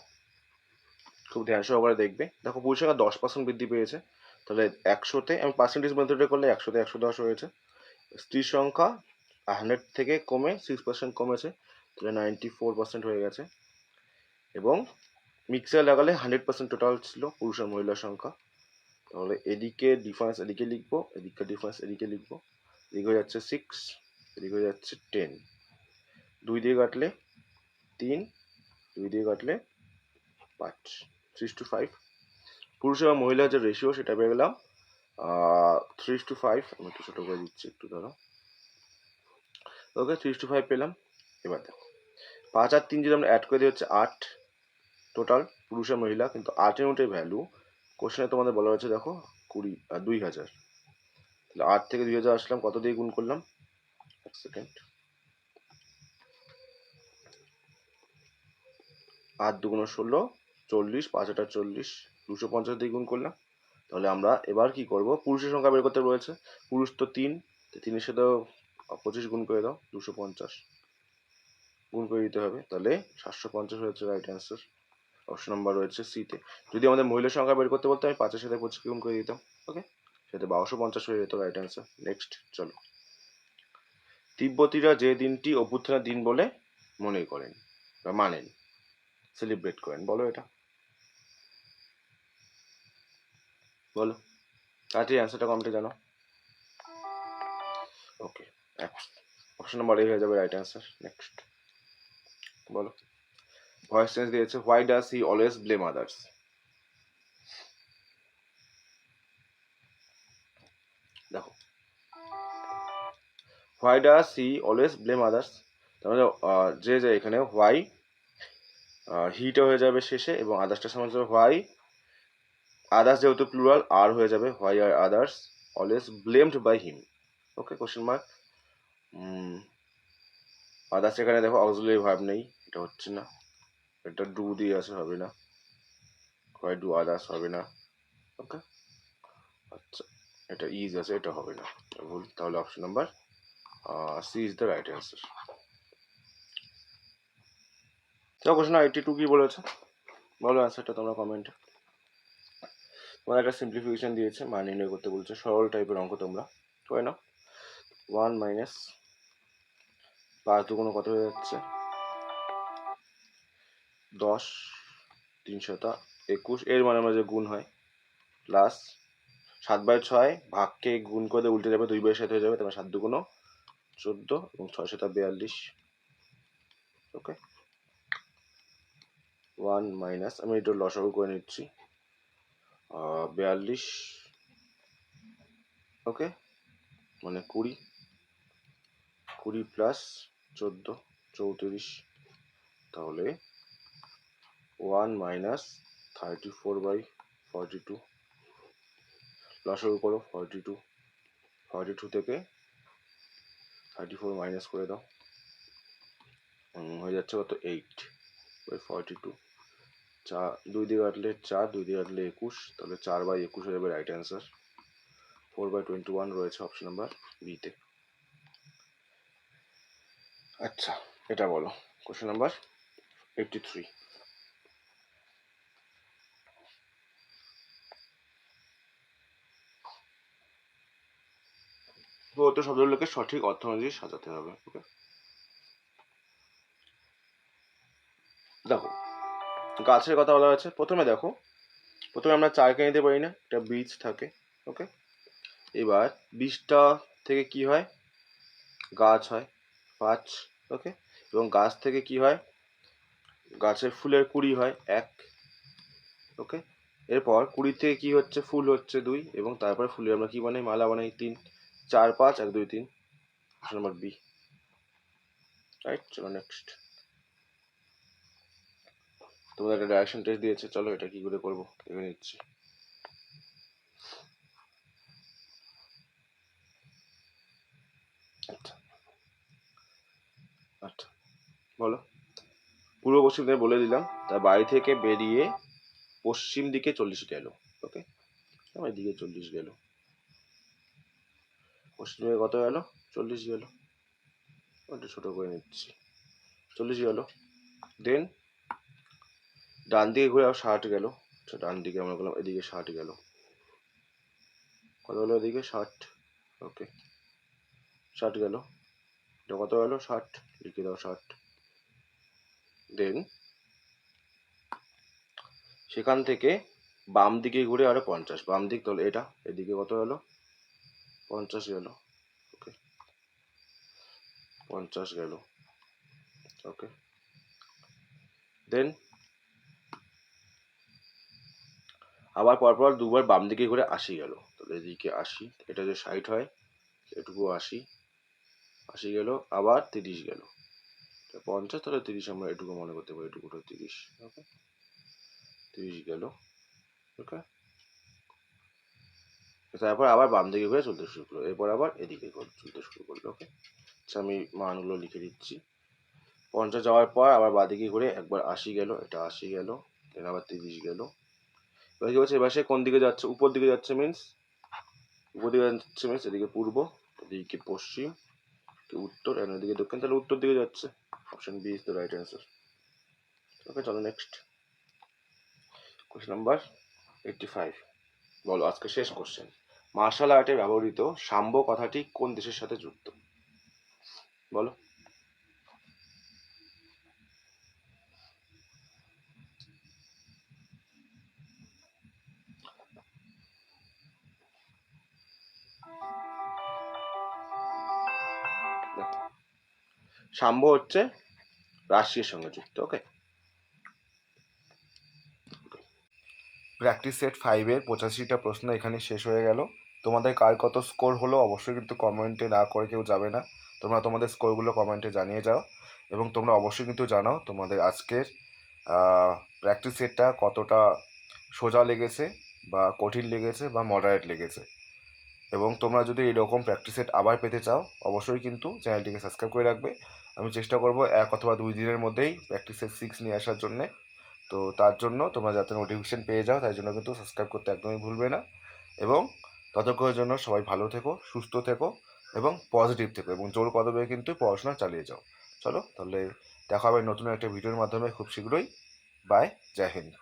খুব ধ্যান সহকারে দেখবে। দেখো পুরুষ সংখ্যা 10% বৃদ্ধি পেয়েছে, তাহলে 100-তে আমি পার্সেন্টেজ মেথডে করলে 100-তে 110 হয়েছে। স্ত্রীর সংখ্যা 100 থেকে কমে 6% কমেছে, তাহলে 94% হয়ে গেছে। এবং মিক্সার লাগালে 100% টোটাল ছিল পুরুষ আর মহিলার সংখ্যা, তাহলে এদিকে ডিফারেন্স এদিকে লিখবো, এদিকে ডিফারেন্স এদিকে লিখবো। এদিকে হয়ে যাচ্ছে 6, এদিকে হয়ে যাচ্ছে 10, 2 দিয়ে কাটলে 3, 2 দিয়ে কাটলে 5, 3:5। পুরুষ এবং মহিলার যে রেশিও সেটা পেয়ে গেলাম 3:5। আমি একটু ছোটো করে দিচ্ছি, একটু ধরো। ওকে, 3:5 পেলাম। এবার দেখো 5 আর 3 যদি আমরা অ্যাড করে দিই হচ্ছে 8 টোটাল পুরুষ আর মহিলা, কিন্তু 8-এর মধ্যে ভ্যালু কোশ্চেনে তোমাদের বলা হয়েছে দেখো 2000। তাহলে 8 থেকে 2000 আসলাম, কত দিয়ে গুণ করলাম? এক সেকেন্ড। 8 দুগুণ 16, 40, 5 8 40, 250 দিয়ে গুণ করলাম। তাহলে আমরা এবার কি করব, পুরুষের সংখ্যা বের করতে রয়েছে। পুরুষ তো 3, 3-এর সাথে 25 গুণ করে দাও, 250 গুণ করে দিতে হবে, তাহলে 750 হয়েছে রাইট অ্যান্সার। অপশন নাম্বার রয়েছে সিতে। যদি আমাদের মহিলার সংখ্যা বের করতে বলতে আমি 5-এর সাথে 25 গুণ করে দিতাম, ওকে, সেটা 1250 হয়ে যেত রাইট অ্যান্সার। নেক্সট চলো, তিব্বতীরা যে দিনটি অভ্যুত্থানের দিন বলে মনে করেন বা মানেন, সেলিব্রেট করেন, বলো এটা, বলো। তাড়াতাড়ি অ্যান্সারটা কমপ্লিট জানো। ওকে, অপশন নাম্বার এ হয়ে যাবে রাইট অ্যান্সার। নেক্সট বলো, ভয়েস চেঞ্জ দিয়েছে, why does he always blame others? দেখো why does he always blame others, তার মানে যে এখানে হোয়াই হিটা হয়ে যাবে শেষে এবং আদার্সটার সময় যাবে হোয়াই আদার্স, যেহেতু প্লুরাল আর হয়ে যাবে why are others always blamed by him. Okay, question mark. Others এখানে দেখো অক্সিলারি ভার্ব নেই, এটা হচ্ছে না, এটা ডু দিয়ে আছে, হবে না, হোয়াই ডু আদার্স হবে না। ওকে, আচ্ছা, এটা ইজ আছে, এটা হবে না, ভুল। তাহলে option number C is the right answer. তো কোশ্চেন 82 কি বলেছে বলো অ্যান্সারটা তোমরা কমেন্টে। তোমার একটা সিম্পলিফিকেশন দিয়েছে, মান নির্ণয় করতে বলছে, সরল টাইপের অঙ্ক তোমরা করে নাও। 1 মাইনাস 5 দুগুণ কত হয়ে যাচ্ছে 10, 321, এর মানে আমরা যে গুণ হয়, প্লাস 7/6 ভাগকে গুণ করে উল্টে যাবে, 2/7 হয়ে যাবে, তারপর 7 দুগুণ 14 এবং 6 42। ওকে, 1 মাইনাস, আমি এটা লসাগু করে নিচ্ছি, 42, ওকে, মানে 20 প্লাস 14 34, তাহলে 1 মাইনাস 34/42, লসাগু করো 42 থেকে 34 মাইনাস করে দাও, হয়ে যাচ্ছে কত 8/42। 2 দিয়ে কাটলে 4, 2 দিয়ে কাটলে 21, তাহলে 4/21 হয়ে যাবে রাইট অ্যান্সার। 4/21 রয়েছে অপশন নাম্বার বিতে। আচ্ছা, এটা বলো কোশ্চেন নাম্বার 83। প্রদত্ত শব্দগুলোকে সঠিক অর্থ অনুযায়ী সাজাতে হবে। ওকে, দেখো গাছের কথা বলা হয়েছে। প্রথমে দেখো, প্রথমে আমরা চারকে নিতে পারি না, একটা বীজ থাকে। ওকে, এবার বীজটা থেকে কি হয়, গাছ হয় 5। ওকে, এবং গাছ থেকে কি হয়, গাছের ফুলের কুড়ি হয় 1। ওকে, এরপর কুড়ি থেকে কি হচ্ছে, ফুল হচ্ছে 2, এবং তারপরে ফুলের আমরা কি বানাই, মালা বানাই 3। 4 5 1 2 3, অপশন নাম্বার বি রাইট। চলো নেক্সট, তোমাদের একটা ডাইরেকশন টেস্ট দিয়েছে, চলো এটা কি করে করবো দেখে নিচ্ছি। আচ্ছা আচ্ছা বলো। পূর্ব পশ্চিম দিকে বলে দিলাম, তার বাড়ি থেকে বেরিয়ে পশ্চিম দিকে 40 গেল। ওকে, আমার দিকে 40 গেল, পশ্চিম দিকে কত গেল? 40 গেল। ওটা ছোট করে নিচ্ছি, 40 গেল। দেন ডান দিকে ঘুরে আবার 60 গেল। আচ্ছা, ডান দিকে আমরা বললাম এদিকে 60 গেল। কত হলো এদিকে? 60। ওকে, 60 গেল। এটা কত গেল? 60, লিখে দাও 60। দেন সেখান থেকে বাম দিকে ঘুরে আরো 50, বাম দিক তাহলে এটা, এদিকে কত গেল? 50 গেল। ওকে, 50 গেল। ওকে, দেন আবার পরপর দুবার বাম দিকে ঘুরে 80 গেল। তাহলে এদিকে 80, এটা যে 60 হয়, এটুকু 80, 80 গেল। আবার 30 গেল, 50 তাহলে 30 আমরা এটুকু মনে করতে পারি, এটুকুটা 30। ওকে, 30 গেল। ওকে, তারপর আবার বাম দিকে ঘুরে চলতে শুরু করলো, এরপর আবার এদিকে চলতে শুরু করলো। ওকে, আচ্ছা আমি মানগুলো লিখে দিচ্ছি। 50 যাওয়ার পর আবার বাদিকে ঘুরে একবার 80 গেল, এটা 80 গেল। দেন আবার 30 গেল। এবার কি বলছে, এবার সে কোন দিকে যাচ্ছে? উপর দিকে যাচ্ছে, মিন্স উপর দিকে যাচ্ছে মিন্স এদিকে পূর্ব, এদিকে পশ্চিম, উত্তর, আর এদিকে দক্ষিণ, তাহলে উত্তর দিকে যাচ্ছে। Option B is the right answer. Okay, চলো নেক্সট কোয়েশ্চেন নাম্বার 85। বলো আজকে শেষ কোশ্চেন। মার্শাল আর্টে ব্যবহৃত সাম্বো কথাটি কোন দেশের সাথে যুক্ত? বলো। সাম্বো হচ্ছে রাশিয়ার সঙ্গে যুক্ত। ওকে, প্র্যাকটিস সেট 5-এর 85টা প্রশ্ন এখানে শেষ হয়ে গেল। তোমাদের কার কত স্কোর হলো অবশ্যই কিন্তু কমেন্টে না করে কেউ যাবে না, তোমরা তোমাদের স্কোরগুলো কমেন্টে জানিয়ে যাও। এবং তোমরা অবশ্যই কিন্তু জানাও তোমাদের আজকের প্র্যাকটিস সেটটা কতটা সোজা লেগেছে, বা কঠিন লেগেছে, বা মডারেট লেগেছে। এবং তোমরা যদি এরকম প্র্যাকটিস সেট আবার পেতে চাও অবশ্যই কিন্তু চ্যানেলটিকে সাবস্ক্রাইব করে রাখবে। আমি চেষ্টা করব 1 অথবা 2 দিনের মধ্যেই প্র্যাকটিস সেট 6 নিয়ে আসার জন্যে। তো তার জন্য তোমরা যাতে নোটিফিকেশান পেয়ে যাও তাই জন্য কিন্তু সাবস্ক্রাইব করতে একদমই ভুলবে না। এবং ততক্ষণের জন্য সবাই ভালো থেকো, সুস্থ থেকো এবং পজিটিভ থেকো, এবং জোর কদমে কিন্তু পড়াশোনা চালিয়ে যাও। চলো তাহলে দেখা হবে নতুন একটা ভিডিওর মাধ্যমে খুব শীঘ্রই। বাই, জয় হিন্দ।